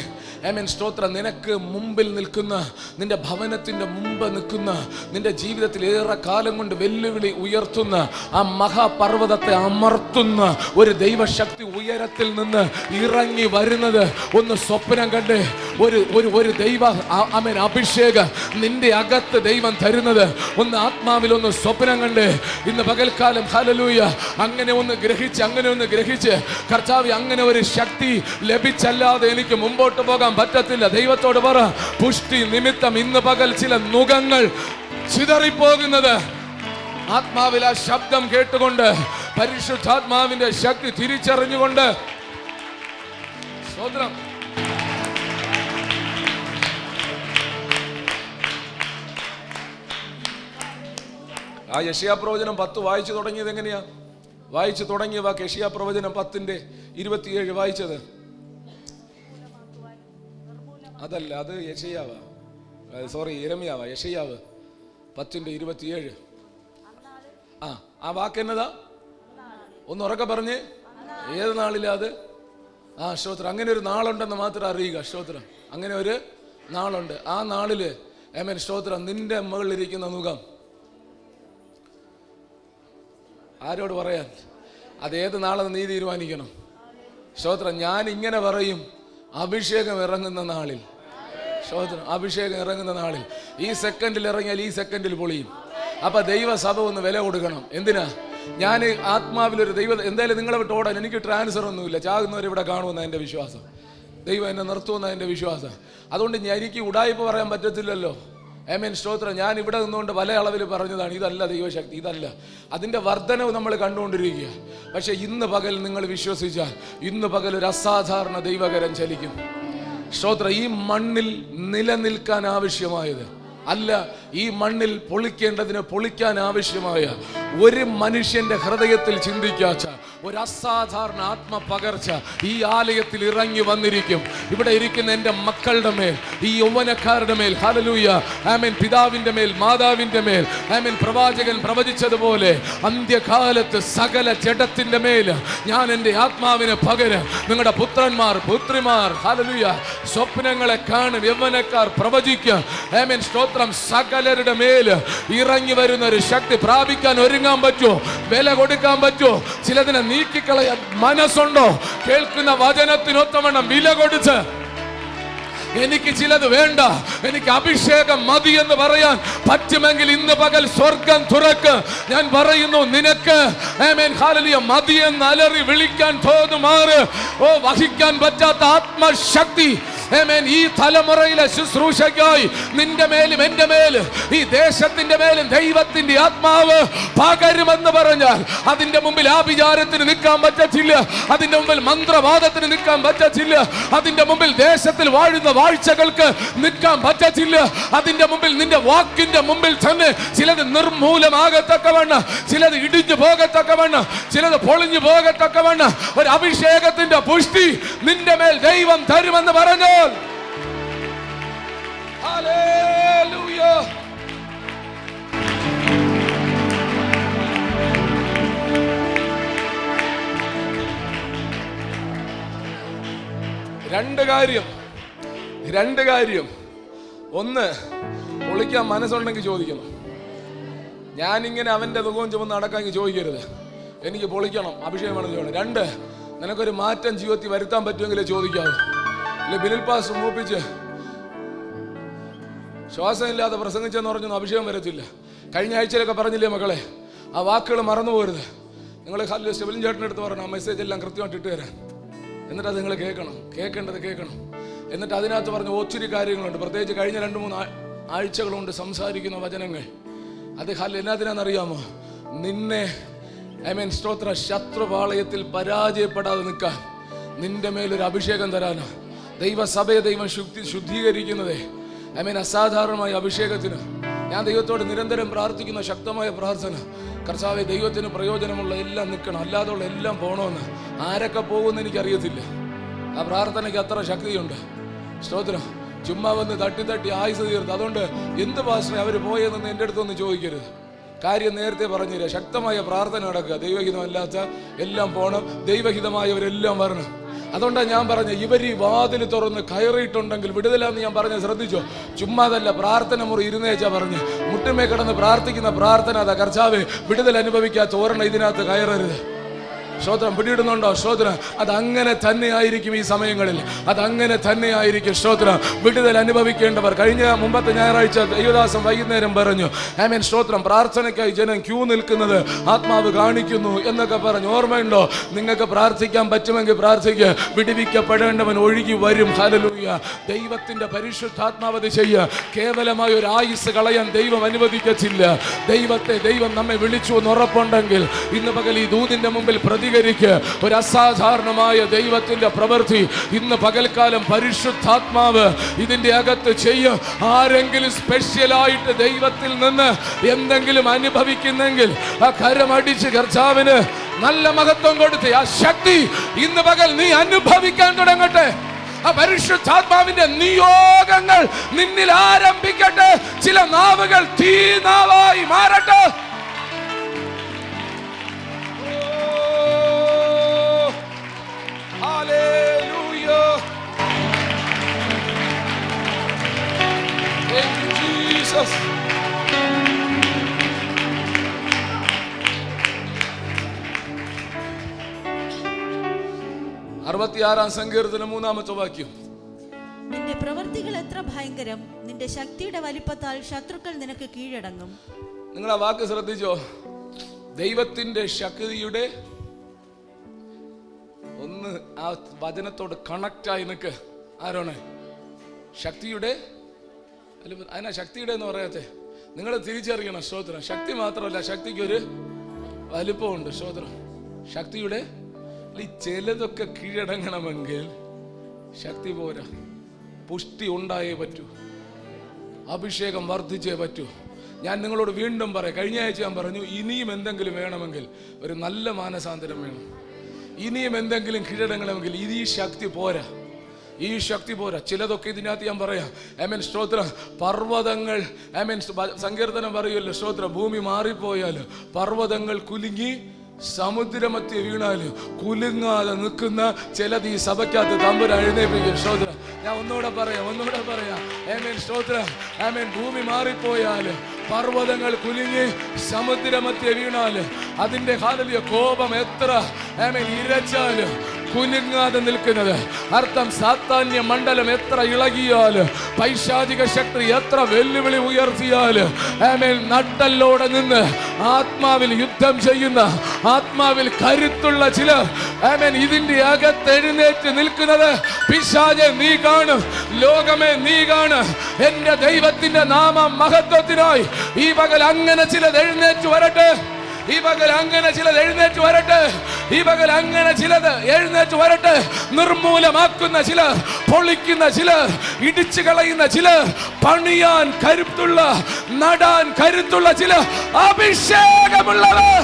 സ്തോത്രം. നിനക്ക് മുമ്പിൽ നിൽക്കുന്ന, നിന്റെ ഭവനത്തിന്റെ മുമ്പ് നിൽക്കുന്ന, നിന്റെ ജീവിതത്തിൽ ഏറെ കാലം കൊണ്ട് വെല്ലുവിളി ഉയർത്തുന്ന ആ മഹാപർവ്വതത്തെ അമർത്തുന്ന ഒരു ദൈവശക്തി ഉയരത്തിൽ നിന്ന് ഇറങ്ങി വരുന്നത് ഒന്ന് സ്വപ്നം കണ്ടേ. ഒരു ദൈവ അഭിഷേകം നിന്റെ അകത്ത് ദൈവം തരുന്നത് ഒന്ന് ആത്മാവിൽ ഒന്ന് സ്വപ്നം കണ്ടേ. ഇന്ന് പകൽക്കാലം ഹല്ലേലൂയ അങ്ങനെ ഒന്ന് ഗ്രഹിച്ച് കർത്താവേ, അങ്ങനെ ഒരു ശക്തി ലഭിച്ചല്ലാതെ എനിക്ക് മുമ്പോട്ട് പോകാൻ പറ്റത്തില്ല. ദൈവത്തോട് പറ, പുഷ്ടി നിമിത്തം ഇന്ന് പകൽ ചില നുകങ്ങൾ ചിതറിപ്പോകുന്നത് ആത്മാവിൽ ആ ശബ്ദം കേട്ടുകൊണ്ട്, പരിശുദ്ധാത്മാവിന്റെ ശക്തി തിരിച്ചറിഞ്ഞുകൊണ്ട്. സ്തോത്രം. ആ യെശയ്യാ പ്രവചനം 10 വായിച്ചു തുടങ്ങിയത് എങ്ങനെയാ? വായിച്ചു തുടങ്ങിയ വാക്ക് യെശയ്യാ പ്രവചനം 10:27 വായിച്ചത് അതല്ല, അത് യെശയ്യാവാ, സോറി യിരെമ്യാവാ. യെശയ്യാവ് 10:27. ആ വാക്ക് എന്നതാ? ഒന്ന് ഉറക്കെ പറഞ്ഞ്. ഏത് നാളിലാ അത്? സ്തോത്രം. അങ്ങനെ ഒരു നാളുണ്ടെന്ന് മാത്രം അറിയുക. സ്തോത്രം. അങ്ങനെ ഒരു നാളുണ്ട്. ആ നാളില് സ്തോത്രം, നിന്റെ മുകളിലിരിക്കുന്ന മുഖം ആരോട് പറയാൻ? അതേത് നാളെന്ന് നീ തീരുമാനിക്കണം. സ്തോത്രം. ഞാൻ ഇങ്ങനെ പറയും, അഭിഷേകം ഇറങ്ങുന്ന നാളിൽ. സ്തോത്രം. അഭിഷേകം ഇറങ്ങുന്ന നാളിൽ. ഈ സെക്കൻഡിൽ ഇറങ്ങിയാൽ ഈ സെക്കൻഡിൽ പൊളിയും. അപ്പൊ ദൈവസഭ ഒന്ന് വില കൊടുക്കണം. എന്തിനാ? ഞാൻ ആത്മാവിലൊരു എന്തായാലും നിങ്ങളെ വിട്ട് ഓടാൻ എനിക്ക് ട്രാൻസ്ഫർ ഒന്നുമില്ല. ചാകുന്നവരിവിടെ കാണുമെന്ന എൻ്റെ വിശ്വാസം. ദൈവം എന്നെ നിർത്തുമെന്ന എൻ്റെ വിശ്വാസം. അതുകൊണ്ട് എനിക്ക് ഉടായിപ്പ് പറയാൻ പറ്റത്തില്ലല്ലോ. സ്തോത്രം. ഞാൻ ഇവിടെ നിന്നുകൊണ്ട് പല അളവിൽ പറഞ്ഞതാണ്, ഇതല്ല ദൈവശക്തി, ഇതല്ല. അതിൻ്റെ വർധനവ് നമ്മൾ കണ്ടുകൊണ്ടിരിക്കുക. പക്ഷെ ഇന്ന് പകൽ നിങ്ങൾ വിശ്വസിച്ചാൽ ഇന്ന് പകൽ ഒരു അസാധാരണ ദൈവകരം ചലിക്കും. സ്തോത്രം. ഈ മണ്ണിൽ നിലനിൽക്കാൻ ആവശ്യമായത് അല്ല, ഈ മണ്ണിൽ പൊളിക്കാൻ ആവശ്യമായ ഒരു മനുഷ്യന്റെ ഹൃദയത്തിൽ ചിന്തിക്കാച്ച ഒരു അസാധാരണ ആത്മപകർച്ച ഈ ആലയത്തിൽ ഇറങ്ങി വന്നിരിക്കും. ഇവിടെ ഇരിക്കുന്ന എൻ്റെ മക്കളുടെ മേൽ, ഈ യൗവനക്കാരുടെ മേൽ, ഹല്ലേലൂയ, ആമേൻ, പിതാവിൻ്റെ മേൽ, മാതാവിൻ്റെ മേൽ, ആമേൻ, പ്രവാചകൻ പ്രവചിച്ചതുപോലെ അന്ത്യകാലത്ത് സകല ജഡത്തിന്റെ മേൽ ഞാൻ എൻ്റെ ആത്മാവിനെ പകരം നിങ്ങളുടെ പുത്രന്മാർ, പുത്രിമാർ, ഹല്ലേലൂയ, സ്വപ്നങ്ങളെ കാണും, യൗവനക്കാർ പ്രവചിക്കും. ആമേൻ, സ്തോത്രം. സകലരുടെ മേൽ ഇറങ്ങി വരുന്ന ഒരു ശക്തി പ്രാപിക്കാൻ ഒരുങ്ങാൻ പറ്റുമോ? വില കൊടുക്കാൻ പറ്റുമോ? ചിലതിനെ നീക്കിക്കളയാൻ മനസ്സുണ്ടോ? കേൾക്കുന്ന വചനത്തിനൊത്തവണ്ണം വില കൊടുത്ത് എനിക്ക് ചിലത് വേണ്ട, എനിക്ക് അഭിഷേകം മതി എന്ന് പറയാൻ പറ്റുമെങ്കിൽ ഇന്ന് പകൽ സ്വർഗം തുറക്ക്. ഞാൻ പറയുന്നു, നിനക്ക് ആമേൻ ഹല്ലേലൂയ മതി എന്ന് അലറി വിളിക്കാൻ തോന്നുമാറ് വഹിക്കാൻ പറ്റാത്ത ആത്മശക്തി ആമേൻ ഈ തലമുറയിലെ ശുശ്രൂഷയ്ക്കായി നിന്റെ മേലും എൻ്റെ മേലും ഈ ദേശത്തിന്റെ മേലും ദൈവത്തിന്റെ ആത്മാവ് പകരുമെന്ന് പറഞ്ഞാൽ അതിന്റെ മുമ്പിൽ ആഭിചാരത്തിന് നിൽക്കാൻ പറ്റത്തില്ല. അതിന്റെ മുമ്പിൽ മന്ത്രവാദത്തിന് നിൽക്കാൻ പറ്റത്തില്ല. അതിന്റെ മുമ്പിൽ ദേശത്തിൽ വാഴുന്ന വാഴ്ചകൾക്ക് നിൽക്കാൻ പറ്റത്തില്ല. അതിന്റെ മുമ്പിൽ, നിന്റെ വാക്കിന്റെ മുമ്പിൽ തന്നെ ചിലത് നിർമൂലമാകത്തക്കവണ്ണം, ചിലത് ഇടിഞ്ഞു പോകത്തക്കവണ്ണം, ചിലത് പൊളിഞ്ഞു പോകത്തക്കവണ്ണം ഒരു അഭിഷേകത്തിന്റെ പുഷ്ടി നിന്റെ മേൽ ദൈവം തരുമെന്ന് പറഞ്ഞു. ഹല്ലേലൂയ. രണ്ട് കാര്യം. ഒന്ന്, പൊളിക്കാൻ മനസ്സുണ്ടെങ്കിൽ ചോദിക്കണം. ഞാനിങ്ങനെ അവന്റെ മുഖവും ചുമന്ന് നടക്കാമെങ്കിൽ ചോദിക്കരുത്, എനിക്ക് പൊളിക്കണം, അഭിഷേകമാണ് ചോദിക്കണം. 2, നിനക്കൊരു മാറ്റം ജീവിതത്തിൽ വരുത്താൻ പറ്റുമെങ്കിലേ ചോദിക്കാവൂ. അല്ലെ ബിനിൽ പാസ് മൂപ്പിച്ച് ശ്വാസമില്ലാതെ പ്രസംഗിച്ചെന്ന് പറഞ്ഞു അഭിഷേകം വരത്തില്ല. കഴിഞ്ഞ ആഴ്ചയിലൊക്കെ പറഞ്ഞില്ലേ മക്കളെ, ആ വാക്കുകൾ മറന്നു പോരുത്. നിങ്ങൾ ഹാലിൽ സ്റ്റെബിലിൻ ചേട്ടൻ്റെ അടുത്ത് പറഞ്ഞു ആ മെസ്സേജ് എല്ലാം കൃത്യമായിട്ട് ഇട്ട് തരാൻ. എന്നിട്ട് അത് നിങ്ങൾ കേൾക്കണം, കേൾക്കേണ്ടത് കേൾക്കണം. എന്നിട്ട് അതിനകത്ത് പറഞ്ഞ ഒത്തിരി കാര്യങ്ങളുണ്ട്. പ്രത്യേകിച്ച് കഴിഞ്ഞ 2-3 ആഴ്ചകളുണ്ട് സംസാരിക്കുന്ന വചനങ്ങൾ. അത് ഹാലിൽ എന്നാത്തിനാണെന്നറിയാമോ? നിന്നെ സ്തോത്ര ശത്രുപാളയത്തിൽ പരാജയപ്പെടാതെ നിൽക്കാൻ നിന്റെ മേലൊരു അഭിഷേകം തരാനാ. ദൈവസഭയെ ദൈവം ശുദ്ധീകരിക്കുന്നതേ അസാധാരണമായ അഭിഷേകത്തിന്. ഞാൻ ദൈവത്തോട് നിരന്തരം പ്രാർത്ഥിക്കുന്ന ശക്തമായ പ്രാർത്ഥന, കർത്താവേ ദൈവത്തിന് പ്രയോജനമുള്ള എല്ലാം നിൽക്കണം, അല്ലാതുള്ള എല്ലാം പോകണമെന്ന്. ആരൊക്കെ പോകുമെന്ന് എനിക്കറിയത്തില്ല. ആ പ്രാർത്ഥനയ്ക്ക് അത്ര ശക്തിയുണ്ട്. സ്തോത്രം. ചുമ്മാ വന്ന് തട്ടി ആയുസ് തീർത്ത്. അതുകൊണ്ട് എന്ത് പാസ്റ്ററെ അവർ പോയതെന്ന് എൻ്റെ അടുത്തൊന്ന് ചോദിക്കരുത്. കാര്യം നേരത്തെ പറഞ്ഞുതരാ. ശക്തമായ പ്രാർത്ഥന നടക്കുക. ദൈവഹിതമല്ലാത്ത എല്ലാം പോകണം, ദൈവഹിതമായവരെല്ലാം വരണം. അതുകൊണ്ടാണ് ഞാൻ പറഞ്ഞ ഇവർ ഈ വാതിൽ തുറന്ന് കയറിയിട്ടുണ്ടെങ്കിൽ വിടുതലാന്ന് ഞാൻ പറഞ്ഞത് ശ്രദ്ധിച്ചോ? ചുമ്മാതല്ല, പ്രാർത്ഥന മുറി ഇരുന്നേച്ചാ പറഞ്ഞ് മുട്ടുമേ കിടന്ന് പ്രാർത്ഥിക്കുന്ന പ്രാർത്ഥന അതാ. കർത്താവേ വിടുതൽ അനുഭവിക്കാത്ത ഓർമ്മ ഇതിനകത്ത് കയറരുത്. സ്തോത്രം. പിടിയിടുന്നുണ്ടോ? സ്തോത്രം. അതങ്ങനെ തന്നെ ആയിരിക്കും ഈ സമയങ്ങളിൽ, അതങ്ങനെ തന്നെ ആയിരിക്കും. സ്തോത്രം. വിടുതൽ അനുഭവിക്കേണ്ടവർ. മുമ്പത്തെ ഞായറാഴ്ച ദൈവദാസൻ വൈകുന്നേരം പറഞ്ഞു സ്തോത്രം, പ്രാർത്ഥനയ്ക്കായി ജനം ക്യൂ നിൽക്കുന്നത് ആത്മാവ് കാണിക്കുന്നു എന്നൊക്കെ പറഞ്ഞു. ഓർമ്മയുണ്ടോ? നിങ്ങൾക്ക് പ്രാർത്ഥിക്കാൻ പറ്റുമെങ്കിൽ പ്രാർത്ഥിക്കുക. വിടുവിക്കപ്പെടേണ്ടവൻ ഒഴുകി വരും. ഹല്ലേലൂയ. ദൈവത്തിന്റെ പരിശുദ്ധാത്മാവത് ചെയ്യുക. കേവലമായ ഒരു ആയുസ് കളയാൻ ദൈവം അനുവദിക്കത്തില്ല. ദൈവം നമ്മെ വിളിച്ചു എന്ന് ഉറപ്പുണ്ടെങ്കിൽ ഇന്ന് പകൽ ഈ ദൂതിന്റെ മുമ്പിൽ ഒരു അസാധാരണമായ ദൈവത്തിന്റെ പ്രവൃത്തി ഇന്ന് പകൽക്കാലം പരിശുദ്ധാത്മാവ് ഇതിന്റെ അകത്ത് ചെയ്യും. ആരെങ്കിലും സ്പെഷ്യലായിട്ട് ദൈവത്തിൽ നിന്ന് എന്തെങ്കിലും അനുഭവിക്കുന്നെങ്കിൽ ആ കരമടിച്ച് കർത്താവിന് നല്ല മഹത്വം കൊടുത്ത് ആ ശക്തി ഇന്ന് പകൽ നീ അനുഭവിക്കാൻ തുടങ്ങട്ടെ. ആ പരിശുദ്ധാത്മാവിന്റെ നിയോഗങ്ങൾ നിന്നിൽ ആരംഭിക്കട്ടെ. ചില നാവുകൾ തീനാവായി മാറട്ടെ. Hallelujah. Thank you, Jesus. അറുപത്തിയാറാം സങ്കീർത്തനം 3-ാമത്തെ വാക്യം. നിന്റെ പ്രവൃത്തികൾ എത്ര ഭയങ്കരം, നിന്റെ ശക്തിയുടെ വലിപ്പത്താൽ ശത്രുക്കൾ നിനക്ക് കീഴടങ്ങും. നിങ്ങൾ ആ വാക്ക് ശ്രദ്ധിച്ചോ? ദൈവത്തിന്റെ ശക്തിയുടെ ഒന്ന് ആ വചനത്തോട് കണക്റ്റായി നിൽക്ക്. ആരാണ് ശക്തിയുടെ? അതിനാ ശക്തിയുടെ എന്ന് പറയാത്തെ. നിങ്ങൾ തിരിച്ചറിയണം. സ്തോത്രം. ശക്തി മാത്രമല്ല, ശക്തിക്കൊരു വലിപ്പമുണ്ട്. സ്തോത്രം. ശക്തിയുടെ ചിലതൊക്കെ കീഴടങ്ങണമെങ്കിൽ ശക്തി പോരാ, പുഷ്ടി ഉണ്ടായേ പറ്റൂ, അഭിഷേകം വർദ്ധിച്ചേ പറ്റൂ. ഞാൻ നിങ്ങളോട് വീണ്ടും പറയാം. കഴിഞ്ഞ ആഴ്ച ഞാൻ പറഞ്ഞു, ഇനിയും എന്തെങ്കിലും വേണമെങ്കിൽ ഒരു നല്ല മാനസാന്തരം വേണം. ഇനിയും എന്തെങ്കിലും കീഴടങ്ങണമെങ്കിൽ ഈ ശക്തി പോരാ, ഈ ശക്തി പോരാ. ചിലതൊക്കെ ഇതിനകത്ത് ഞാൻ പറയാം. സ്തോത്രം. പർവ്വതങ്ങൾ സങ്കീർത്തനം പറയുമല്ലോ. സ്തോത്രം. ഭൂമി മാറിപ്പോയാൽ പർവ്വതങ്ങൾ കുലുങ്ങി സമുദ്രമധ്യ വീണാല് കുലുങ്ങാതെ നിൽക്കുന്ന ചിലത് ഈ സഭയ്ക്കകത്ത് തമ്പുരാൻ എഴുന്നേൽപ്പിക്കും. സ്തോത്രം. ഞാൻ ഒന്നുകൂടെ പറയാം. സ്തോത്രം. ഭൂമി മാറിപ്പോയാല് പർവ്വതങ്ങൾ കുലുങ്ങി സമുദ്രമധ്യ വീണാല് അതിന്റെ ഹാലലിയ കോപം എത്ര ഇരച്ചാല് കുലുങ്ങാതെ നിൽക്കുന്നത്. അർത്ഥം സാത്താന്യ മണ്ഡലം എത്ര ഇളകിയാല്, പൈശാചിക ശക്തി എത്ര വെല്ലുവിളി ഉയർത്തിയാല് നട്ടല്ലോടെ നിന്ന് ആത്മാവിൽ യുദ്ധം ചെയ്യുന്ന, ആത്മാവിൽ കരുത്തുള്ള ചില ഇതിന്റെ അകത്ത് എഴുന്നേറ്റ് നിൽക്കുന്നത്. പിശാചേ നീ കാണും, ലോകമേ നീ കാണും. എന്റെ ദൈവത്തിന്റെ നാമം മഹത്വത്തിനായി ഈ പകൽ അങ്ങനെ ചിലത് എഴുന്നേറ്റ് വരട്ടെ. ഈ പകൽ അങ്ങനെ ചിലത് എഴുന്നേറ്റ് വരട്ടെ. ഈ പകൽ അങ്ങനെ ചിലത് എഴുന്നേറ്റ് വരട്ടെ. നിർമൂലമാക്കുന്ന ചിലർ, പൊളിക്കുന്ന ചിലർ, ഇടിച്ചു കളയുന്ന ചിലർ, പണിയാൻ കരുത്തുള്ള, നടാൻ കരുത്തുള്ള ചിലർ, അഭിഷേകമുള്ളവർ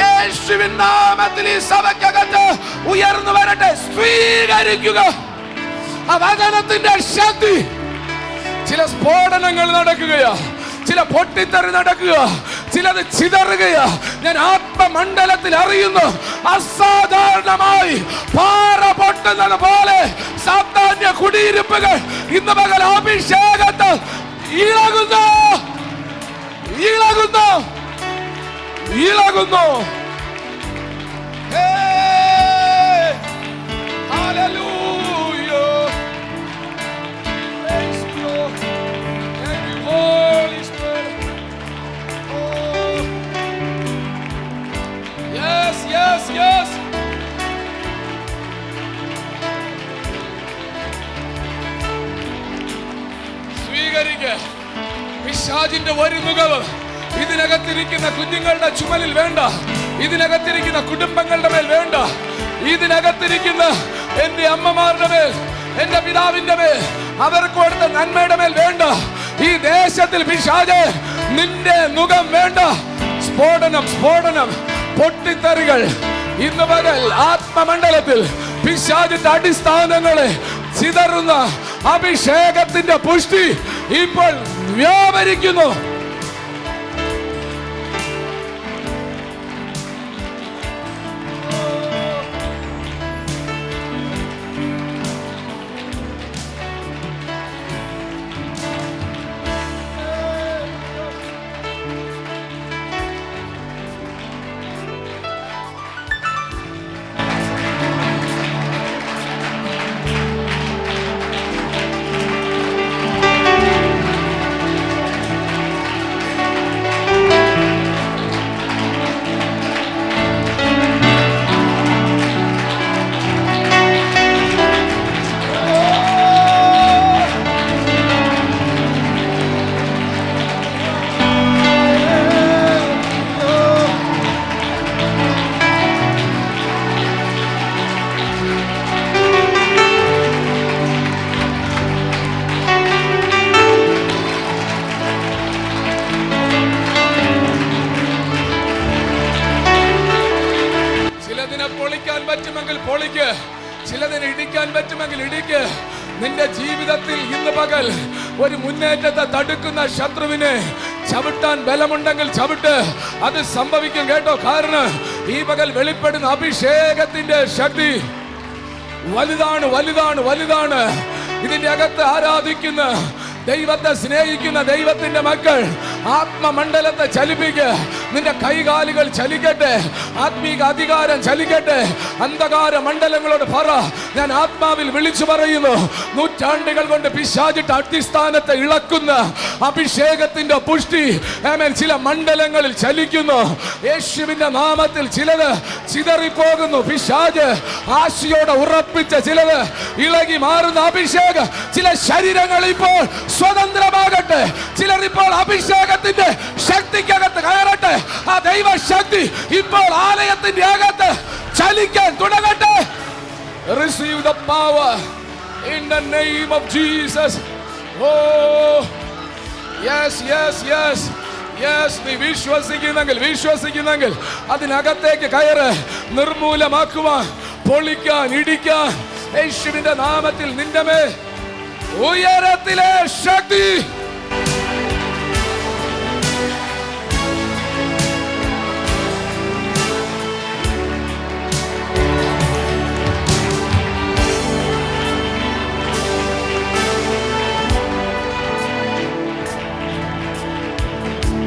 യേശുവിൻ നാമത്തിൽ ഈ സഭയ്ക്കകത്ത് ഉയർന്നു വരട്ടെ. സ്വീകരിക്കുക ആ വചനത്തിന്റെ ശക്തി. ചില സ്ഫോടനങ്ങൾ നടക്കുകയാ, ചില പൊട്ടിത്തെറി നടക്കുക, ചിലത് ചിതറുകയാ. ഞാൻ ആത്മമണ്ഡലത്തിൽ അറിയുന്നു, അസാധാരണമായി പാറ പൊട്ടുന്നത് പോലെ സാത്താന്യ കുടിയിരിപ്പുകൾ ഇന്ന് പകൽ അഭിഷേകത്ത് ഇളകുന്നു. Yes. സ്വീകരിക്കുക. പിശാചിന്റെ ഒരു മുഖവും ഇതിനകത്തിരിക്കുന്ന കുഞ്ഞുങ്ങളുടെ ചുമലിൽ വേണ്ട, ഇതിനകത്തിരിക്കുന്ന കുടുംബങ്ങളുടെ മേൽ വേണ്ട, ഇതിനകത്തിരിക്കുന്ന എന്റെ അമ്മമാരുടെ മേൽ, എന്റെ പിതാവിന്റെ മേൽ, അവർക്ക് കൊടുത്ത നന്മയുടെ മേൽ വേണ്ട. ഈ ദേശത്തിൽ പിശാചേ നിന്റെ മുഖം വേണ്ട. സ്ഫോടനം, സ്ഫോടനം, പൊട്ടിത്തെറികൾ ഇന്ന് പകൽ ആത്മമണ്ഡലത്തിൽ പിശാചിന്റെ അടിസ്ഥാനങ്ങളെ ചിതറുന്ന അഭിഷേകത്തിന്റെ പുഷ്ടി ഇപ്പോൾ വ്യാപരിക്കുന്നു. പൊളിക്കാൻ പറ്റുമെങ്കിൽ പൊളിക്ക്, ചിലതിനെ ഇടിക്കാൻ പറ്റുമെങ്കിൽ ഇടിക്ക്. നിന്റെ ജീവിതത്തിൽ ഇന്ന് പകൽ ഒരു മുന്നേറ്റത്തെ തടുക്കുന്ന ശത്രുവിനെ ചവിട്ടാൻ ബലമുണ്ടെങ്കിൽ ചവിട്ട്, അത് സംഭവിക്കും കേട്ടോ. കാരണം ഈ പകൽ വെളിപ്പെടുന്ന അഭിഷേകത്തിന്റെ ശക്തി വലുതാണ്, വലുതാണ്, വലുതാണ്. ഇതിന്റെ അകത്ത് ആരാധിക്കുന്ന ദൈവത്തെ സ്നേഹിക്കുന്ന ദൈവത്തിന്റെ മക്കൾ ആത്മമണ്ഡലത്തെ ചലിപ്പിക്കുക. നിന്റെ കൈകാലുകൾ ചലിക്കട്ടെ, ആത്മീക അധികാരം ചലിക്കട്ടെ. അന്ധകാര മണ്ഡലങ്ങളോട് പറ, ഞാൻ ആത്മാവിൽ വിളിച്ചു പറയുന്നു, നൂറ്റാണ്ടുകൾ കൊണ്ട് പിശാചിട്ട് അടിസ്ഥാനത്തെ ഇളക്കുന്ന അഭിഷേകത്തിന്റെ പുഷ്ടി ആമേൻ ചില മണ്ഡലങ്ങളിൽ ചലിക്കുന്നു. യേശുവിന്റെ നാമത്തിൽ ചിലത് ചിതറിപ്പോകുന്നു. പിശാച് ആശയോടെ ഉറപ്പിച്ച ചിലത് ഇളകി മാറുന്ന അഭിഷേകം ചില ശരീരങ്ങൾ ഇപ്പോൾ സ്വതന്ത്രമാകട്ടെ. ചിലർ ഇപ്പോൾ അഭിഷേകത്തിന്റെ ശക്തിക്കകത്ത് കയറട്ടെ. ആ ദൈവശക്തി ഇപ്പോൾ ആലയത്തിന്റെ അകത്ത് ചലിക്കാൻ തുടങ്ങട്ടെ. Receive the power in the name of Jesus. Oh yes, yes, yes, yes. നീ വിശ്വസിക്കുന്നെങ്കിൽ അതിനകത്തേക്ക് കയറ്. നിർമൂലമാക്കുവാൻ, പൊളിക്കാൻ, ഇടിക്കാൻ യേശുവിന്റെ നാമത്തിൽ നിന്റെ മേൽ ഉയരത്തിലെ ശക്തി.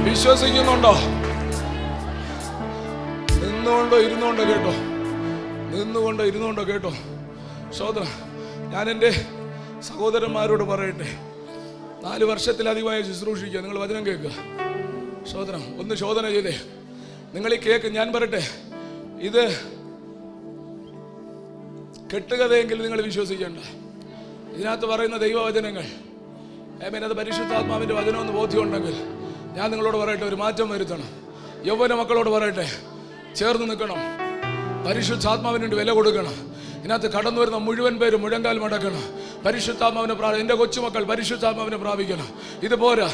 വിശ്വസിക്കുന്നുണ്ടോ? നിന്നുകൊണ്ടോ ഇരുന്നുകൊണ്ടോ കേട്ടോ, നിന്നുകൊണ്ടോ ഇരുന്നുകൊണ്ടോ കേട്ടോ. സഹോദരാ, ഞാൻ എൻ്റെ സഹോദരന്മാരോട് പറയട്ടെ, 4 വർഷത്തിലധികമായി ശുശ്രൂഷിക്കുക. നിങ്ങൾ വചനം കേൾക്കുക. സഹോദരൻ, ഒന്ന് ശോധന ചെയ്തേ. നിങ്ങൾ ഈ കേക്ക്, ഞാൻ പറയട്ടെ, ഇത് കെട്ടുകഥയെങ്കിൽ നിങ്ങൾ വിശ്വസിക്കേണ്ട. ഇതിനകത്ത് പറയുന്ന ദൈവവചനങ്ങൾ അത് പരിശുദ്ധാത്മാവിൻ്റെ വചനമെന്ന് ബോധ്യമുണ്ടെങ്കിൽ ഞാൻ നിങ്ങളോട് പറയട്ടെ, ഒരു മാറ്റം വരുത്തണം. യൗവന മക്കളോട് പറയട്ടെ, ചേർന്ന് നിൽക്കണം. പരിശുദ്ധാത്മാവിന് വേണ്ടി വില കൊടുക്കണം. ഇതിനകത്ത് കടന്നു വരുന്ന മുഴുവൻ പേര് മുഴങ്കാൽ മടക്കണം. പരിശുദ്ധാത്മാവിനെ എൻ്റെ കൊച്ചുമക്കൾ പരിശുദ്ധാത്മാവിനെ പ്രാപിക്കണം. ഇതുപോരാ,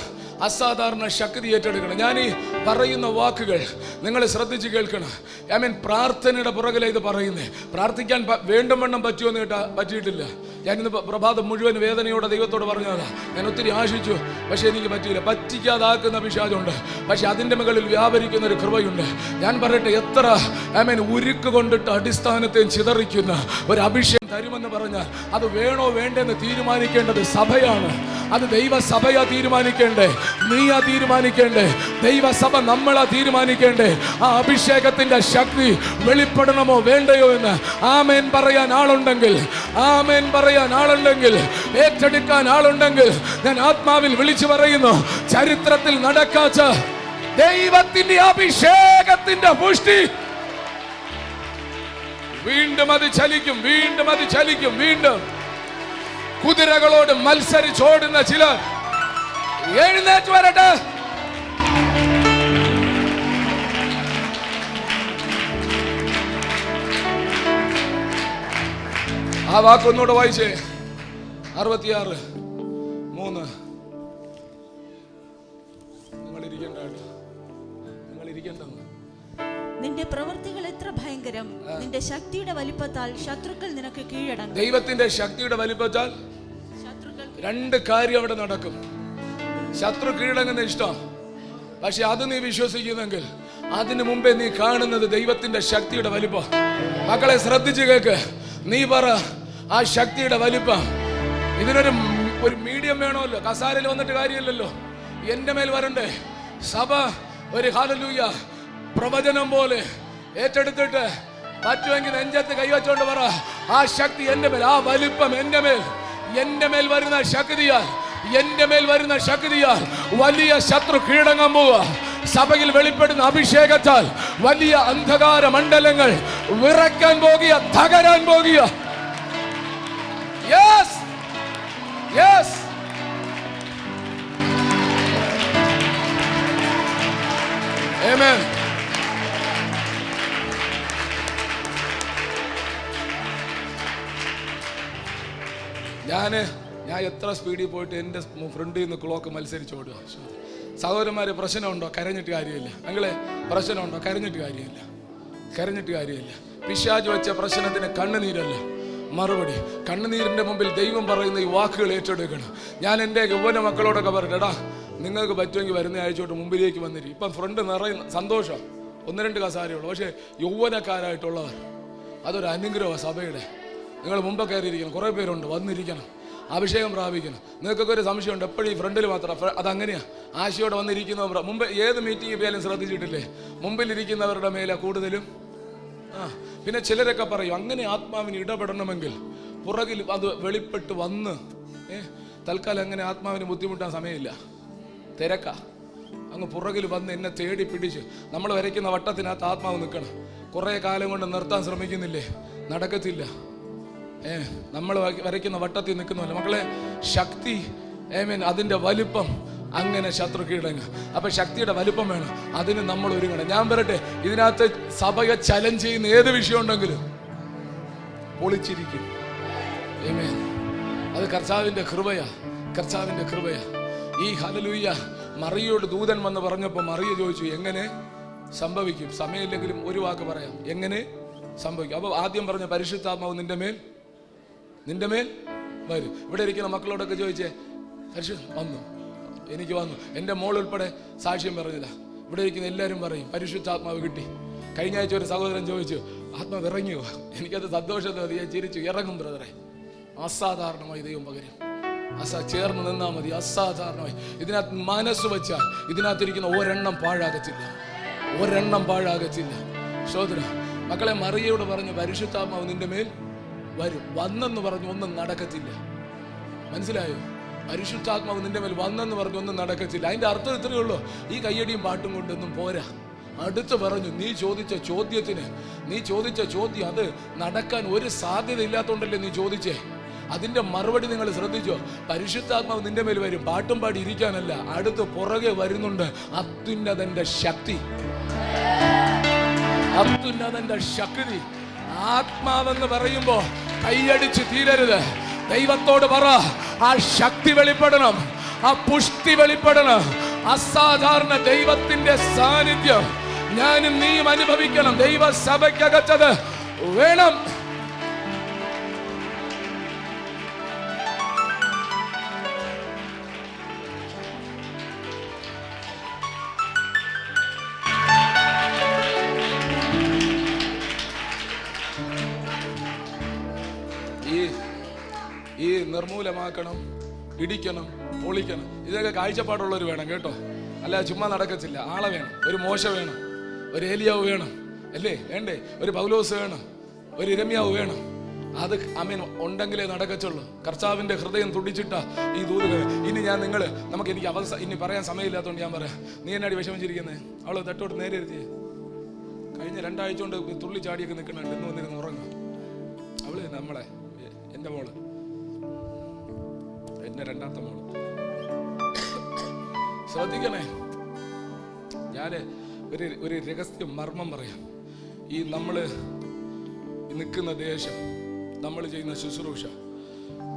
അസാധാരണ ശക്തി ഏറ്റെടുക്കണം. ഞാൻ ഈ പറയുന്ന വാക്കുകൾ നിങ്ങൾ ശ്രദ്ധിച്ച് കേൾക്കണം. പ്രാർത്ഥനയുടെ പുറകിലെ ഇത് പറയുന്നേ. പ്രാർത്ഥിക്കാൻ വേണ്ടും വണ്ണം പറ്റുമെന്ന് പറ്റിയിട്ടില്ല. ഞാനിന്ന് പ്രഭാതം മുഴുവൻ വേദനയോടെ ദൈവത്തോട് പറഞ്ഞതാ. ഞാൻ ഒത്തിരി ആശിച്ചു, പക്ഷെ എനിക്ക് പറ്റിയില്ല. പറ്റിക്കാതാക്കുന്ന പിശാചുണ്ട്, പക്ഷെ അതിൻ്റെ മുകളിൽ വ്യാപരിക്കുന്ന ഒരു കൃപയുണ്ട്. ഞാൻ പറയട്ടെ, എത്ര ഉരുക്ക് കൊണ്ടിട്ട് അടിസ്ഥാനത്തെ ചിതറിക്കുന്ന ഒരു അഭിഷേകം തരുമെന്ന് പറഞ്ഞാൽ അത് വേണോ വേണ്ടെന്ന് തീരുമാനിക്കേണ്ടത് സഭയാണ്. അത് ദൈവസഭയാ തീരുമാനിക്കേണ്ടേ, നീയാ തീരുമാനിക്കേണ്ടേ. ദൈവസഭ നമ്മളാ തീരുമാനിക്കേണ്ടേ. ആ അഭിഷേകത്തിന്റെ ശക്തി വെളിപ്പെടണമോ വേണ്ടയോ എന്ന് ആമേൻ പറയാൻ ആളുണ്ടെങ്കിൽ, ആമേൻ പറയാൻ ആളുണ്ടെങ്കിൽ, ഏറ്റെടുക്കാൻ ആളുണ്ടെങ്കിൽ ഞാൻ ആത്മാവിൽ വിളിച്ചു പറയുന്നു, ചരിത്രത്തിൽ നടക്കാത്ത ദൈവത്തിന്റെ അഭിഷേകത്തിന്റെ പുഷ്ടി വീണ്ടും അത് ചലിക്കും, വീണ്ടും അത് ചലിക്കും. വീണ്ടും കുതിരകളോട് മത്സരിച്ചോടുന്ന ചിലർ എഴുന്നേറ്റ് വരട്ടെ. ആ വാക്കൊന്നുകൂടെ വായിച്ചേ. 66:3. നിങ്ങൾ ഇരിക്കേണ്ട. നിന്റെ പ്രവൃത്തികൾ എത്ര ഭയങ്കരം, നിന്റെ ശക്തിയുടെ വലിപ്പത്താൽ ശത്രുക്കൾ നിനക്ക് കീഴടങ്ങും. ദൈവത്തിന്റെ ശക്തിയുടെ വലിപ്പത്താൽ രണ്ട് കാര്യം അവിടെ നടക്കും. ശത്രു കീഴടങ്ങുന്ന ഇഷ്ടം, പക്ഷെ അത് നീ വിശ്വസിക്കുന്നെങ്കിൽ അതിനു മുമ്പേ നീ കാണുന്നത് ദൈവത്തിന്റെ ശക്തിയുടെ വലിപ്പം. മക്കളെ ശ്രദ്ധിച്ചു കേക്ക്. നീ പറ, ആ ശക്തിയുടെ വലിപ്പം. ഇതിനൊരു മീഡിയം വേണമല്ലോ. കസാരയിൽ വന്നിട്ട് കാര്യമില്ലല്ലോ. എന്റെ മേൽ വരണ്ടേ. സഭ ഒരു ഹല്ലേലൂയ പ്രവചനം പോലെ ഏറ്റെടുത്തിട്ട് പറ്റുമെങ്കിൽ നെഞ്ചത്ത് കൈവച്ചോണ്ട് പറ, ആ ശക്തി എന്റെ മേൽ, ആ വലിപ്പം എന്റെ മേൽ. എന്റെ മേൽ വരുന്ന ശക്തിയാൽ, എന്റെ മേൽ വരുന്ന ശക്തിയാൽ വലിയ ശത്രു കീഴടങ്ങാൻ പോവുക. സഭയിൽ വെളിപ്പെടുന്ന അഭിഷേകത്താൽ വലിയ അന്ധകാര മണ്ഡലങ്ങൾ വിറക്കാൻ പോകുക, തകരാൻ പോകുക. Yes, yes. ആമേൻ. ഞാൻ എത്ര സ്പീഡിൽ പോയിട്ട് എൻ്റെ ഫ്രണ്ടിൽ നിന്ന് ക്ലോക്ക് മത്സരിച്ച് ഓടുക. സഹോദരന്മാരെ, പ്രശ്നമുണ്ടോ? കരഞ്ഞിട്ട് കാര്യമില്ല. അങ്ങളെ, പ്രശ്നമുണ്ടോ? കരഞ്ഞിട്ട് കാര്യമില്ല. കരഞ്ഞിട്ട് കാര്യമില്ല. പിശാച് വെച്ച പ്രശ്നത്തിന് കണ്ണുനീരല്ല മറുപടി. കണ്ണുനീരിന്റെ മുമ്പിൽ ദൈവം പറയുന്ന ഈ വാക്കുകൾ ഏറ്റെടുക്കണം. ഞാൻ എൻ്റെ യൗവന മക്കളോടൊക്കെ പറഞ്ഞെടാ, നിങ്ങൾക്ക് പറ്റുമെങ്കിൽ വരുന്ന ആഴ്ചയോട്ട് മുമ്പിലേക്ക് വന്നിരിക്കും. ഇപ്പം ഫ്രണ്ട് നിറയുന്ന സന്തോഷം. 1-2 കസാരയുള്ളൂ. പക്ഷേ യൗവനക്കാരായിട്ടുള്ളവർ അതൊരു അനുഗ്രഹമാണ് സഭയുടെ. നിങ്ങൾ മുമ്പ് കയറിയിരിക്കണം. കുറേ പേരുണ്ട്, വന്നിരിക്കണം, അഭിഷേകം പ്രാപിക്കണം. നിങ്ങൾക്കൊക്കെ ഒരു സംശയമുണ്ട്, എപ്പോഴും ഈ ഫ്രണ്ടിൽ മാത്രം. അതങ്ങനെയാണ്. ആശയോടെ വന്നിരിക്കുന്നവർ മുമ്പ് ഏത് മീറ്റിംഗ് പോയാലും ശ്രദ്ധിച്ചിട്ടില്ലേ, മുമ്പിലിരിക്കുന്നവരുടെ മേലെ കൂടുതലും. പിന്നെ ചിലരൊക്കെ പറയും, അങ്ങനെ ആത്മാവിന് ഇടപെടണമെങ്കിൽ പുറകിൽ അത് വെളിപ്പെട്ട് വന്ന്. തൽക്കാലം അങ്ങനെ ആത്മാവിന് ബുദ്ധിമുട്ടാൻ സമയമില്ല, തിരക്കാ. അങ്ങ് പുറകിൽ വന്ന് എന്നെ തേടി പിടിച്ച് നമ്മൾ വരയ്ക്കുന്ന വട്ടത്തിനകത്ത് ആത്മാവ് നിൽക്കണം. കുറേ കാലം കൊണ്ട് നിർത്താൻ ശ്രമിക്കുന്നില്ലേ, നടക്കത്തില്ല. നമ്മൾ വരയ്ക്കുന്ന വട്ടത്തിൽ നിൽക്കുന്നില്ല മക്കളെ. ശക്തി, അതിൻ്റെ വലിപ്പം, അങ്ങനെ ശത്രു കീഴടങ്ങുക. അപ്പൊ ശക്തിയുടെ വലിപ്പം വേണം, അതിന് നമ്മൾ ഒരുങ്ങണം. ഞാൻ പറയട്ടെ, ഇതിനകത്ത് സഭയെ ചലഞ്ച് ചെയ്യുന്ന ഏത് വിഷയം ഉണ്ടെങ്കിലും പൊളിച്ചിരിക്കും. അത് കർത്താവിന്റെ കൃപയാ, കർത്താവിന്റെ കൃപയാ. ഈ ഹല്ലേലൂയ മറിയോട് ദൂതൻ വന്ന് പറഞ്ഞപ്പോൾ മറിയ ചോദിച്ചു, എങ്ങനെ സംഭവിക്കും? സമയമില്ലെങ്കിലും ഒരു വാക്ക് പറയാം, എങ്ങനെ സംഭവിക്കും? അപ്പൊ ആദ്യം പറഞ്ഞ പരിശുദ്ധാത്മാവ് നിന്റെ മേൽ വരും. ഇവിടെ ഇരിക്കുന്ന മക്കളോടൊക്കെ ചോദിച്ചേ, വന്നു, എനിക്ക് വന്നു. എൻ്റെ മോൾ ഉൾപ്പെടെ സാക്ഷ്യം പറഞ്ഞില്ല. ഇവിടെ ഇരിക്കുന്ന എല്ലാവരും പറയും പരിശുദ്ധാത്മാവ് കിട്ടി. കഴിഞ്ഞ ആഴ്ച ഒരു സഹോദരൻ ചോദിച്ചു, ആത്മാവ് ഇറങ്ങിയോ? എനിക്കത് സന്തോഷത്തോടെ ഞാൻ ചിരിച്ചു. ഇറങ്ങും ബ്രദറെ, അസാധാരണമായി ദൈവം പകരും. ചേർന്ന് നിന്നാൽ മതി. അസാധാരണമായി ഇതിനകത്ത് മനസ്സ് വെച്ചാൽ ഇതിനകത്തിരിക്കുന്ന ഒരെണ്ണം പാഴാകത്തില്ല, ഒരെണ്ണം പാഴാകത്തില്ല. സഹോദര മക്കളെ, മറിയയോട് പറഞ്ഞു പരിശുദ്ധാത്മാവ് നിന്റെ മേൽ വരും. വന്നെന്ന് പറഞ്ഞു ഒന്നും നടക്കത്തില്ല. മനസ്സിലായോ? പരിശുദ്ധാത്മാവ് നിന്റെ മേൽ വന്നെന്ന് പറഞ്ഞു ഒന്നും നടക്കത്തില്ല. അതിന്റെ അർത്ഥം ഇത്രയേ ഉള്ളൂ, ഈ കയ്യടിയും പാട്ടും കൊണ്ടൊന്നും പോരാ. അടുത്ത് പറഞ്ഞു, നീ ചോദിച്ച ചോദ്യം അത് നടക്കാൻ ഒരു സാധ്യത ഇല്ലാത്തോണ്ടല്ലേ നീ ചോദിച്ചേ. അതിന്റെ മറുപടി നിങ്ങൾ ശ്രദ്ധിച്ചോ? പരിശുദ്ധാത്മാവ് നിന്റെ മേൽ വരും, പാട്ടും പാടി ഇരിക്കാനല്ല, അടുത്ത് പുറകെ വരുന്നുണ്ട് അത്യുന്നതന്റെ ശക്തി. അത്യുന്നതന്റെ ശക്തി. ആത്മാവെന്ന് പറയുമ്പോ കൈയടിച്ച് തീരരുത്. ദൈവത്തോട് പറ, ആ ശക്തി വെളിപ്പെടണം, ആ പുഷ്ടി വെളിപ്പെടണം. അസാധാരണ ദൈവത്തിന്റെ സാന്നിധ്യം ഞാനും നീയും അനുഭവിക്കണം. ദൈവ സഭയ്ക്കകത്തത് വേണം. ഈ നിർമൂലമാക്കണം, ഇടിക്കണം, പൊളിക്കണം, ഇതൊക്കെ കാഴ്ചപ്പാടുള്ളവർ വേണം കേട്ടോ. അല്ല ചുമ്മാ നടക്കത്തില്ല. ആളെ വേണം, ഒരു മോശ വേണം, ഒരു ഏലിയാവ് വേണം, അല്ലേ വേണ്ടേ? ഒരു പൗലോസ് വേണം, ഒരു ഇരമ്യാവ് വേണം. അത് ഉണ്ടെങ്കിലേ നടക്കച്ചുള്ളൂ. കർത്താവിന്റെ ഹൃദയം തുടിച്ചിട്ട ഈ ദൂതുകൾ. ഇനി എനിക്ക് പറയാൻ സമയമില്ലാത്തതുകൊണ്ട് ഞാൻ പറയാം. നീ എന്നാടി വിഷമിച്ചിരിക്കുന്നത്? അവള് തട്ടോട്ട് നേരെ ഇരുത്തിയേ. കഴിഞ്ഞ 2 ആഴ്ച കൊണ്ട് തുള്ളി ചാടിയൊക്കെ നിൽക്കുന്നുണ്ട്. എന്ന് വന്നിരുന്ന് ഉറങ്ങും. അവള് നമ്മളെ എൻ്റെ മോള്, എൻ്റെ 2ാമത്തെ മോള്. ശ്രദ്ധിക്കണേ, ഞാൻ ഒരു രഹസ്യ മർമ്മം പറയാം. ഈ നമ്മള് നിൽക്കുന്ന ദേശം, നമ്മൾ ചെയ്യുന്ന ശുശ്രൂഷ,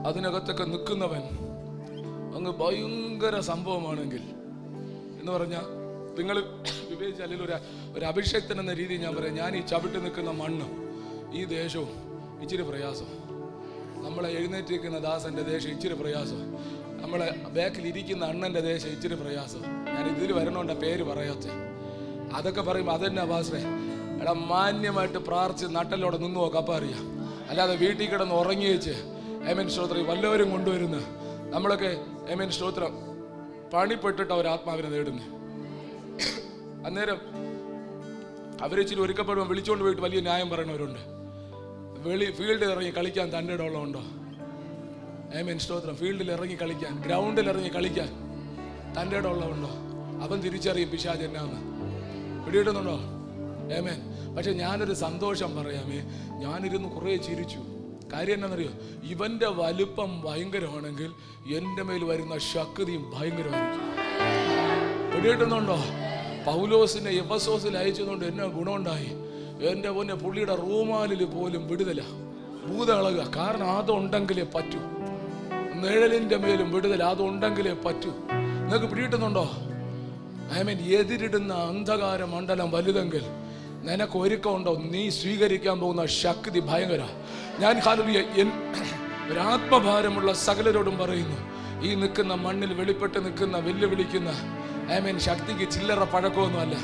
അതിനകത്തൊക്കെ നിൽക്കുന്നവൻ അങ്ങ് ഭയങ്കര സംഭവമാണെങ്കിൽ എന്ന് പറഞ്ഞാൽ, നിങ്ങൾ വിവേചിച്ച് അല്ലെങ്കിൽ ഒരു അഭിഷേകത്തിന് എന്ന രീതി ഞാൻ പറയാം, ഞാൻ ഈ ചവിട്ടി നിൽക്കുന്ന മണ്ണും ഈ ദേശവും ഇച്ചിരി പ്രയാസം, നമ്മളെ എഴുന്നേറ്റിരിക്കുന്ന ദാസന്റെ ദേശം ഇച്ചിരി പ്രയാസം, നമ്മളെ ബാക്കിലിരിക്കുന്ന അണ്ണന്റെ ദേശം ഇച്ചിരി പ്രയാസം. ഞാൻ ഇതിൽ വരണോണ്ട പേര് പറയാത്ത അതൊക്കെ പറയുമ്പോൾ അതെന്നാ ഭാഷേ, എടാ മാന്യമായിട്ട് പ്രാർത്ഥിച്ച് നട്ടലോടെ നിന്ന് നോക്കാം, അപ്പം അറിയാം. അല്ലാതെ വീട്ടിൽ കിടന്ന് ഉറങ്ങി വെച്ച് സ്തോത്രം വല്ലവരും കൊണ്ടുവരുന്ന നമ്മളൊക്കെ സ്തോത്രം പണിപ്പെട്ടിട്ട് അവർ ആത്മാവിനെ നേടുന്നു. അന്നേരം അവരിച്ചിരി ഒരുക്കപ്പെടുമ്പോൾ വിളിച്ചുകൊണ്ട് പോയിട്ട് വലിയ ന്യായം പറയണവരുണ്ട്. ഫീൽഡിൽ ഇറങ്ങി കളിക്കാൻ തൻ്റെ ഇടമുള്ളതുണ്ടോ? സ്തോത്രം ഫീൽഡിൽ ഇറങ്ങി കളിക്കാൻ, ഗ്രൗണ്ടിൽ ഇറങ്ങി കളിക്കാൻ തൻ്റെ ഇടമുള്ളതുണ്ടോ? അവൻ തിരിച്ചറിയും പിശാച് എന്നാന്ന്. പിടികിട്ടുന്നുണ്ടോ? പക്ഷെ ഞാനൊരു സന്തോഷം പറയാമേ, ഞാനിരുന്ന് കുറേ ചിരിച്ചു. കാര്യം എന്നാണെന്നറിയോ? ഇവന്റെ വലുപ്പം ഭയങ്കരമാണെങ്കിൽ എൻ്റെ മേൽ വരുന്ന ശക്തിയും ഭയങ്കരമായിരിക്കും. പിടികിട്ടുന്നുണ്ടോ? പൗലോസിനെ എഫെസോസിൽ അയച്ചതുകൊണ്ട് എന്നെ ഗുണമുണ്ടായി. എൻ്റെ പൊന്നെ പുള്ളിയുടെ റൂമാലിൽ പോലും വിടുതല, ഭൂതളക. കാരണം അതുണ്ടെങ്കിലേ പറ്റൂ. നിഴലിൻ്റെ മേലും വിടുതല, അതുണ്ടെങ്കിലേ പറ്റൂ. നിങ്ങൾക്ക് പിടികിട്ടുന്നുണ്ടോ? എതിരിടുന്ന അന്ധകാര മണ്ഡലം വലുതെങ്കിൽ നിനക്ക് ഒരുക്കമുണ്ടോ? നീ സ്വീകരിക്കാൻ പോകുന്ന ശക്തി ഭയങ്കര. ഞാൻ ഒരു ആത്മഭാരമുള്ള സകലരോടും പറയുന്നു, ഈ നിൽക്കുന്ന മണ്ണിൽ വെളിപ്പെട്ട് നിൽക്കുന്ന വെല്ലുവിളിക്കുന്ന ശക്തിക്ക് ചില്ലറ പഴക്കമൊന്നുമല്ല.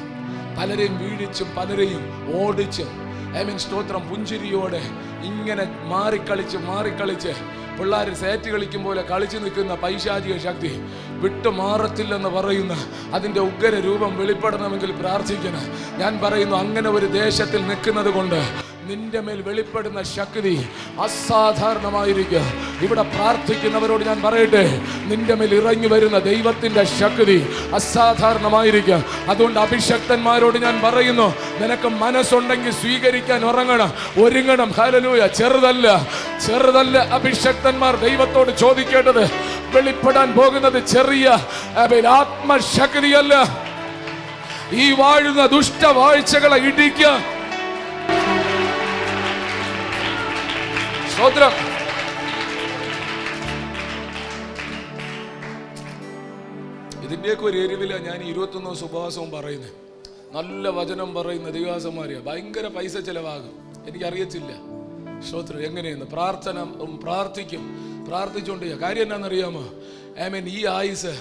പലരെയും വീഴിച്ചും പലരെയും ഓടിച്ചും സ്തോത്രം പുഞ്ചിരിയോടെ ഇങ്ങനെ മാറിക്കളിച്ച് പിള്ളേർ സേറ്റ് കളിക്കും പോലെ കളിച്ചു നിൽക്കുന്ന പൈശാചിക ശക്തി വിട്ടു മാറത്തില്ലെന്ന് പറയുന്ന അതിൻ്റെ ഉഗ്ര രൂപം വെളിപ്പെടണമെങ്കിൽ പ്രാർത്ഥിക്കണം. ഞാൻ പറയുന്നു, അങ്ങനെ ഒരു ദേശത്തിൽ നിൽക്കുന്നത് കൊണ്ട് നിന്റെ മേൽ വെളിപ്പെടുന്ന ശക്തി അസാധാരണമായിരിക്കും. ഇവിടെ പ്രാർത്ഥിക്കുന്നവരോട് ഞാൻ പറയട്ടെ, നിന്റെ മേൽ ഇറങ്ങി വരുന്ന ദൈവത്തിന്റെ ശക്തി അസാധാരണമായിരിക്കും. അതുകൊണ്ട് അഭിഷക്തന്മാരോട് ഞാൻ പറയുന്നു, നിനക്ക് മനസ്സുണ്ടെങ്കിൽ സ്വീകരിക്കാൻ ഒരുങ്ങണം. ഹല്ലേലൂയ. ചെറുതല്ല അഭിഷക്തന്മാർ ദൈവത്തോട് ചോദിക്കേണ്ടത്. വെളിപ്പെടാൻ പോകുന്നത് ചെറിയ ആത്മശക്തിയല്ല, ഈ വാഴുന്ന ദുഷ്ടവാഴ്ചകളെ ഇടിക്കുക. സ്തോത്രം. ഇതിന്റെയൊക്കെ ഒരു എരിവില ഞാൻ 21 ദിവസം ഉപവാസവും പറയുന്നത്. നല്ല വചനം പറയുന്ന ദിവസമാരിയ ഭയങ്കര പൈസ ചെലവാകും, എനിക്കറിയത്തില്ല. സ്തോത്രം എങ്ങനെയെന്ന് പ്രാർത്ഥിച്ചുകൊണ്ട് കാര്യം എന്നാണെന്നറിയാമോ? ഈ ആയുസ്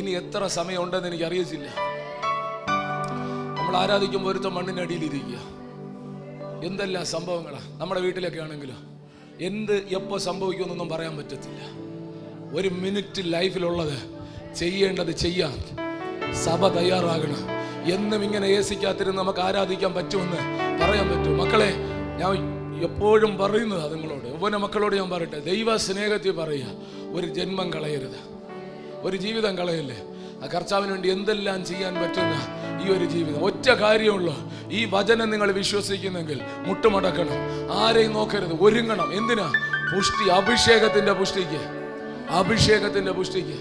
ഇനി എത്ര സമയം ഉണ്ടെന്ന് എനിക്ക് അറിയത്തില്ല. നമ്മൾ ആരാധിക്കുമ്പോൾ ഒരുത്ത മണ്ണിനടിയിലിരിക്കുക. എന്തെല്ലാം സംഭവങ്ങളാ നമ്മുടെ വീട്ടിലൊക്കെ ആണെങ്കിലോ, എപ്പോൾ സംഭവിക്കുമെന്നൊന്നും പറയാൻ പറ്റത്തില്ല. ഒരു മിനിറ്റ് ലൈഫിലുള്ളത് ചെയ്യേണ്ടത് ചെയ്യാൻ സഭ തയ്യാറാകണം. എന്നും ഇങ്ങനെ ഏസിക്കാത്തിരുന്ന് നമുക്ക് ആരാധിക്കാൻ പറ്റുമെന്ന് പറയാൻ പറ്റും. മക്കളെ, ഞാൻ എപ്പോഴും പറയുന്നത് നിങ്ങളോട്, യൗവന മക്കളോട് ഞാൻ പറയട്ടെ, ദൈവ സ്നേഹത്തിൽ പറയുക, ഒരു ജന്മം കളയരുത്, ഒരു ജീവിതം കളയല്ലേ. ആ കർത്താവിന് വേണ്ടി എന്തെല്ലാം ചെയ്യാൻ പറ്റുന്ന ഈ ഒരു ജീവിതം. ഒറ്റ കാര്യമുള്ളൂ, ഈ വചനം നിങ്ങൾ വിശ്വസിക്കുന്നെങ്കിൽ മുട്ടുമടക്കണം, ആരെയും നോക്കരുത്, ഒരുങ്ങണം. എന്തിനാ? പുഷ്ടി, അഭിഷേകത്തിന്റെ പുഷ്ടിക്ക്.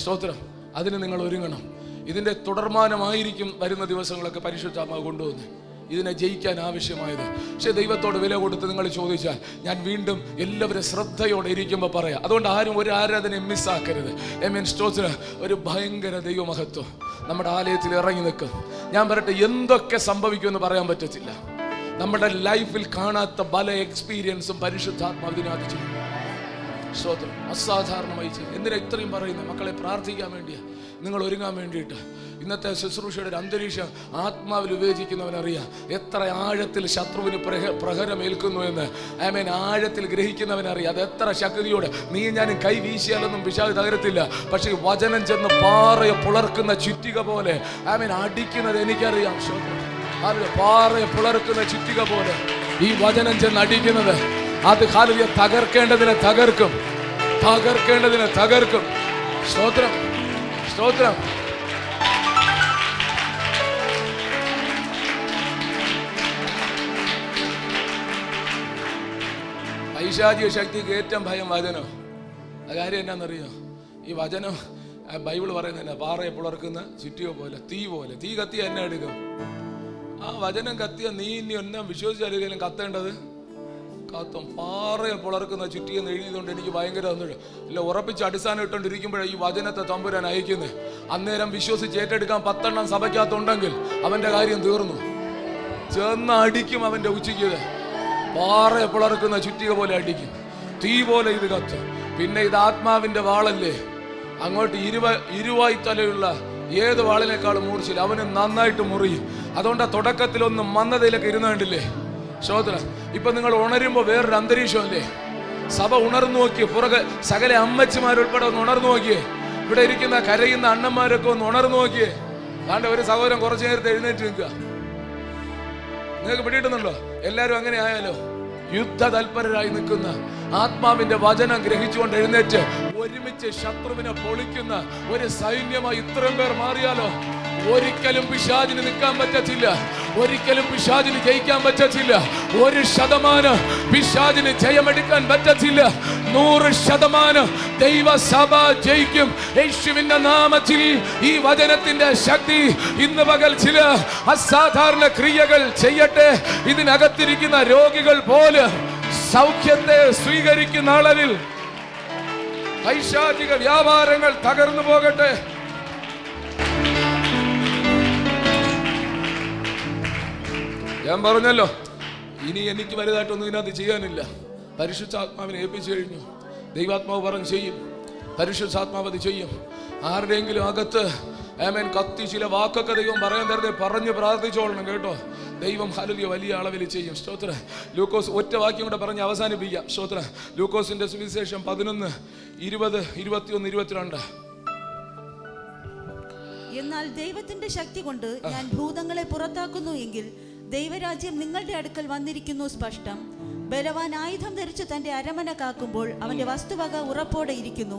സ്തോത്രം. അതിന് നിങ്ങൾ ഒരുങ്ങണം. ഇതിന്റെ തുടർമാനമായിരിക്കും വരുന്ന ദിവസങ്ങളൊക്കെ പരിശുദ്ധാത്മാവ് കൊണ്ടുവന്ന് ഇതിനെ ജയിക്കാൻ ആവശ്യമായത്. പക്ഷെ ദൈവത്തോട് വില കൊടുത്ത് നിങ്ങൾ ചോദിച്ചാൽ ഞാൻ വീണ്ടും എല്ലാവരും ശ്രദ്ധയോടെ ഇരിക്കുമ്പോൾ പറയാം. അതുകൊണ്ട് ആരും ഒരു ആരാധനയും മിസ്സാക്കരുത്. സ്തോത്രം. ഒരു ഭയങ്കര ദൈവമഹത്വം നമ്മുടെ ആലയത്തിൽ ഇറങ്ങി നിൽക്കും. ഞാൻ പറയട്ടെ, എന്തൊക്കെ സംഭവിക്കുമെന്ന് പറയാൻ പറ്റത്തില്ല. നമ്മുടെ ലൈഫിൽ കാണാത്ത പല എക്സ്പീരിയൻസും പരിശുദ്ധാത്മാവ് ഇതിനകത്ത് ചെയ്യും. സ്തോത്രം. അസാധാരണമായി ചെയ്യും. എന്തിനാ ഇത്രയും പറയുന്നത്? മക്കളെ, പ്രാർത്ഥിക്കാൻ വേണ്ടിയാ, നിങ്ങൾ ഒരുങ്ങാൻ വേണ്ടിയിട്ട്. ഇന്നത്തെ ശുശ്രൂഷയുടെ ഒരു അന്തരീക്ഷം ആത്മാവിൽ വിവേചിക്കുന്നവനറിയാം എത്ര ആഴത്തിൽ ശത്രുവിന് പ്രഹരമേൽക്കുന്നു എന്ന്. ആഴത്തിൽ ഗ്രഹിക്കുന്നവനറിയാം അത് എത്ര ശക്തിയോടെ. നീ ഞാനും കൈ വീശിയാലൊന്നും പിശാച് തകരത്തില്ല. പക്ഷെ ഈ വചനം ചെന്ന് പാറയെ പുളർക്കുന്ന ചുറ്റിക പോലെ അടിക്കുന്നത് എനിക്കറിയാം. പാറയെ പുളർക്കുന്ന ചുറ്റിക പോലെ ഈ വചനം ചെന്ന് അടിക്കുന്നത്, അത് ഹല്ലേലൂയ തകർക്കേണ്ടതിനെ തകർക്കും. സ്തോത്രം. പൈശാചിക ശക്തിക്ക് ഏറ്റവും ഭയം വചനം. ആ കാര്യം എന്നാന്നറിയോ? ഈ വചനം ബൈബിൾ പറയുന്നതന്നെ, പാറയെ പിളർക്കുന്ന ചുറ്റിയോ പോലെ, തീ കത്തിയ എന്നെ എടുക്കും. ആ വചനം കത്തിയ നീ ഇനി എന്നെ വിശ്വസിച്ചാലും കത്തേണ്ടത് കത്തും. പാറയെ പിളർക്കുന്ന ചുറ്റിയെന്ന് എഴുതിയതുകൊണ്ട് എനിക്ക് ഭയങ്കര ഇല്ല, ഉറപ്പിച്ച് അടിസ്ഥാനം ഇട്ടുകൊണ്ടിരിക്കുമ്പോഴേ ഈ വചനത്തെ തമ്പുരാൻ അയക്കുന്നത്. അന്നേരം വിശ്വസിച്ച് ഏറ്റെടുക്കാൻ 10 സഭയ്ക്കകത്തുണ്ടെങ്കിൽ അവന്റെ കാര്യം തീർന്നു. ചെന്ന് അടിക്കും അവന്റെ ഉച്ചയ്ക്ക്. പാറയെ പിളർക്കുന്ന ചുറ്റിക പോലെ അടിക്കും, തീ പോലെ ഇത് കത്തും. പിന്നെ ഇത് ആത്മാവിന്റെ വാളല്ലേ, അങ്ങോട്ട് ഇരുവായി തലയുള്ള ഏത് വാളിനേക്കാളും മൂർച്ചയില്ല, അവന് നന്നായിട്ട് മുറിയും. അതുകൊണ്ട് ആ തുടക്കത്തിലൊന്നും മന്ദതയിലൊക്കെ ഇരുന്നുണ്ടില്ലേ ശ്രോത്ര. ഇപ്പൊ നിങ്ങൾ ഉണരുമ്പോ വേറൊരു അന്തരീക്ഷമല്ലേ. സഭ ഉണർന്നു നോക്കിയേ, പുറകെ സകല അമ്മച്ചിമാരുൾപ്പെടെ ഒന്ന് ഉണർന്നു നോക്കിയേ. ഇവിടെ ഇരിക്കുന്ന കരയുന്ന അണ്ണന്മാരൊക്കെ ഒന്ന് ഉണർന്നു നോക്കിയേ. താണ്ട ഒരു സഹോദരൻ കുറച്ചു നേരത്തെ എഴുന്നേറ്റ് നിൽക്കുക. നിങ്ങൾക്ക് പിടിയിട്ടുന്നുണ്ടോ? എല്ലാരും അങ്ങനെ ആയാലോ? യുദ്ധ തൽപരരായി നിൽക്കുന്ന, ആത്മാവിന്റെ വചനം ഗ്രഹിച്ചുകൊണ്ട് എഴുന്നേറ്റ് ഒരുമിച്ച് ശത്രുവിനെ പൊളിക്കുന്ന ഒരു സൈന്യമായി ഇത്രയും പേർ മാറിയാലോ? ഒരിക്കലും പിശാചിന് നിൽക്കാൻ പറ്റത്തില്ല, ഒരിക്കലും പിശാചിന് ജയിക്കാൻ പറ്റത്തില്ല. 1% പിശാചിന് ജയമെടുക്കാൻ പറ്റത്തില്ല. 100% ദൈവസഭ ജയിക്കും യേശുവിന്റെ നാമത്തിൽ. ഈ വചനത്തിന്റെ ശക്തി ഇന്ന് പകൽ ചില അസാധാരണ ക്രിയകൾ ചെയ്യട്ടെ. ഇതിനകത്തിരിക്കുന്ന രോഗികൾ പോലെ സൗഖ്യത്തെ സ്വീകരിക്കുന്ന അളവിൽ പൈശാചിക വ്യാപാരങ്ങൾ തകർന്നു പോകട്ടെ. ഞാൻ പറഞ്ഞല്ലോ, ഇനി എനിക്ക് വലുതായിട്ടൊന്നും ഇതിനകത്ത് ചെയ്യാനില്ല. പരിശുദ്ധാത്മാവിനെ ഏൽപ്പിച്ചു കഴിഞ്ഞു. ദൈവാത്മാവ് പറഞ്ഞ് ചെയ്യും, പരിശുദ്ധാത്മാവ് അത് ചെയ്യും. ആരുടെയെങ്കിലും അകത്ത് ആമേൻ കത്തി ചില വാക്കൊക്കെ ദൈവം പറയാൻ തരുന്നത് പറഞ്ഞ് പ്രാർത്ഥിച്ചോളണം കേട്ടോ. ദൈവം ഹല്ലേലൂയ വലിയ അളവിൽ ചെയ്യും. സ്തോത്രം. ലൂക്കോസ് ഒറ്റ വാക്യം കൂടെ പറഞ്ഞ് അവസാനിപ്പിക്കാം. സ്തോത്രം. ലൂക്കോസിന്റെ സുവിശേഷം 11, 20, 21, 22. എന്നാൽ ദൈവത്തിന്റെ ശക്തി കൊണ്ട് ഞാൻ ഭൂതങ്ങളെ പുറത്താക്കുന്നു എങ്കിൽ ദൈവരാജ്യം നിങ്ങളുടെ അടുക്കൽ വന്നിരിക്കുന്നു സ്പഷ്ടം. ബലവാൻ ആയുധം ധരിച്ച് തന്റെ അരമന കാക്കുമ്പോൾ അവന്റെ വസ്തുവക ഉറപ്പോടെ ഇരിക്കുന്നു.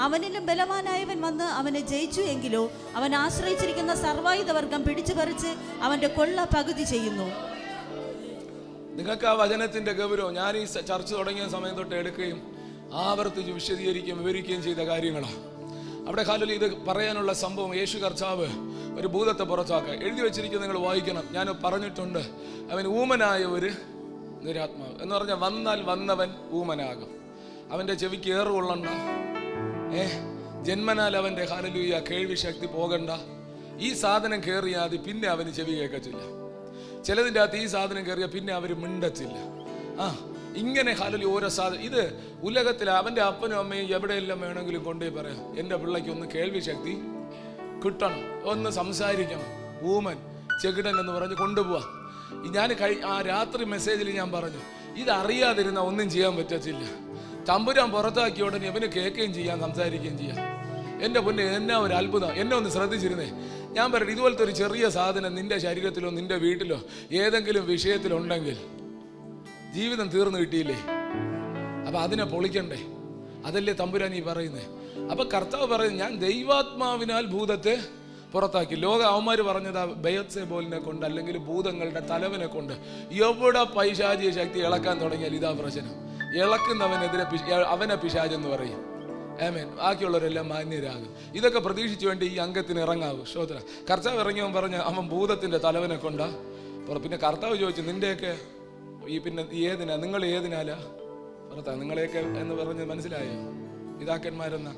അവനിലും ബലവാനായവൻ വന്ന് അവനെ ജയിച്ചു എങ്കിലോ അവൻ ആശ്രയിച്ചിരിക്കുന്ന സർവായുധവർഗം പിടിച്ചു പറിച്ച് അവന്റെ കൊള്ള പകുതി ചെയ്യുന്നു. നിങ്ങൾക്ക് ആ വചനത്തിന്റെ ഗൗരവം ഞാൻ ഈ ചർച്ച തുടങ്ങിയ സമയം തൊട്ട് എടുക്കുകയും ആവർത്തിച്ച് വിശദീകരിക്കുകയും വിവരിക്കുകയും ചെയ്ത കാര്യങ്ങളാണ്. അവിടെ ഹല്ലേലൂയ ഇത് പറയാനുള്ള സംഭവം, യേശു കർത്താവ് ഒരു ഭൂതത്തെ പുറത്താക്കുക എഴുതി വെച്ചിരിക്കുന്നത് നിങ്ങൾ വായിക്കണം. ഞാൻ പറഞ്ഞിട്ടുണ്ട്, അവൻ ഊമനായ ഒരു നിരാത്മാവ് എന്ന് പറഞ്ഞാൽ വന്നാൽ വന്നവൻ ഊമനാകും. അവന്റെ ചെവിക്ക് ഏറുകൊള്ളണ്ട, ജന്മനാൽ അവന്റെ ഹല്ലേലൂയ കേൾവി ശക്തി പോകണ്ട. ഈ സാധനം കയറിയാൽ പിന്നെ അവന് ചെവി കേൾക്കത്തില്ല. ചിലതിൻ്റെ അകത്ത് ഈ സാധനം കയറിയാൽ പിന്നെ അവർ മിണ്ടത്തില്ല. ഇങ്ങനെ ഹല്ലേലൂയ ഓരോ സാധനം. ഇത് ഉലകത്തിൽ അവന്റെ അപ്പനും അമ്മയും എവിടെയെല്ലാം വേണമെങ്കിലും കൊണ്ടുപോയി പറയാം, എൻ്റെ പിള്ളയ്ക്ക് ഒന്ന് കേൾവി ശക്തി കിട്ടണം, ഒന്ന് സംസാരിക്കണം, ഊമൻ ചെകിടൻ എന്ന് പറഞ്ഞ് കൊണ്ടുപോവാ. ഞാൻ ആ രാത്രി മെസ്സേജിൽ ഞാൻ പറഞ്ഞു, ഇതറിയാതിരുന്ന ഒന്നും ചെയ്യാൻ പറ്റത്തില്ല. തമ്പുരാൻ പുറത്താക്കിയ ഉടനെ അവന് കേൾക്കുകയും ചെയ്യാം, സംസാരിക്കുകയും ചെയ്യാം. എൻ്റെ പൊന്നെ, എന്നാ ഒരു അത്ഭുതം. എന്നെ ഒന്ന് ശ്രദ്ധിച്ചിരുന്നേ. ഞാൻ പറയട്ടെ, ഇതുപോലത്തെ ഒരു ചെറിയ സാധനം നിന്റെ ശരീരത്തിലോ നിന്റെ വീട്ടിലോ ഏതെങ്കിലും വിഷയത്തിലുണ്ടെങ്കിൽ ജീവിതം തീർന്നു കിട്ടിയില്ലേ? അപ്പൊ അതിനെ പൊളിക്കണ്ടേ? അതല്ലേ തമ്പുരാൻ ഈ പറയുന്നേ. അപ്പൊ കർത്താവ് പറയുന്നത്, ഞാൻ ദൈവാത്മാവിനാൽ ഭൂതത്തെ പുറത്താക്കി. ലോക അവന്മാര് പറഞ്ഞത് ബെയത്സെബൂലിനെ കൊണ്ട് അല്ലെങ്കിൽ ഭൂതങ്ങളുടെ തലവനെ കൊണ്ട്. എവിടെ പൈശാചിക ശക്തി ഇളക്കാൻ തുടങ്ങിയാൽ ഇതാ പ്രശ്നം. ഇളക്കുന്നവനെതിരെ അവനെ പിശാചെന്ന് പറയും. ആമേൻ. ബാക്കിയുള്ളവരെല്ലാം മാന്യരാകും. ഇതൊക്കെ പ്രതീക്ഷിച്ചു വേണ്ടി ഈ അംഗത്തിന് ഇറങ്ങാവൂ. ശ്രോത്ര. കർത്താവ് ഇറങ്ങിയവൻ പറഞ്ഞ അവൻ ഭൂതത്തിന്റെ തലവനെ കൊണ്ടാ. പിന്നെ കർത്താവ് ചോദിച്ചു, നിന്റെയൊക്കെ പിന്നെ ഏതിനാ, നിങ്ങൾ ഏതിനാലാ പുറത്താ നിങ്ങളെയൊക്കെ എന്ന് പറഞ്ഞ് മനസ്സിലായോ? പിതാക്കന്മാരെന്നാ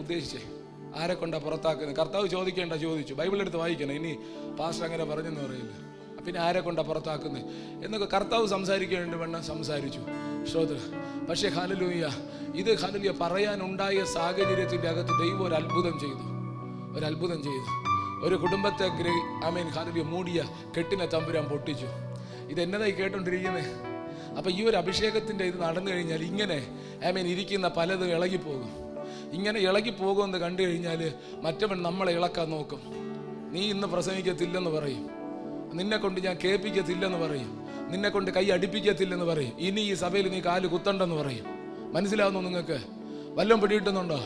ഉദ്ദേശിച്ചേ? ആരെ കൊണ്ടാ പുറത്താക്കുന്നത്? കർത്താവ് ചോദിച്ചു. ബൈബിളെടുത്ത് വായിക്കണം. ഇനി പാസ്റ്റർ അങ്ങനെ പറഞ്ഞെന്ന് പറയില്ല. പിന്നെ ആരെ കൊണ്ടാ പുറത്താക്കുന്നത് എന്നൊക്കെ കർത്താവ് സംസാരിക്കേണ്ട വണ്ണം സംസാരിച്ചു. ശ്രോത്ര. പക്ഷേ ഹല്ലേലൂയ, ഇത് ഹല്ലേലൂയ പറയാനുണ്ടായ സാഹചര്യത്തിന്റെ അകത്ത് ദൈവം ഒരു അത്ഭുതം ചെയ്തു. ഒരു കുടുംബത്തെ ആമേൻ ഹല്ലേലൂയ മൂടിയ കെട്ടിനെ തമ്പുരാൻ പൊട്ടിച്ചു. ഇതെന്നതായി കേട്ടോണ്ടിരിക്കുന്നത്? അപ്പൊ ഈ ഒരു അഭിഷേകത്തിന്റെ ഇത് നടന്നു കഴിഞ്ഞാൽ ഇങ്ങനെ ആമേൻ ഇരിക്കുന്ന പലതും ഇളകിപ്പോകും. ഇങ്ങനെ ഇളകിപ്പോകുമെന്ന് കണ്ടു കഴിഞ്ഞാൽ മറ്റവൻ നമ്മളെ ഇളക്കാൻ നോക്കും. നീ ഇന്ന് പ്രസംഗിക്കത്തില്ലെന്ന് പറയും, നിന്നെ കൊണ്ട് ഞാൻ കേൾപ്പിക്കത്തില്ലെന്ന് പറയും, നിന്നെ കൊണ്ട് കൈ അടുപ്പിക്കത്തില്ലെന്ന് പറയും, ഇനി ഈ സഭയിൽ നീ കാല് കുത്തണ്ടെന്ന് പറയും. മനസ്സിലാവുന്നു നിങ്ങൾക്ക്? വല്ലതും പിടിയിട്ടുന്നുണ്ടോ?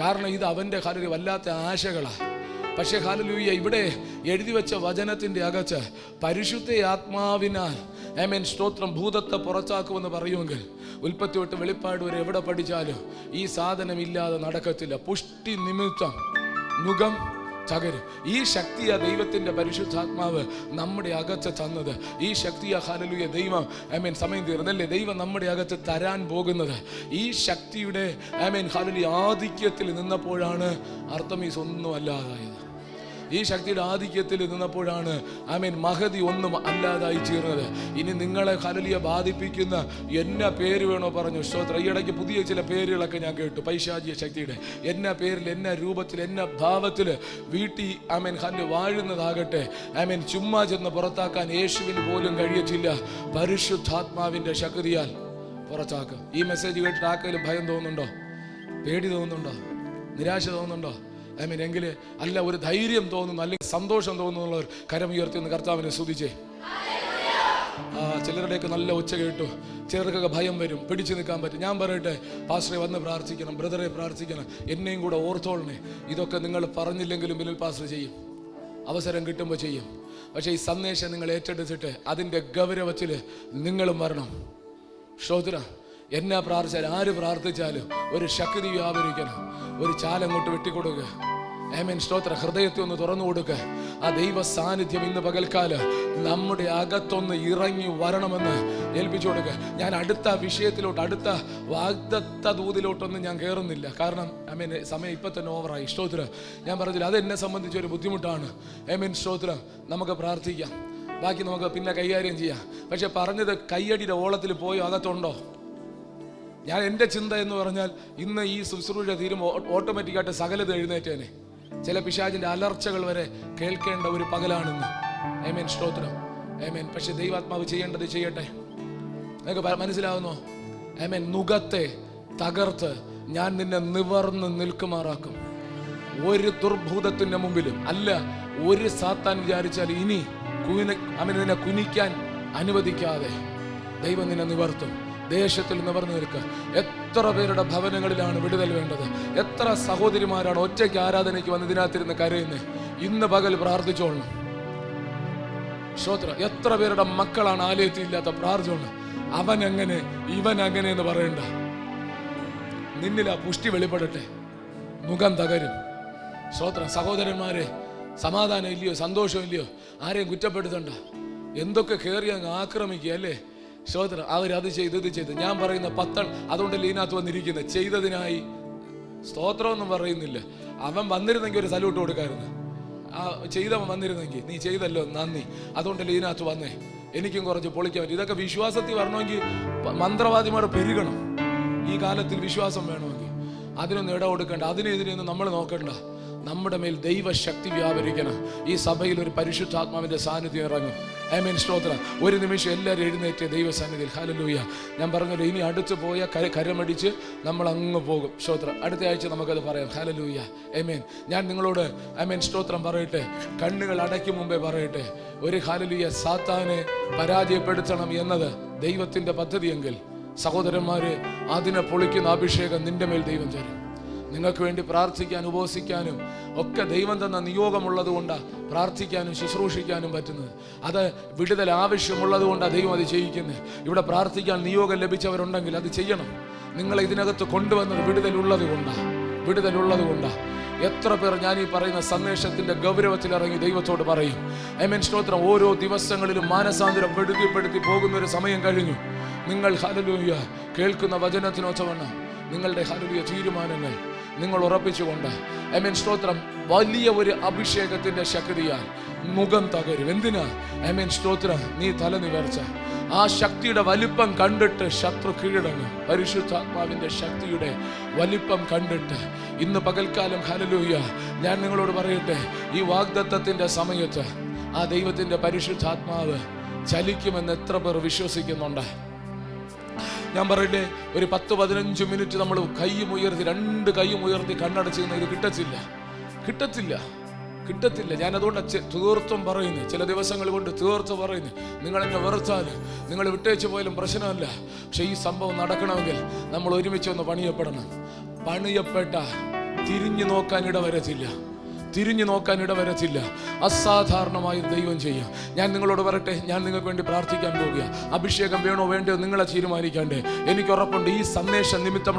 കാരണം ഇത് അവന്റെ ഹല്ലേലൂയ വല്ലാത്ത ആശകളാ. പക്ഷേ ഹല്ലേലൂയ ഇവിടെ എഴുതി വെച്ച വചനത്തിന്റെ അകത്ത് പരിശുദ്ധ ആത്മാവിനാൽ ആമേൻ സ്തോത്രം. ഭൂതത്തെ പുറത്താക്കുമെന്ന് പറയുമെങ്കിൽ ഉൽപ്പത്തി തൊട്ട് വെളിപ്പാട് വരെ എവിടെ പഠിച്ചാലും ഈ സാധനം ഇല്ലാതെ നടക്കത്തില്ല. പുഷ്ടി നിമിത്തം നുകം തകരും. ഈ ശക്തിയാ ദൈവത്തിന്റെ പരിശുദ്ധാത്മാവ് നമ്മുടെ അകത്ത് തന്നത്. ഈ ശക്തിയാ ഹല്ലേലൂയ ദൈവം ആമേൻ സമയം തീർന്നല്ലേ ദൈവം നമ്മുടെ അകത്ത് തരാൻ പോകുന്നത്. ഈ ശക്തിയുടെ ആമേൻ ഹല്ലേലൂയ ആധിക്യത്തിൽ നിന്നപ്പോഴാണ് അർത്തമീസ് ഒന്നും അല്ലാതായത്. ഈ ശക്തിയുടെ ആധിക്യത്തിൽ നിന്നപ്പോഴാണ് ആമേൻ മഹതി ഒന്നും അല്ലാതായി തീർന്നത്. ഇനി നിങ്ങളെ ഹല്ലേലൂയ ബാധിപ്പിക്കുന്ന എന്നാ പേര് വേണോ പറഞ്ഞു സ്തോത്രം. ഈ ഇടയ്ക്ക് പുതിയ ചില പേരുകളൊക്കെ ഞാൻ കേട്ടു. പൈശാചിക ശക്തിയുടെ എന്നാ പേരിൽ, എന്നാ രൂപത്തിൽ, എന്നാ ഭാവത്തിൽ വീട്ടിൽ ആമേൻ ഹല്ലേലൂയ വാഴുന്നതാകട്ടെ ആമേൻ ചുമ്മാ ചെന്ന് പുറത്താക്കാൻ യേശുവിന് പോലും കഴിയത്തില്ല. പരിശുദ്ധാത്മാവിന്റെ ശക്തിയാൽ പുറത്താക്കും. ഈ മെസ്സേജ് കേട്ടിട്ട് ആർക്കെങ്കിലും ഭയം തോന്നുന്നുണ്ടോ? പേടി തോന്നുന്നുണ്ടോ? നിരാശ തോന്നുന്നുണ്ടോ? ആമേൻ എങ്കിൽ അല്ല ഒരു ധൈര്യം തോന്നുന്നു, അല്ലെങ്കിൽ സന്തോഷം തോന്നുന്നുള്ളവർ കരമുയർത്തി ഒന്ന് കർത്താവിനെ സ്തുതിച്ചേ. ചിലരുടെയൊക്കെ നല്ല ഒച്ച കേട്ടു. ചിലർക്കൊക്കെ ഭയം വരും, പിടിച്ചു നിൽക്കാൻ പറ്റും. ഞാൻ പറയട്ടെ, പാസ്റ്ററെ വന്ന് പ്രാർത്ഥിക്കണം, ബ്രദറെ പ്രാർത്ഥിക്കണം, എന്നെയും കൂടെ ഓർത്തോളണേ. ഇതൊക്കെ നിങ്ങൾ പറഞ്ഞില്ലെങ്കിലും ബിനിൽ പാസ്റ്റർ ചെയ്യും, അവസരം കിട്ടുമ്പോൾ ചെയ്യും. പക്ഷേ ഈ സന്ദേശം നിങ്ങൾ ഏറ്റെടുത്തിട്ട് അതിൻ്റെ ഗൗരവത്തിൽ നിങ്ങളും വരണം. ശ്രോത്ര എന്നാ പ്രാർത്ഥിച്ചാലും ആര് പ്രാർത്ഥിച്ചാലും ഒരു ശക്തി വ്യാപരിക്കണം. ഒരു ചാലങ്ങോട്ട് വെട്ടിക്കൊടുക്കുക. ആമേൻ സ്തോത്ര. ഹൃദയത്തെ ഒന്ന് തുറന്നു കൊടുക്കുക. ആ ദൈവ സാന്നിധ്യം ഇന്ന് പകൽക്കാലം നമ്മുടെ അകത്തൊന്ന് ഇറങ്ങി വരണമെന്ന് ഏൽപ്പിച്ചു കൊടുക്കുക. ഞാൻ അടുത്ത വിഷയത്തിലോട്ട്, അടുത്ത വാഗ്ദത്ത ദൂതിലോട്ടൊന്നും ഞാൻ കയറുന്നില്ല. കാരണം ആമേൻ സമയം ഇപ്പം തന്നെ ഓവറായി. സ്തോത്രം. ഞാൻ പറഞ്ഞില്ല, അതെന്നെ സംബന്ധിച്ചൊരു ബുദ്ധിമുട്ടാണ്. ആമേൻ സ്തോത്രം. നമുക്ക് പ്രാർത്ഥിക്കാം, ബാക്കി നമുക്ക് പിന്നെ കൈകാര്യം ചെയ്യാം. പക്ഷെ പറഞ്ഞത് കയ്യടിയുടെ ഓളത്തിൽ പോയോ അകത്തുണ്ടോ? ഞാൻ എൻ്റെ ചിന്ത എന്ന് പറഞ്ഞാൽ ഇന്ന് ഈ ശുശ്രൂഷ തീരുമ്പോൾ ഓട്ടോമാറ്റിക്കായിട്ട് സകലത് എഴുന്നേറ്റേനെ. ചില പിശാചിൻ്റെ അലർച്ചകൾ വരെ കേൾക്കേണ്ട ഒരു പകലാണെന്ന്. ആമേൻ സ്തോത്രം. ആമേൻ. പക്ഷെ ദൈവാത്മാവ് ചെയ്യേണ്ടത് ചെയ്യട്ടെ. നിങ്ങൾക്ക് മനസ്സിലാവുന്നോ? ആമേൻ. നുകത്തെ തകർത്ത് ഞാൻ നിന്നെ നിവർന്ന് നിൽക്കുമാറാക്കും. ഒരു ദുർഭൂതത്തിന്റെ മുമ്പിലും അല്ല ഒരു സാത്താൻ വിചാരിച്ചാൽ ഇനി നിന്നെ കുനിക്കാൻ അനുവദിക്കാതെ ദൈവം നിന്നെ നിവർത്തും. ദേശത്തിൽ നിവർന്നു നിൽക്കുക. എത്ര പേരുടെ ഭവനങ്ങളിലാണ് വിടുതൽ വേണ്ടത്? എത്ര സഹോദരിമാരാണ് ഒറ്റയ്ക്ക് ആരാധനയ്ക്ക് വന്ന് ഇതിനകത്തിരുന്ന് കരയുന്നത്? ഇന്ന് പകൽ പ്രാർത്ഥിച്ചോളണം. ശ്രോത്ര. എത്ര പേരുടെ മക്കളാണ് ആലയത്തിൽ ഇല്ലാത്ത? പ്രാർത്ഥിച്ചോളണം. അവൻ എങ്ങനെ ഇവൻ അങ്ങനെ എന്ന് പറയണ്ട. നിന്നിൽ ആ പുഷ്ടി വെളിപ്പെടട്ടെ. മുഖം തകരും. ശ്രോത്ര. സഹോദരന്മാരെ, സമാധാനം ഇല്ലയോ? സന്തോഷം ഇല്ലയോ? ആരെയും കുറ്റപ്പെടുത്തണ്ട. എന്തൊക്കെ കയറി അങ്ങ് ആക്രമിക്കുക അല്ലേ? ശ്രോത്രം. അവരത് ചെയ്ത് ഇത് ചെയ്ത്. ഞാൻ പറയുന്ന അതുകൊണ്ടല്ലേ ഇതിനകത്ത് വന്നിരിക്കുന്നത്. ചെയ്തതിനായി സ്തോത്രമൊന്നും പറയുന്നില്ല. അവൻ വന്നിരുന്നെങ്കിൽ ഒരു സല്യൂട്ട് കൊടുക്കായിരുന്നു. ചെയ്തവൻ വന്നിരുന്നെങ്കിൽ നീ ചെയ്തല്ലോ നന്ദി, അതുകൊണ്ടല്ലേ ഇതിനകത്ത് വന്നേ, എനിക്കും കുറച്ച് പൊളിക്കാൻ പറ്റും. ഇതൊക്കെ വിശ്വാസത്തിൽ വരണമെങ്കിൽ മന്ത്രവാദിമാർ പെരുകണം. ഈ കാലത്തിൽ വിശ്വാസം വേണമെങ്കിൽ അതിനൊന്നും ഇട കൊടുക്കണ്ട. അതിനെതിരെയൊന്നും നമ്മൾ നോക്കണ്ട. നമ്മുടെ മേൽ ദൈവശക്തി വ്യാപരിക്കണം. ഈ സഭയിൽ ഒരു പരിശുദ്ധാത്മാവിന്റെ സാന്നിധ്യം ഇറങ്ങും. ആമേൻ സ്തോത്രം. ഒരു നിമിഷം എല്ലാവരും എഴുന്നേറ്റ് ദൈവസാന്നിധ്യത്തിൽ. ഹല്ലേലൂയ. ഞാൻ പറഞ്ഞല്ലോ, ഇനി അടുത്ത് പോയ കരമടിച്ച് നമ്മൾ അങ്ങ് പോകും. സ്തോത്രം. അടുത്ത ആഴ്ച നമുക്കത് പറയാം. ഹല്ലേലൂയ. ആമേൻ. ഞാൻ നിങ്ങളോട് ആമേൻ സ്തോത്രം പറയട്ടെ, കണ്ണുകൾ അടയ്ക്കും മുമ്പേ പറയട്ടെ, ഒരു ഹല്ലേലൂയ സാത്താനെ പരാജയപ്പെടുത്തണം എന്നത് ദൈവത്തിന്റെ പദ്ധതിയെങ്കിൽ സഹോദരന്മാരെ, അതിനെ പൊളിക്കുന്ന അഭിഷേകം നിന്റെ മേൽ ദൈവം തരും. നിങ്ങൾക്ക് വേണ്ടി പ്രാർത്ഥിക്കാനും ഉപവസിക്കാനും ഒക്കെ ദൈവം തന്ന നിയോഗമുള്ളത് കൊണ്ടാണ് പ്രാർത്ഥിക്കാനും ശുശ്രൂഷിക്കാനും പറ്റുന്നത്. അത് വിടുതൽ ആവശ്യമുള്ളത് കൊണ്ടാണ് ദൈവം അത് ചെയ്യിക്കുന്നത്. ഇവിടെ പ്രാർത്ഥിക്കാൻ നിയോഗം ലഭിച്ചവരുണ്ടെങ്കിൽ അത് ചെയ്യണം. നിങ്ങളെ ഇതിനകത്ത് കൊണ്ടുവന്നത് വിടുതലുള്ളത് കൊണ്ടാണ്. എത്ര പേർ ഞാൻ ഈ പറയുന്ന സന്ദേശത്തിന്റെ ഗൗരവത്തിൽ ഇറങ്ങി ദൈവത്തോട് പറയും. ആമേൻ സ്തോത്രം. ഓരോ ദിവസങ്ങളിലും മാനസാന്തരം പെടുത്തി പോകുന്ന ഒരു സമയം കഴിഞ്ഞു. നിങ്ങൾ ഹല്ലേലൂയ കേൾക്കുന്ന വചനത്തിനൊത്തവണ്ണം നിങ്ങളുടെ ഹല്ലേലൂയ തീരുമാനങ്ങൾ നിങ്ങൾ ഉറപ്പിച്ചുകൊണ്ട് ആമേൻ സ്തോത്രം വലിയ ഒരു അഭിഷേകത്തിന്റെ ശക്തിയാൽ മുഖം തകരും. എന്തിനാ? ആമേൻ സ്തോത്രം. നീ തല നിവർച്ച ആ ശക്തിയുടെ വലിപ്പം കണ്ടിട്ട് ശത്രു കീഴടങ്ങും. പരിശുദ്ധാത്മാവിന്റെ ശക്തിയുടെ വലിപ്പം കണ്ടിട്ട് ഇന്ന് പകൽക്കാലം ഹല്ലേലൂയ ഞാൻ നിങ്ങളോട് പറയട്ടെ, ഈ വാഗ്ദത്തത്തിന്റെ സമയത്ത് ആ ദൈവത്തിന്റെ പരിശുദ്ധാത്മാവ് ചലിക്കുമെന്ന് എത്ര പേർ വിശ്വസിക്കുന്നുണ്ട്? ഞാൻ പറയട്ടെ, ഒരു 10-15 മിനിറ്റ് നമ്മൾ കൈയും ഉയർത്തി, 2 കൈയും ഉയർത്തി കണ്ണടച്ച് ഇത് കിട്ടത്തില്ല. ഞാൻ അതുകൊണ്ട് തീർത്തും പറയുന്നു, ചില ദിവസങ്ങൾ കൊണ്ട് തീർത്ത് പറയുന്നു, നിങ്ങളെന്നെ വെറുത്താൽ, നിങ്ങൾ വിട്ടേച്ച് പോയാലും പ്രശ്നമല്ല. പക്ഷെ ഈ സംഭവം നടക്കണമെങ്കിൽ നമ്മൾ ഒരുമിച്ച് ഒന്ന് പണിയപ്പെടണം. പണിയപ്പെട്ട തിരിഞ്ഞു നോക്കാൻ ഇടവരത്തില്ല. തിരിഞ്ഞു നോക്കാൻ ഇടവരത്തില്ല. അസാധാരണമായ ദൈവം ചെയ്യാം. ഞാൻ നിങ്ങളോട് പറയട്ടെ, ഞാൻ നിങ്ങൾക്ക് വേണ്ടി പ്രാർത്ഥിക്കാൻ പോകുക. അഭിഷേകം വേണോ വേണ്ടയോ നിങ്ങളെ തീരുമാനിക്കണ്ടേ. എനിക്ക് ഉറപ്പുണ്ട് ഈ സന്ദേശം നിമിത്തമുള്ള